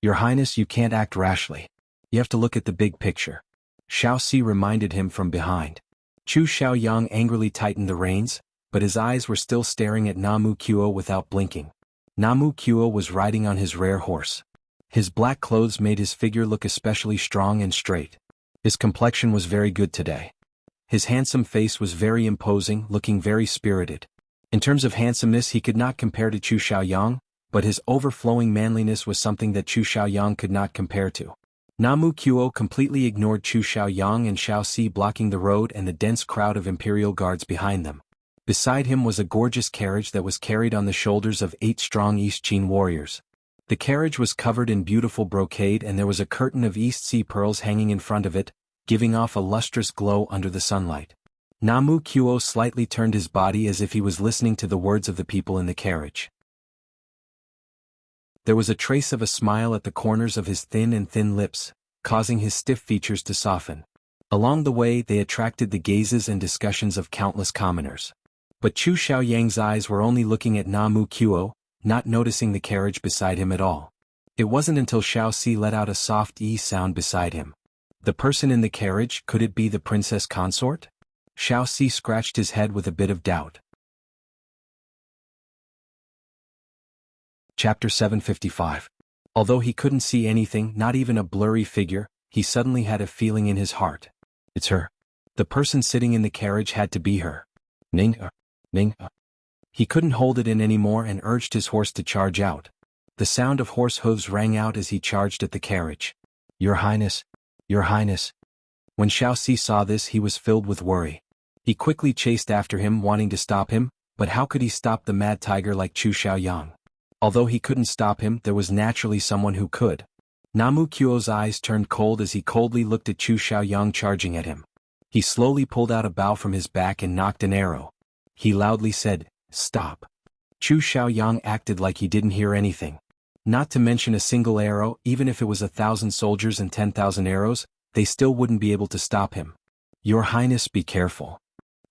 Your Highness, you can't act rashly. You have to look at the big picture. Xiaoxi reminded him from behind. Chu Xiaoyang angrily tightened the reins, but his eyes were still staring at Namu Kuo without blinking. Namu Kuo was riding on his rare horse. His black clothes made his figure look especially strong and straight. His complexion was very good today. His handsome face was very imposing, looking very spirited. In terms of handsomeness he could not compare to Chu Xiaoyang, but his overflowing manliness was something that Chu Xiaoyang could not compare to. Namu Kuo completely ignored Chu Xiaoyang and Xiaoxi blocking the road and the dense crowd of imperial guards behind them. Beside him was a gorgeous carriage that was carried on the shoulders of 8 strong East Qin warriors. The carriage was covered in beautiful brocade and there was a curtain of East Sea pearls hanging in front of it, giving off a lustrous glow under the sunlight. Namu Kuo slightly turned his body as if he was listening to the words of the people in the carriage. There was a trace of a smile at the corners of his thin lips, causing his stiff features to soften. Along the way they attracted the gazes and discussions of countless commoners. But Chu Xiaoyang's eyes were only looking at Namu Kuo, not noticing the carriage beside him at all. It wasn't until Xiaoxi let out a soft ee sound beside him. The person in the carriage, could it be the princess consort? Xiaoxi scratched his head with a bit of doubt. Chapter 755. Although he couldn't see anything, not even a blurry figure, he suddenly had a feeling in his heart. It's her. The person sitting in the carriage had to be her. Ning. He couldn't hold it in anymore and urged his horse to charge out. The sound of horse hooves rang out as he charged at the carriage. Your Highness. Your Highness. When Xiaoxi saw this he was filled with worry. He quickly chased after him wanting to stop him, but how could he stop the mad tiger like Chu Xiaoyang? Although he couldn't stop him, there was naturally someone who could. Namu Kuo's eyes turned cold as he coldly looked at Chu Xiaoyang charging at him. He slowly pulled out a bow from his back and knocked an arrow. He loudly said, "Stop." Chu Xiaoyang acted like he didn't hear anything. Not to mention a single arrow, even if it was 1,000 soldiers and 10,000 arrows, they still wouldn't be able to stop him. Your Highness, be careful.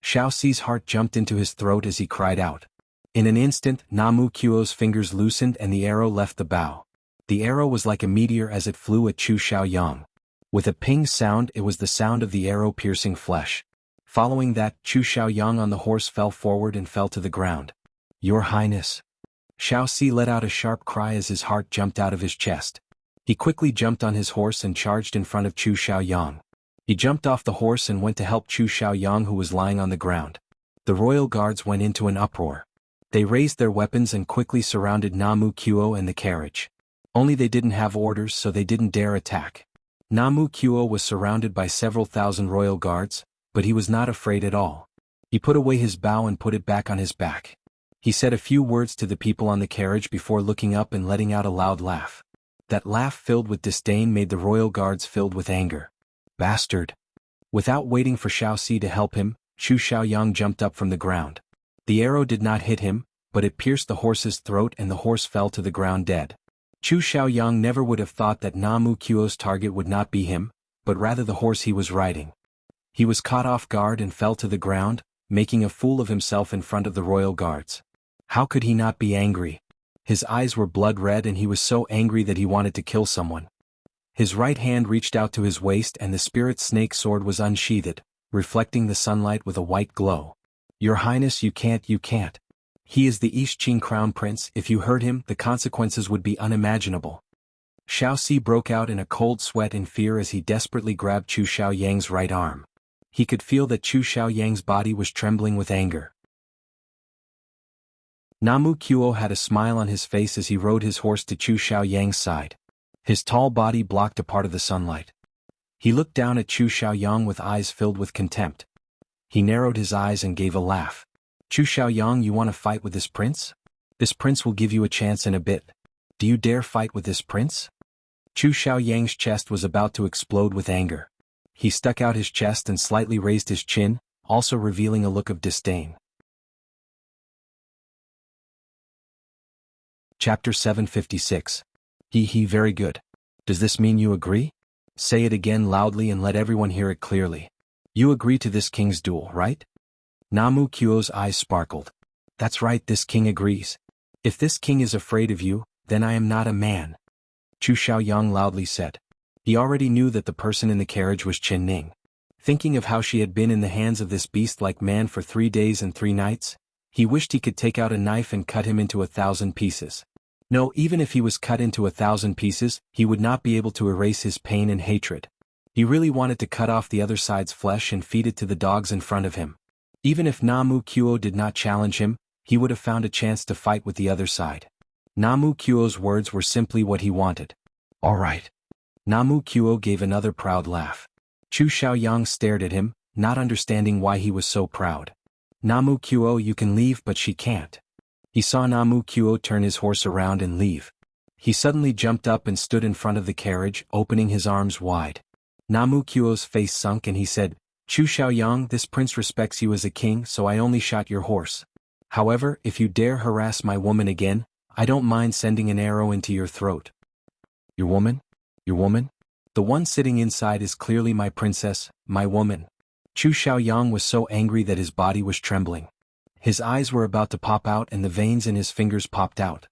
Xiaoxi's heart jumped into his throat as he cried out. In an instant, Namu Kuo's fingers loosened and the arrow left the bow. The arrow was like a meteor as it flew at Chu Xiaoyang. With a ping sound, it was the sound of the arrow piercing flesh. Following that, Chu Xiaoyang on the horse fell forward and fell to the ground. Your Highness. Xiaoxi let out a sharp cry as his heart jumped out of his chest. He quickly jumped on his horse and charged in front of Chu Xiaoyang. He jumped off the horse and went to help Chu Xiaoyang who was lying on the ground. The royal guards went into an uproar. They raised their weapons and quickly surrounded Namu Kuo and the carriage. Only they didn't have orders so they didn't dare attack. Namu Kuo was surrounded by several thousand royal guards, but he was not afraid at all. He put away his bow and put it back on his back. He said a few words to the people on the carriage before looking up and letting out a loud laugh. That laugh filled with disdain made the royal guards filled with anger. Bastard! Without waiting for Xiaoxi to help him, Chu Xiaoyang jumped up from the ground. The arrow did not hit him, but it pierced the horse's throat and the horse fell to the ground dead. Chu Xiaoyang never would have thought that Namu Kuo's target would not be him, but rather the horse he was riding. He was caught off guard and fell to the ground, making a fool of himself in front of the royal guards. How could he not be angry? His eyes were blood red and he was so angry that he wanted to kill someone. His right hand reached out to his waist and the spirit snake sword was unsheathed, reflecting the sunlight with a white glow. Your Highness, you can't. He is the Eastqing crown prince. If you hurt him, the consequences would be unimaginable. Xiaoxi broke out in a cold sweat in fear as he desperately grabbed Chu Xiaoyang's right arm. He could feel that Chu Xiaoyang's body was trembling with anger. Namu Kuo had a smile on his face as he rode his horse to Chu Xiaoyang's side. His tall body blocked a part of the sunlight. He looked down at Chu Xiaoyang with eyes filled with contempt. He narrowed his eyes and gave a laugh. Chu Xiaoyang, you want to fight with this prince? This prince will give you a chance in a bit. Do you dare fight with this prince? Chu Xiaoyang's chest was about to explode with anger. He stuck out his chest and slightly raised his chin, also revealing a look of disdain. Chapter 756. Very good. Does this mean you agree? Say it again loudly and let everyone hear it clearly. You agree to this king's duel, right? Namu Kuo's eyes sparkled. That's right, this king agrees. If this king is afraid of you, then I am not a man. Chu Xiaoyang loudly said. He already knew that the person in the carriage was Qin Ning. Thinking of how she had been in the hands of this beast-like man for 3 days and 3 nights, he wished he could take out a knife and cut him into 1,000 pieces. No, even if he was cut into 1,000 pieces, he would not be able to erase his pain and hatred. He really wanted to cut off the other side's flesh and feed it to the dogs in front of him. Even if Namu Kuo did not challenge him, he would have found a chance to fight with the other side. Namu Kuo's words were simply what he wanted. All right. Namu Kuo gave another proud laugh. Chu Xiaoyang stared at him, not understanding why he was so proud. Namu Kuo, you can leave, but she can't. He saw Namu Kuo turn his horse around and leave. He suddenly jumped up and stood in front of the carriage, opening his arms wide. Namu Kuo's face sunk and he said, Chu Xiaoyang, this prince respects you as a king, so I only shot your horse. However, if you dare harass my woman again, I don't mind sending an arrow into your throat. Your woman? Your woman? The one sitting inside is clearly my princess, my woman. Chu Xiaoyang was so angry that his body was trembling. His eyes were about to pop out and the veins in his fingers popped out.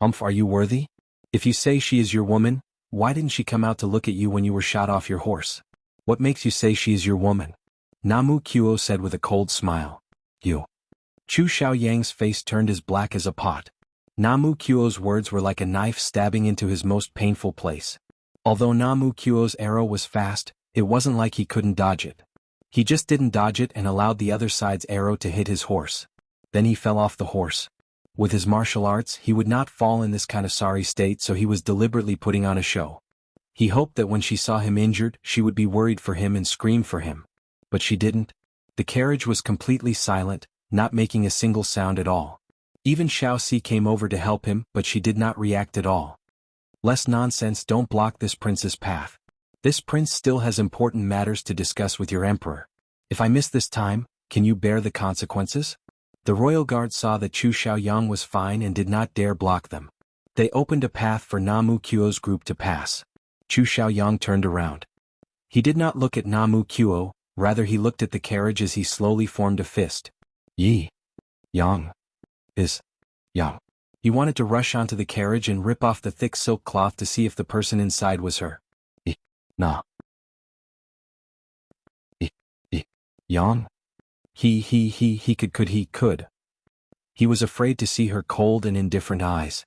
Are you worthy? If you say she is your woman, why didn't she come out to look at you when you were shot off your horse? What makes you say she is your woman? Namu Kuo said with a cold smile. You. Chu Xiaoyang's face turned as black as a pot. Namu Kuo's words were like a knife stabbing into his most painful place. Although Namu Kuo's arrow was fast, it wasn't like he couldn't dodge it. He just didn't dodge it and allowed the other side's arrow to hit his horse. Then he fell off the horse. With his martial arts, he would not fall in this kind of sorry state, so he was deliberately putting on a show. He hoped that when she saw him injured, she would be worried for him and scream for him. But she didn't. The carriage was completely silent, not making a single sound at all. Even Xiaoxi came over to help him, but she did not react at all. Less nonsense, don't block this prince's path. This prince still has important matters to discuss with your emperor. If I miss this time, can you bear the consequences? The royal guard saw that Chu Xiaoyang was fine and did not dare block them. They opened a path for Namu Kuo's group to pass. Chu Xiaoyang turned around. He did not look at Namu Kuo, rather he looked at the carriage as he slowly formed a fist. Yi. Yang. Is. Yang. He wanted to rush onto the carriage and rip off the thick silk cloth to see if the person inside was her. Na. Yang? He could. He was afraid to see her cold and indifferent eyes.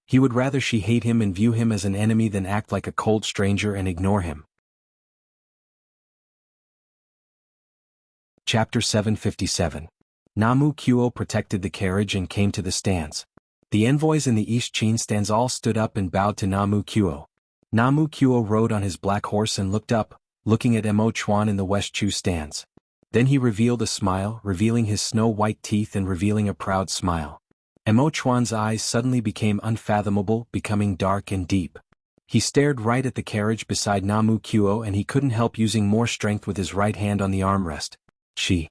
He would rather she hate him and view him as an enemy than act like a cold stranger and ignore him. Chapter 757. Namu Kuo protected the carriage and came to the stands. The envoys in the Eastqing stands all stood up and bowed to Namu Kuo. Namu Kuo rode on his black horse and looked up, looking at Mo Chuan in the West Chu stands. Then he revealed a smile, revealing his snow-white teeth and revealing a proud smile. Mo Chuan's eyes suddenly became unfathomable, becoming dark and deep. He stared right at the carriage beside Namu Kuo and he couldn't help using more strength with his right hand on the armrest. She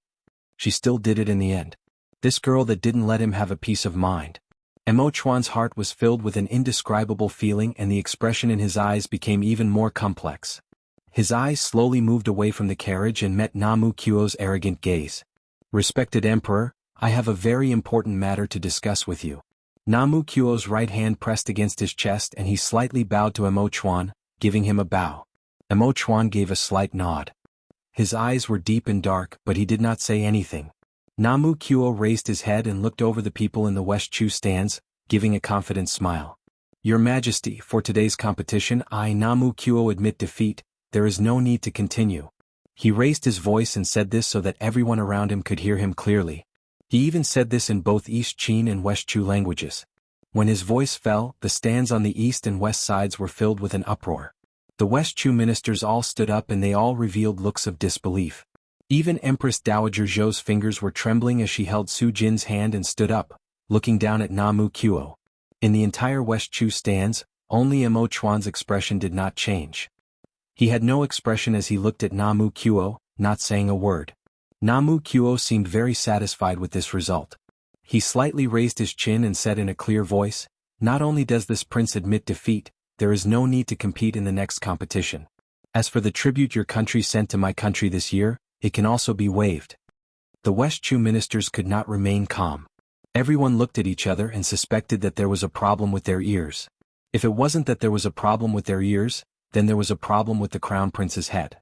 still did it in the end. This girl that didn't let him have a peace of mind. Mo Chuan's heart was filled with an indescribable feeling and the expression in his eyes became even more complex. His eyes slowly moved away from the carriage and met Namu Kuo's arrogant gaze. Respected Emperor, I have a very important matter to discuss with you. Namu Kuo's right hand pressed against his chest and he slightly bowed to Mo Chuan, giving him a bow. Mo Chuan gave a slight nod. His eyes were deep and dark, but he did not say anything. Namu Kuo raised his head and looked over the people in the West Chu stands, giving a confident smile. Your Majesty, for today's competition I Namu Kuo admit defeat, there is no need to continue. He raised his voice and said this so that everyone around him could hear him clearly. He even said this in both East Chin and West Chu languages. When his voice fell, the stands on the east and west sides were filled with an uproar. The West Chu ministers all stood up and they all revealed looks of disbelief. Even Empress Dowager Zhou's fingers were trembling as she held Su Jin's hand and stood up, looking down at Namu Kuo. In the entire West Chu stands, only Mo Chuan's expression did not change. He had no expression as he looked at Namu Kuo, not saying a word. Namu Kuo seemed very satisfied with this result. He slightly raised his chin and said in a clear voice, not only does this prince admit defeat, there is no need to compete in the next competition. As for the tribute your country sent to my country this year, it can also be waived. The West Chu ministers could not remain calm. Everyone looked at each other and suspected that there was a problem with their ears. If it wasn't that there was a problem with their ears, then there was a problem with the crown prince's head.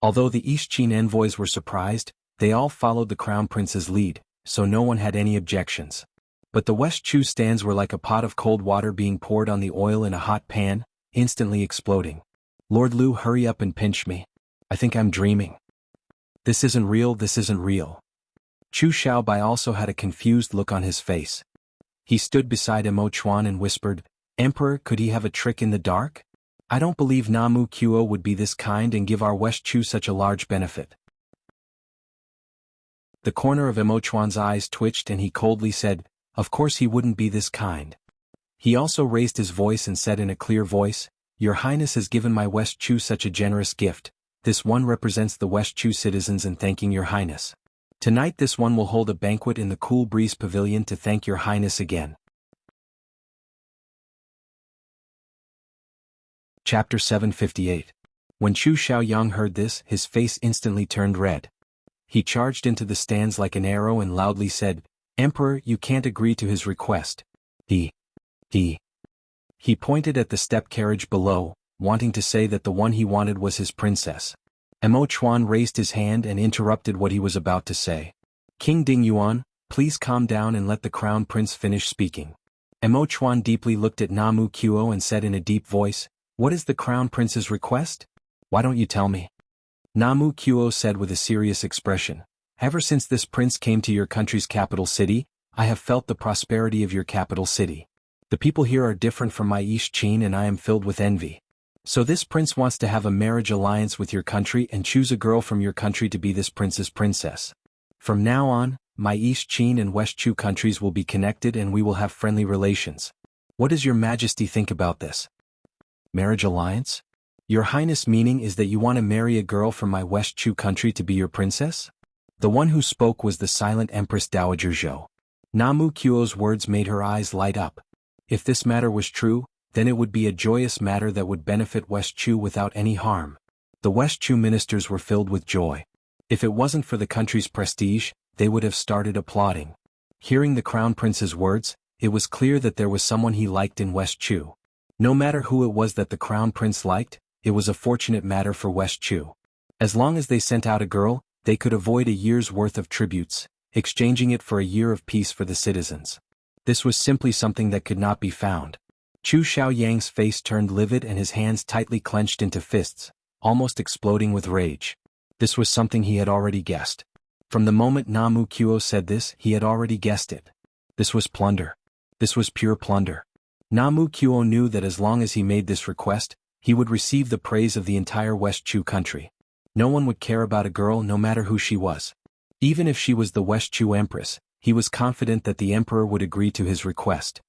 Although the East Chin envoys were surprised, they all followed the crown prince's lead, so no one had any objections. But the West Chu stands were like a pot of cold water being poured on the oil in a hot pan, instantly exploding. Lord Liu, hurry up and pinch me. I think I'm dreaming. This isn't real, this isn't real. Chu Xiaobai also had a confused look on his face. He stood beside Mo Chuan and whispered, Emperor, could he have a trick in the dark? I don't believe Namu Kuo would be this kind and give our West Chu such a large benefit. The corner of Mo Chuan's eyes twitched and he coldly said, of course he wouldn't be this kind. He also raised his voice and said in a clear voice, Your Highness has given my West Chu such a generous gift. This one represents the West Chu citizens in thanking Your Highness. Tonight this one will hold a banquet in the Cool Breeze Pavilion to thank Your Highness again. Chapter 758. When Chu Xiaoyang heard this, his face instantly turned red. He charged into the stands like an arrow and loudly said, Emperor, you can't agree to his request. He pointed at the step carriage below, wanting to say that the one he wanted was his princess. Mo Chuan raised his hand and interrupted what he was about to say. King Ding Yuan, please calm down and let the crown prince finish speaking. Mo Chuan deeply looked at Namu Kuo and said in a deep voice, What is the crown prince's request? Why don't you tell me? Namu Kuo said with a serious expression, Ever since this prince came to your country's capital city, I have felt the prosperity of your capital city. The people here are different from my East Chin and I am filled with envy. So this prince wants to have a marriage alliance with your country and choose a girl from your country to be this prince's princess. From now on, my East Chin and West Chu countries will be connected and we will have friendly relations. What does your Majesty think about this? Marriage alliance? Your Highness meaning is that you want to marry a girl from my West Chu country to be your princess? The one who spoke was the silent Empress Dowager Zhou. Namu Kuo's words made her eyes light up. If this matter was true, then it would be a joyous matter that would benefit West Chu without any harm. The West Chu ministers were filled with joy. If it wasn't for the country's prestige, they would have started applauding. Hearing the crown prince's words, it was clear that there was someone he liked in West Chu. No matter who it was that the crown prince liked, it was a fortunate matter for West Chu. As long as they sent out a girl, they could avoid a year's worth of tributes, exchanging it for a year of peace for the citizens. This was simply something that could not be found. Chu Xiaoyang's face turned livid and his hands tightly clenched into fists, almost exploding with rage. This was something he had already guessed. From the moment Namu Kuo said this, he had already guessed it. This was plunder. This was pure plunder. Namu Kuo knew that as long as he made this request, he would receive the praise of the entire West Chu country. No one would care about a girl no matter who she was. Even if she was the West Chu Empress, he was confident that the Emperor would agree to his request.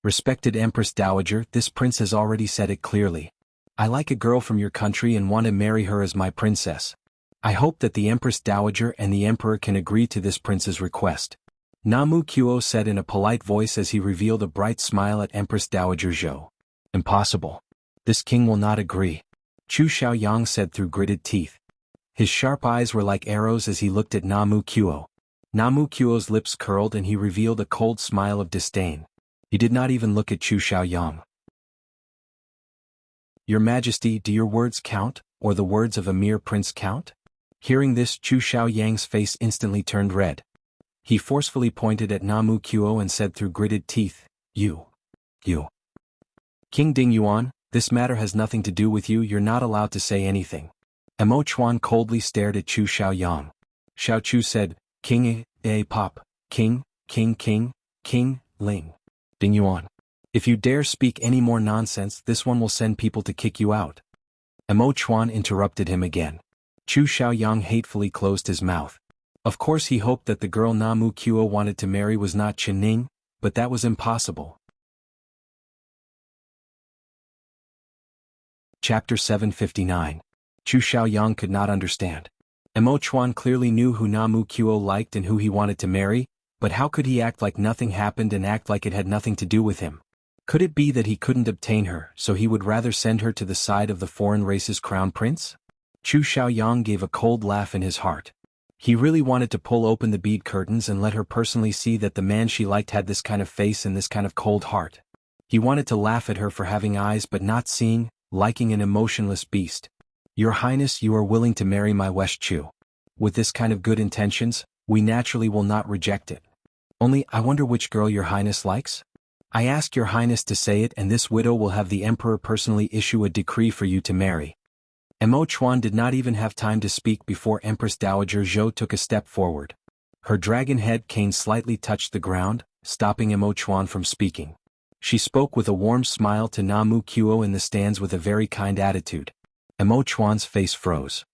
Respected Empress Dowager, this prince has already said it clearly. I like a girl from your country and want to marry her as my princess. I hope that the Empress Dowager and the Emperor can agree to this prince's request. Namu Kuo said in a polite voice as he revealed a bright smile at Empress Dowager Zhou. Impossible. This king will not agree. Chu Xiaoyang said through gritted teeth. His sharp eyes were like arrows as he looked at Namu Kuo. Namu Kuo's lips curled and he revealed a cold smile of disdain. He did not even look at Chu Xiaoyang. Your Majesty, do your words count, or the words of a mere prince count? Hearing this, Chu Xiaoyang's face instantly turned red. He forcefully pointed at Namu Kuo and said through gritted teeth, You. King Ding Yuan, this matter has nothing to do with you, you're not allowed to say anything. Mo Chuan coldly stared at Chu Xiaoyang. Xiao Chu said, King, pop, King, Ling. Ding Yuan. If you dare speak any more nonsense, this one will send people to kick you out. Mo Chuan interrupted him again. Chu Xiaoyang hatefully closed his mouth. Of course he hoped that the girl Namu Kuo wanted to marry was not Chen Ning, but that was impossible. Chapter 759. Chu Xiaoyang could not understand. Mo Chuan clearly knew who Namu Kuo liked and who he wanted to marry, but how could he act like nothing happened and act like it had nothing to do with him? Could it be that he couldn't obtain her, so he would rather send her to the side of the foreign race's crown prince? Chu Xiaoyang gave a cold laugh in his heart. He really wanted to pull open the bead curtains and let her personally see that the man she liked had this kind of face and this kind of cold heart. He wanted to laugh at her for having eyes but not seeing, liking an emotionless beast. Your Highness, you are willing to marry my West Chu. With this kind of good intentions, we naturally will not reject it. Only, I wonder which girl your Highness likes? I ask your Highness to say it and this widow will have the Emperor personally issue a decree for you to marry. Mo Chuan did not even have time to speak before Empress Dowager Zhou took a step forward. Her dragon head cane slightly touched the ground, stopping Mo Chuan from speaking. She spoke with a warm smile to Namu Kuo in the stands with a very kind attitude. Mo Chuan's face froze.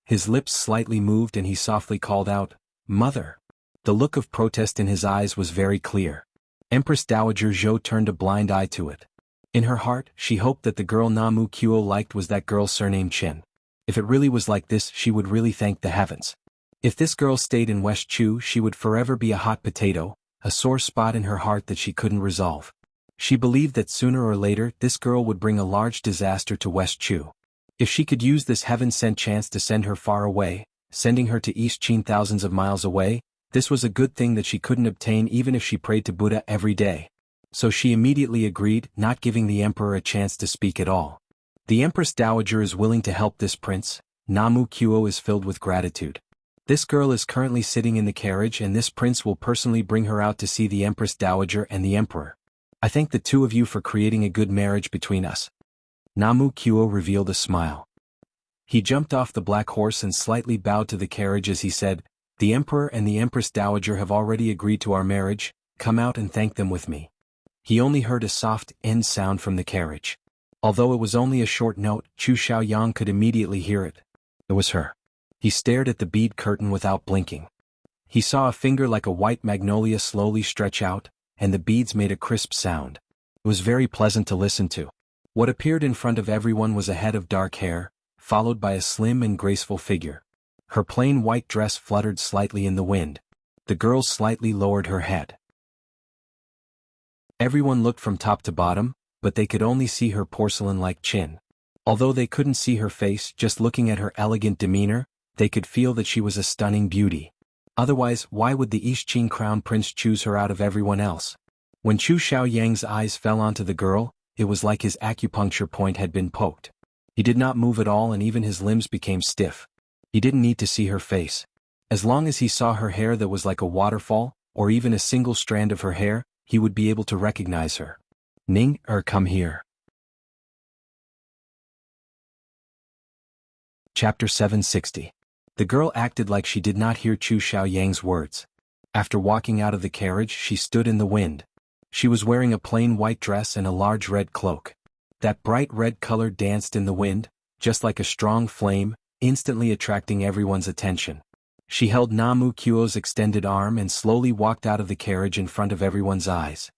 His lips slightly moved and he softly called out, Mother. The look of protest in his eyes was very clear. Empress Dowager Zhou turned a blind eye to it. In her heart, she hoped that the girl Namu Kuo liked was that girl surnamed Chen. If it really was like this, she would really thank the heavens. If this girl stayed in West Chu, she would forever be a hot potato, a sore spot in her heart that she couldn't resolve. She believed that sooner or later this girl would bring a large disaster to West Chu. If she could use this heaven-sent chance to send her far away, sending her to East Qin thousands of miles away, this was a good thing that she couldn't obtain even if she prayed to Buddha every day. So she immediately agreed, not giving the emperor a chance to speak at all. The Empress Dowager is willing to help this prince. Namu Kuo is filled with gratitude. This girl is currently sitting in the carriage and this prince will personally bring her out to see the Empress Dowager and the emperor. I thank the two of you for creating a good marriage between us. Namu Kuo revealed a smile. He jumped off the black horse and slightly bowed to the carriage as he said, The emperor and the Empress Dowager have already agreed to our marriage, come out and thank them with me. He only heard a soft end sound from the carriage. Although it was only a short note, Chu Xiaoyang could immediately hear it. It was her. He stared at the bead curtain without blinking. He saw a finger like a white magnolia slowly stretch out, and the beads made a crisp sound. It was very pleasant to listen to. What appeared in front of everyone was a head of dark hair, followed by a slim and graceful figure. Her plain white dress fluttered slightly in the wind. The girl slightly lowered her head. Everyone looked from top to bottom, but they could only see her porcelain-like chin. Although they couldn't see her face, just looking at her elegant demeanor, they could feel that she was a stunning beauty. Otherwise, why would the East Qin crown prince choose her out of everyone else? When Chu Xiaoyang's eyes fell onto the girl, it was like his acupuncture point had been poked. He did not move at all and even his limbs became stiff. He didn't need to see her face. As long as he saw her hair that was like a waterfall, or even a single strand of her hair, he would be able to recognize her. Ning, come here. Chapter 760. The girl acted like she did not hear Chu Xiaoyang's words. After walking out of the carriage, she stood in the wind. She was wearing a plain white dress and a large red cloak. That bright red color danced in the wind, just like a strong flame, instantly attracting everyone's attention. She held Namu Kuo's extended arm and slowly walked out of the carriage in front of everyone's eyes.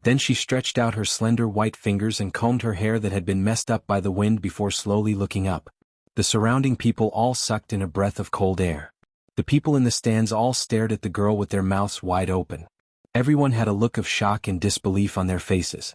Then she stretched out her slender white fingers and combed her hair that had been messed up by the wind before slowly looking up. The surrounding people all sucked in a breath of cold air. The people in the stands all stared at the girl with their mouths wide open. Everyone had a look of shock and disbelief on their faces.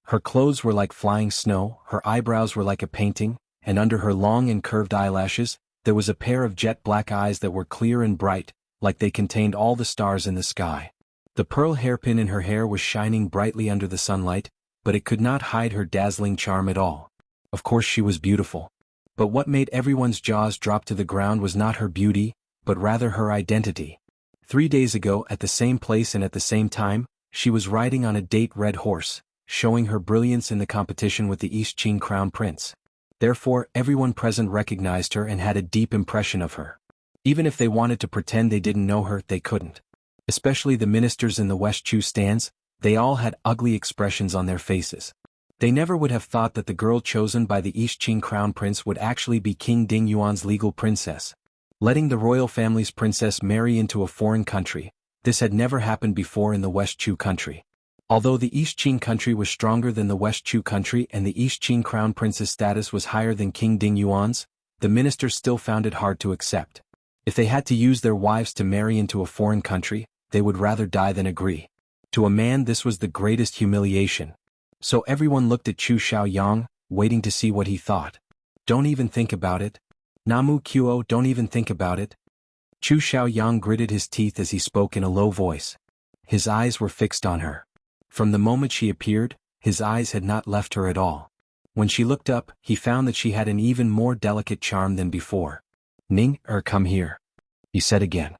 Her clothes were like flying snow, her eyebrows were like a painting, and under her long and curved eyelashes, there was a pair of jet black eyes that were clear and bright, like they contained all the stars in the sky. The pearl hairpin in her hair was shining brightly under the sunlight, but it could not hide her dazzling charm at all. Of course she was beautiful. But what made everyone's jaws drop to the ground was not her beauty, but rather her identity. 3 days ago, at the same place and at the same time, she was riding on a date red horse, showing her brilliance in the competition with the East Qing crown prince. Therefore, everyone present recognized her and had a deep impression of her. Even if they wanted to pretend they didn't know her, they couldn't. Especially the ministers in the West Chu stands, they all had ugly expressions on their faces. They never would have thought that the girl chosen by the East Qing crown prince would actually be King Ding Yuan's legal princess. Letting the royal family's princess marry into a foreign country, this had never happened before in the West Chu country. Although the East Qing country was stronger than the West Chu country and the East Qing crown prince's status was higher than King Ding Yuan's, the ministers still found it hard to accept. If they had to use their wives to marry into a foreign country, they would rather die than agree. To a man, this was the greatest humiliation. So everyone looked at Chu Xiaoyang, waiting to see what he thought. Don't even think about it. Namu Qiao, don't even think about it. Chu Xiaoyang gritted his teeth as he spoke in a low voice. His eyes were fixed on her. From the moment she appeared, his eyes had not left her at all. When she looked up, he found that she had an even more delicate charm than before. Ning, come here, he said again.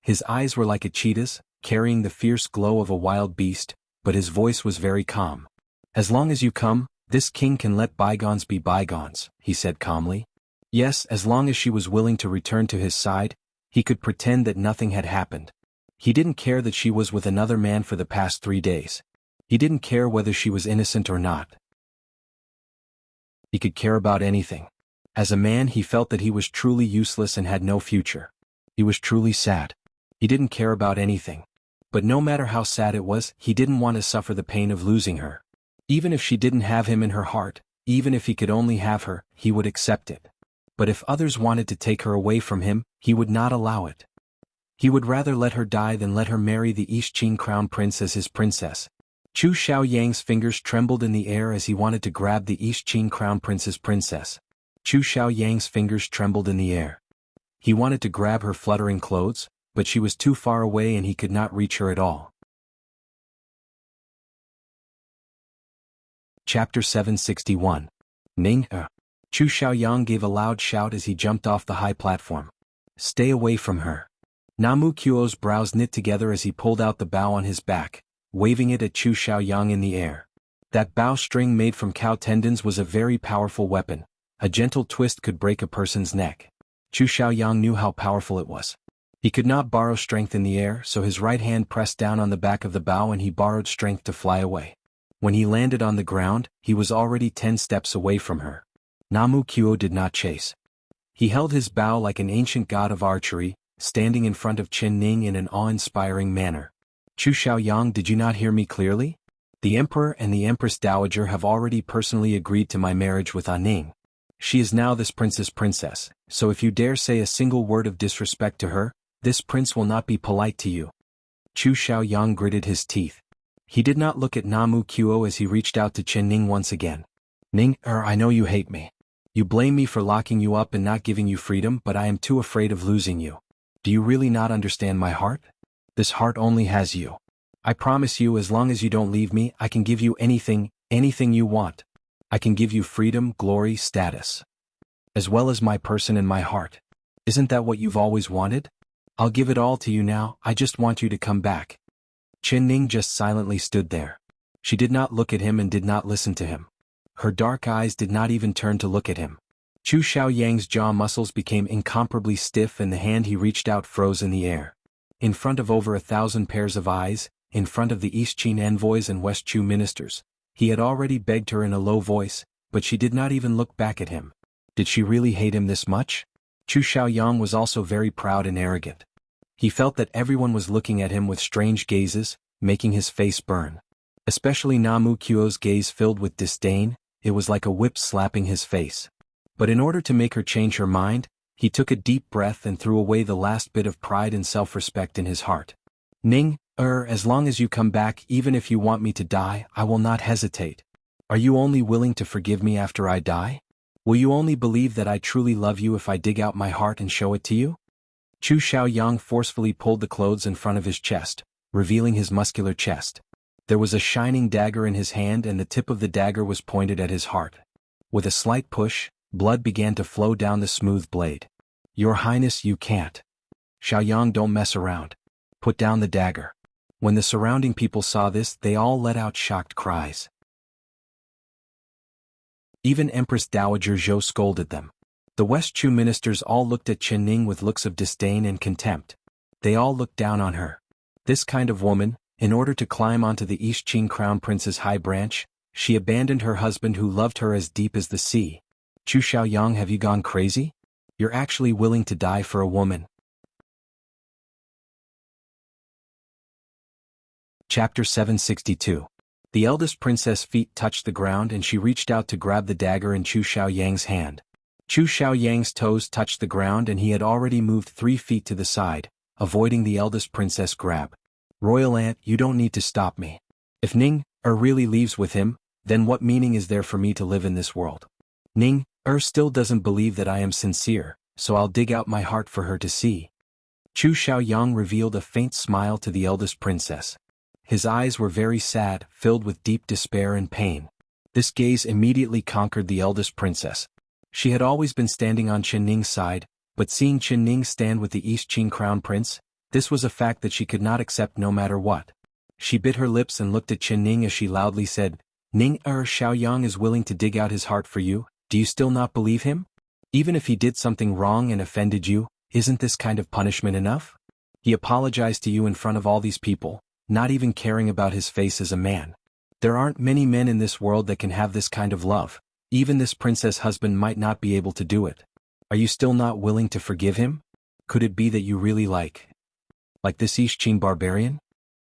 His eyes were like a cheetah's, carrying the fierce glow of a wild beast, but his voice was very calm. As long as you come, this king can let bygones be bygones, he said calmly. Yes, as long as she was willing to return to his side, he could pretend that nothing had happened. He didn't care that she was with another man for the past 3 days. He didn't care whether she was innocent or not. He could care about anything. As a man, he felt that he was truly useless and had no future. He was truly sad. He didn't care about anything. But no matter how sad it was, he didn't want to suffer the pain of losing her. Even if she didn't have him in her heart, even if he could only have her, he would accept it. But if others wanted to take her away from him, he would not allow it. He would rather let her die than let her marry the East Qing crown prince as his princess. Chu Xiaoyang's fingers trembled in the air as he wanted to grab the East Qing crown prince's princess. Chu Xiaoyang's fingers trembled in the air. He wanted to grab her fluttering clothes, but she was too far away and he could not reach her at all. Chapter 761. Ning, Chu Xiaoyang gave a loud shout as he jumped off the high platform. Stay away from her. Namu Qiao's brows knit together as he pulled out the bow on his back, waving it at Chu Xiaoyang in the air. That bow string made from cow tendons was a very powerful weapon. A gentle twist could break a person's neck. Chu Xiaoyang knew how powerful it was. He could not borrow strength in the air, so his right hand pressed down on the back of the bow and he borrowed strength to fly away. When he landed on the ground, he was already 10 steps away from her. Namu Qiao did not chase. He held his bow like an ancient god of archery, standing in front of Chen Ning in an awe-inspiring manner. Chu Xiaoyang, did you not hear me clearly? The Emperor and the Empress Dowager have already personally agreed to my marriage with Ning. She is now this prince's princess, so if you dare say a single word of disrespect to her, this prince will not be polite to you. Chu Xiaoyang gritted his teeth. He did not look at Namu Qiao as he reached out to Chen Ning once again. Ning, I know you hate me. You blame me for locking you up and not giving you freedom, but I am too afraid of losing you. Do you really not understand my heart? This heart only has you. I promise you, as long as you don't leave me, I can give you anything you want. I can give you freedom, glory, status. As well as my person and my heart. Isn't that what you've always wanted? I'll give it all to you now, I just want you to come back. Chen Ning just silently stood there. She did not look at him and did not listen to him. Her dark eyes did not even turn to look at him. Chu Xiaoyang's jaw muscles became incomparably stiff and the hand he reached out froze in the air. In front of over 1,000 pairs of eyes, in front of the East Qing envoys and West Chu ministers, he had already begged her in a low voice, but she did not even look back at him. Did she really hate him this much? Chu Xiaoyang was also very proud and arrogant. He felt that everyone was looking at him with strange gazes, making his face burn. Especially Namu Qiao's gaze filled with disdain, it was like a whip slapping his face. But in order to make her change her mind, he took a deep breath and threw away the last bit of pride and self-respect in his heart. Ning, as long as you come back, even if you want me to die, I will not hesitate. Are you only willing to forgive me after I die? Will you only believe that I truly love you if I dig out my heart and show it to you? Chu Xiaoyang forcefully pulled the clothes in front of his chest, revealing his muscular chest. There was a shining dagger in his hand and the tip of the dagger was pointed at his heart. With a slight push, blood began to flow down the smooth blade. Your Highness, you can't. Xiaoyang, don't mess around. Put down the dagger. When the surrounding people saw this, they all let out shocked cries. Even Empress Dowager Zhou scolded them. The West Chu ministers all looked at Chen Ning with looks of disdain and contempt. They all looked down on her. This kind of woman, in order to climb onto the East Qing Crown Prince's high branch, she abandoned her husband who loved her as deep as the sea. Chu Xiaoyang, have you gone crazy? You're actually willing to die for a woman. Chapter 762. The eldest princess' feet touched the ground and she reached out to grab the dagger in Chu Xiaoyang's hand. Chu Xiaoyang's toes touched the ground and he had already moved 3 feet to the side, avoiding the eldest princess' grab. Royal aunt, you don't need to stop me. If Ning really leaves with him, then what meaning is there for me to live in this world? Ning still doesn't believe that I am sincere, so I'll dig out my heart for her to see. Chu Xiaoyang revealed a faint smile to the eldest princess. His eyes were very sad, filled with deep despair and pain. This gaze immediately conquered the eldest princess. She had always been standing on Chen Ning's side, but seeing Chen Ning stand with the East Qing Crown Prince, this was a fact that she could not accept no matter what. She bit her lips and looked at Chen Ning as she loudly said, Ning Xiaoyang is willing to dig out his heart for you, do you still not believe him? Even if he did something wrong and offended you, isn't this kind of punishment enough? He apologized to you in front of all these people, not even caring about his face as a man. There aren't many men in this world that can have this kind of love. Even this princess husband might not be able to do it. Are you still not willing to forgive him? Could it be that you really like this East Qing barbarian?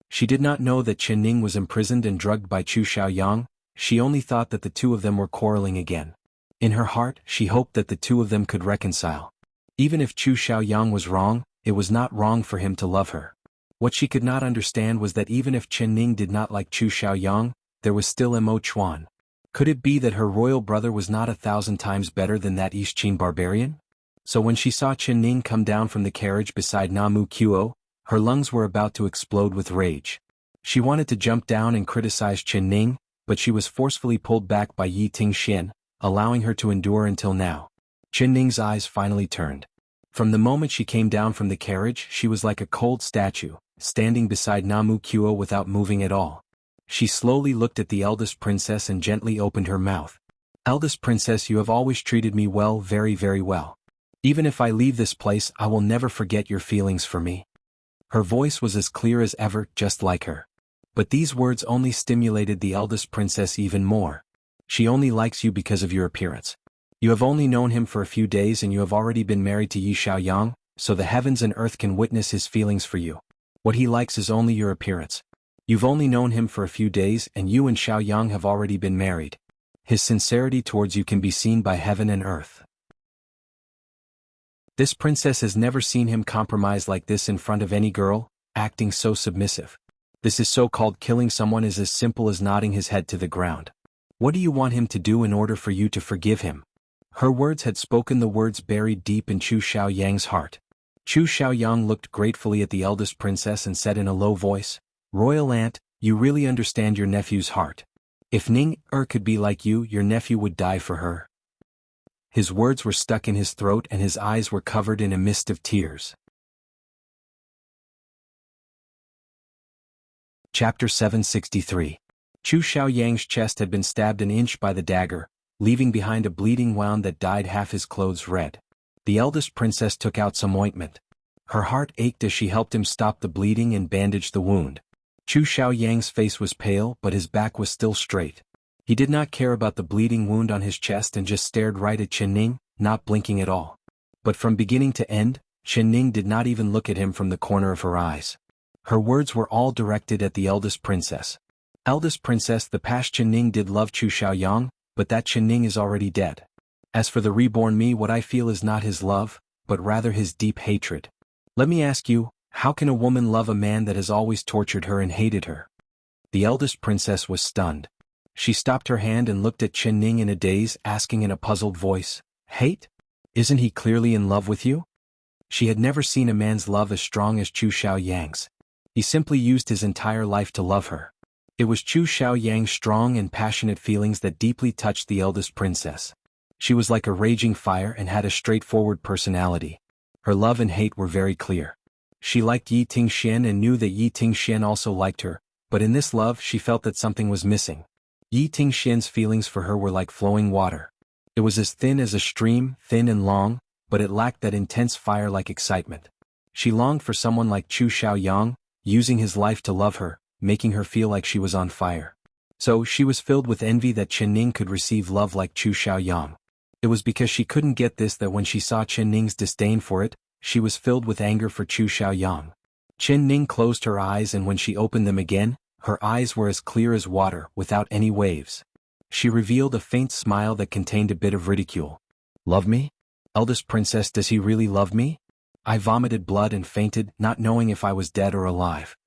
She did not know that Chen Ning was imprisoned and drugged by Chu Xiaoyang. She only thought that the two of them were quarreling again. In her heart, she hoped that the two of them could reconcile. Even if Chu Xiaoyang was wrong, it was not wrong for him to love her. What she could not understand was that even if Chen Ning did not like Chu Xiaoyang, there was still Mo Chuan. Could it be that her royal brother was not 1,000 times better than that East Qing barbarian? So when she saw Chen Ning come down from the carriage beside Namu Kuo, her lungs were about to explode with rage. She wanted to jump down and criticize Chen Ning, but she was forcefully pulled back by Yi Tingxin, allowing her to endure until now. Chen Ning's eyes finally turned. From the moment she came down from the carriage, she was like a cold statue, standing beside Namu Kuo without moving at all. She slowly looked at the eldest princess and gently opened her mouth. Eldest princess, you have always treated me well, very, very well. Even if I leave this place, I will never forget your feelings for me. Her voice was as clear as ever, just like her. But these words only stimulated the eldest princess even more. She only likes you because of your appearance. You have only known him for a few days and you have already been married to Yi Xiaoyang, so the heavens and earth can witness his feelings for you. What he likes is only your appearance. You've only known him for a few days and you and Xiaoyang have already been married. His sincerity towards you can be seen by heaven and earth. This princess has never seen him compromise like this in front of any girl, acting so submissive. This is so-called killing someone is as simple as nodding his head to the ground. What do you want him to do in order for you to forgive him? Her words had spoken the words buried deep in Chu Xiaoyang's heart. Chu Xiaoyang looked gratefully at the eldest princess and said in a low voice, Royal aunt, you really understand your nephew's heart. If Ning could be like you, your nephew would die for her. His words were stuck in his throat and his eyes were covered in a mist of tears. Chapter 763. Chu Xiaoyang's chest had been stabbed an inch by the dagger, leaving behind a bleeding wound that dyed half his clothes red. The eldest princess took out some ointment. Her heart ached as she helped him stop the bleeding and bandage the wound. Chu Xiaoyang's face was pale but his back was still straight. He did not care about the bleeding wound on his chest and just stared right at Chen Ning, not blinking at all. But from beginning to end, Chen Ning did not even look at him from the corner of her eyes. Her words were all directed at the eldest princess. Eldest princess, the past Chen Ning did love Chu Xiaoyang, but that Chen Ning is already dead. As for the reborn me, what I feel is not his love, but rather his deep hatred. Let me ask you, how can a woman love a man that has always tortured her and hated her? The eldest princess was stunned. She stopped her hand and looked at Chen Ning in a daze, asking in a puzzled voice, Hate? Isn't he clearly in love with you? She had never seen a man's love as strong as Chu Xiaoyang's. He simply used his entire life to love her. It was Chu Xiaoyang's strong and passionate feelings that deeply touched the eldest princess. She was like a raging fire and had a straightforward personality. Her love and hate were very clear. She liked Yi Tingxian and knew that Yi Tingxian also liked her, but in this love she felt that something was missing. Yi Tingxian's feelings for her were like flowing water. It was as thin as a stream, thin and long, but it lacked that intense fire-like excitement. She longed for someone like Chu Xiaoyang, using his life to love her, making her feel like she was on fire. So she was filled with envy that Chen Ning could receive love like Chu Xiaoyang. It was because she couldn't get this that when she saw Chen Ning's disdain for it, she was filled with anger for Chu Xiaoyang. Chen Ning closed her eyes, and when she opened them again, her eyes were as clear as water, without any waves. She revealed a faint smile that contained a bit of ridicule. "Love me? Eldest princess, does he really love me?" I vomited blood and fainted, not knowing if I was dead or alive.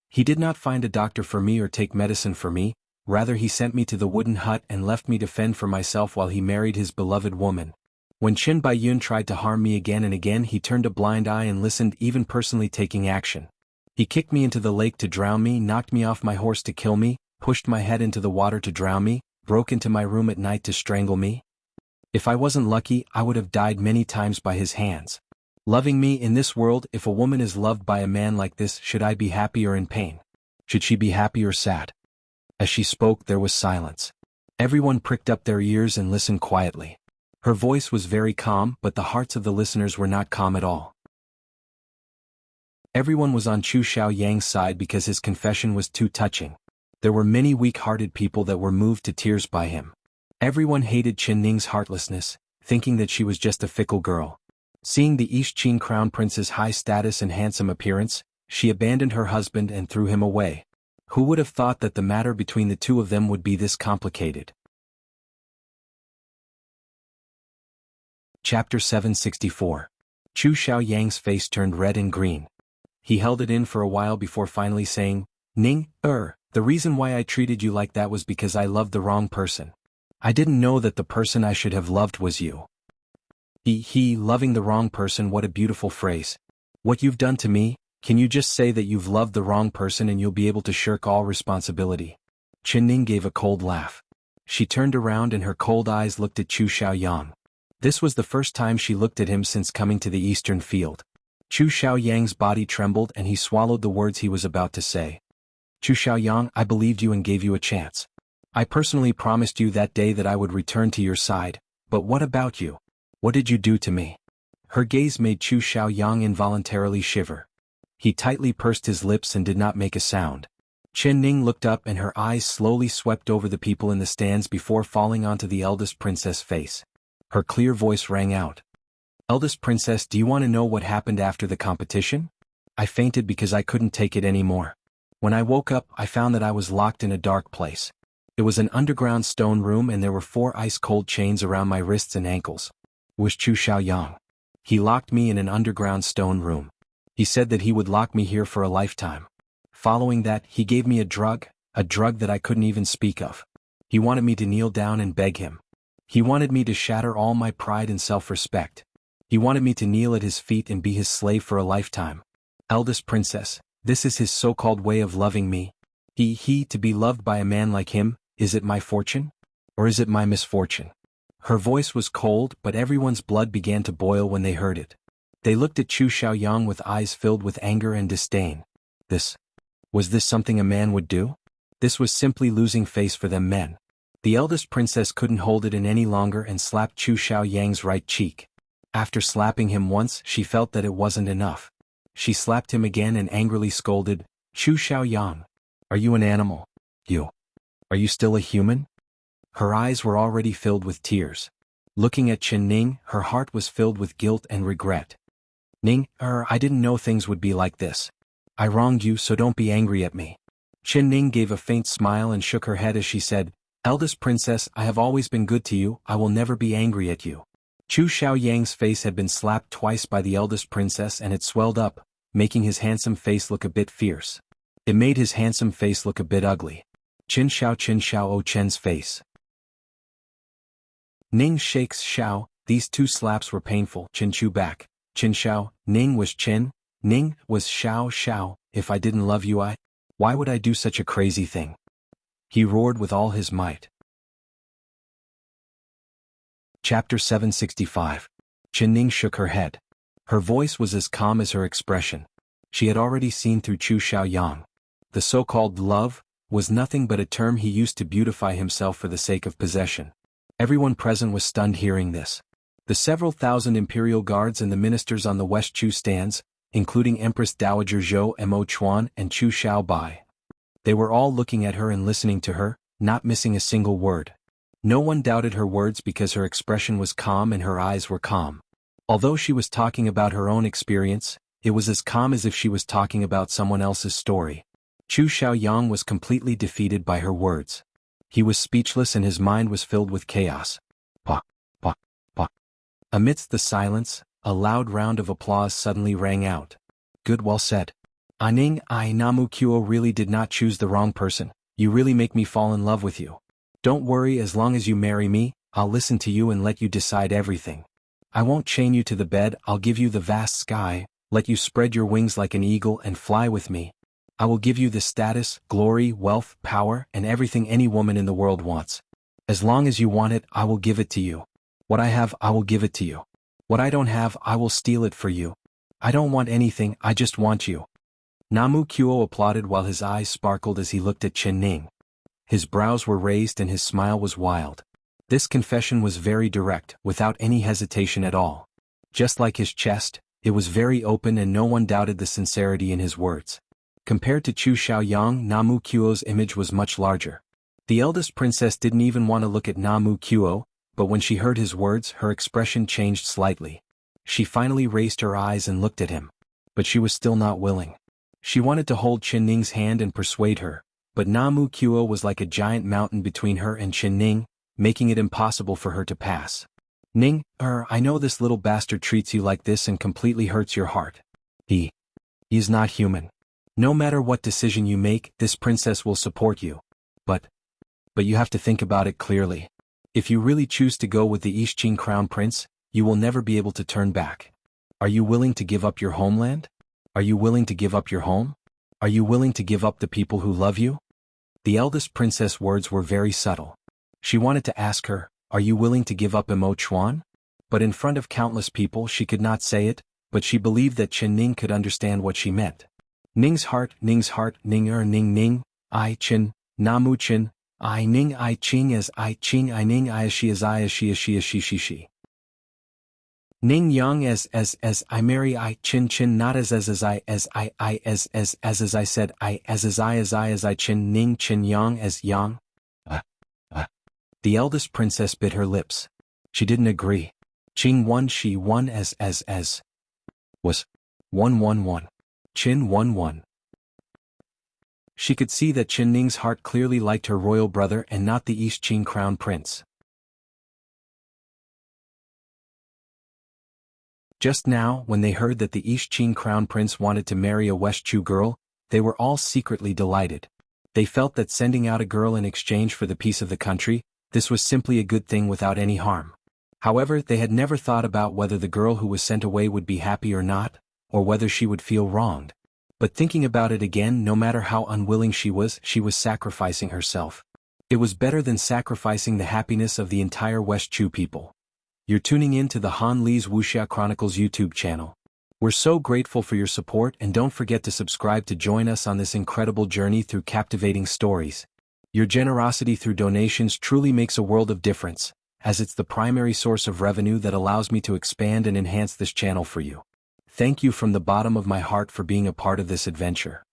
He did not find a doctor for me or take medicine for me, rather he sent me to the wooden hut and left me to fend for myself while he married his beloved woman. When Qin Baiyun tried to harm me again and again, he turned a blind eye and listened, even personally taking action. He kicked me into the lake to drown me, knocked me off my horse to kill me, pushed my head into the water to drown me, broke into my room at night to strangle me. If I wasn't lucky, I would have died many times by his hands. Loving me in this world, if a woman is loved by a man like this, should I be happy or in pain? Should she be happy or sad? As she spoke, there was silence. Everyone pricked up their ears and listened quietly. Her voice was very calm, but the hearts of the listeners were not calm at all. Everyone was on Chu Xiaoyang's side because his confession was too touching. There were many weak-hearted people that were moved to tears by him. Everyone hated Chen Ning's heartlessness, thinking that she was just a fickle girl. Seeing the East Qin crown prince's high status and handsome appearance, she abandoned her husband and threw him away. Who would have thought that the matter between the two of them would be this complicated? Chapter 764. Chu Xiaoyang's face turned red and green. He held it in for a while before finally saying, "Ning, the reason why I treated you like that was because I loved the wrong person. I didn't know that the person I should have loved was you." Loving the wrong person, what a beautiful phrase. What you've done to me, can you just say that you've loved the wrong person and you'll be able to shirk all responsibility? Chen Ning gave a cold laugh. She turned around and her cold eyes looked at Chu Xiaoyang. This was the first time she looked at him since coming to the eastern field. Chu Xiaoyang's body trembled and he swallowed the words he was about to say. "Chu Xiaoyang, I believed you and gave you a chance. I personally promised you that day that I would return to your side, but what about you? What did you do to me?" Her gaze made Chu Xiaoyang involuntarily shiver. He tightly pursed his lips and did not make a sound. Chen Ning looked up and her eyes slowly swept over the people in the stands before falling onto the eldest princess' face. Her clear voice rang out. "Eldest princess, do you want to know what happened after the competition? I fainted because I couldn't take it anymore. When I woke up, I found that I was locked in a dark place. It was an underground stone room and there were 4 ice-cold chains around my wrists and ankles. It was Chu Xiaoyang. He locked me in an underground stone room. He said that he would lock me here for a lifetime. Following that, he gave me a drug that I couldn't even speak of. He wanted me to kneel down and beg him. He wanted me to shatter all my pride and self-respect. He wanted me to kneel at his feet and be his slave for a lifetime. Eldest princess, this is his so-called way of loving me. To be loved by a man like him, is it my fortune? Or is it my misfortune?" Her voice was cold, but everyone's blood began to boil when they heard it. They looked at Chu Xiaoyang with eyes filled with anger and disdain. Was this something a man would do? This was simply losing face for them men. The eldest princess couldn't hold it in any longer and slapped Chu Xiaoyang's right cheek. After slapping him once, she felt that it wasn't enough. She slapped him again and angrily scolded, "Chu Xiaoyang, are you an animal? Are you still a human?" Her eyes were already filled with tears. Looking at Chen Ning, her heart was filled with guilt and regret. "Ning, I didn't know things would be like this. I wronged you, so don't be angry at me." Chen Ning gave a faint smile and shook her head as she said, "Eldest princess, I have always been good to you, I will never be angry at you." Chu Xiaoyang's face had been slapped twice by the eldest princess and it swelled up, making his handsome face look a bit fierce. It made his handsome face look a bit ugly. Qin Xiao O Chen's face. Ning shakes Xiao, these 2 slaps were painful. Qin Chu back. Qin Xiao, Ning was Qin, Ning was Xiao. If I didn't love you, why would I do such a crazy thing? He roared with all his might. Chapter 765. Chen Ning shook her head. Her voice was as calm as her expression. She had already seen through Chu Xiaoyang. The so-called love was nothing but a term he used to beautify himself for the sake of possession. Everyone present was stunned hearing this. The several thousand imperial guards and the ministers on the West Chu stands, including Empress Dowager Zhou Mo Chuan and Chu Xiaobai. They were all looking at her and listening to her, not missing a single word. No one doubted her words because her expression was calm and her eyes were calm. Although she was talking about her own experience, it was as calm as if she was talking about someone else's story. Chu Xiaoyang was completely defeated by her words. He was speechless and his mind was filled with chaos. Pah, pah, pah. Amidst the silence, a loud round of applause suddenly rang out. Good, well said. Aning I Namu Kuo really did not choose the wrong person. You really make me fall in love with you. Don't worry, as long as you marry me, I'll listen to you and let you decide everything. I won't chain you to the bed, I'll give you the vast sky, let you spread your wings like an eagle and fly with me. I will give you the status, glory, wealth, power, and everything any woman in the world wants. As long as you want it, I will give it to you. What I have, I will give it to you. What I don't have, I will steal it for you. I don't want anything, I just want you. Namu Kuo applauded while his eyes sparkled as he looked at Chen Ning. His brows were raised and his smile was wild. This confession was very direct, without any hesitation at all. Just like his chest, it was very open and no one doubted the sincerity in his words. Compared to Chu Xiaoyang, Namu Kuo's image was much larger. The eldest princess didn't even want to look at Namu Kuo, but when she heard his words, her expression changed slightly. She finally raised her eyes and looked at him. But she was still not willing. She wanted to hold Chen Ning's hand and persuade her, but Namu Kuo was like a giant mountain between her and Chen Ning, making it impossible for her to pass. Ning, I know this little bastard treats you like this and completely hurts your heart. He is not human. No matter what decision you make, this princess will support you. But you have to think about it clearly. If you really choose to go with the Yixing crown prince, you will never be able to turn back. Are you willing to give up your homeland? Are you willing to give up your home? Are you willing to give up the people who love you? The eldest princess' words were very subtle. She wanted to ask her, are you willing to give up Mo Chuan? But in front of countless people she could not say it, but she believed that Chen Ning could understand what she meant. Ning's heart, Ning Ning, I Chen, Namu Chen, I Ning I Ching as I Ching I Ning I as she as she. Ning Yang as I marry I Chin not as I as I said I as I Chin Ning Chin Yang as Yang. The eldest princess bit her lips. She didn't agree. Ching won, she won as was 111. Chin 1-1. She could see that Chen Ning's heart clearly liked her royal brother and not the Yixing crown prince. Just now, when they heard that the Yixing crown prince wanted to marry a West Chu girl, they were all secretly delighted. They felt that sending out a girl in exchange for the peace of the country, this was simply a good thing without any harm. However, they had never thought about whether the girl who was sent away would be happy or not, or whether she would feel wronged. But thinking about it again, no matter how unwilling she was sacrificing herself. It was better than sacrificing the happiness of the entire West Chu people. You're tuning in to the Han Li's Wuxia Chronicles YouTube channel. We're so grateful for your support and don't forget to subscribe to join us on this incredible journey through captivating stories. Your generosity through donations truly makes a world of difference, as it's the primary source of revenue that allows me to expand and enhance this channel for you. Thank you from the bottom of my heart for being a part of this adventure.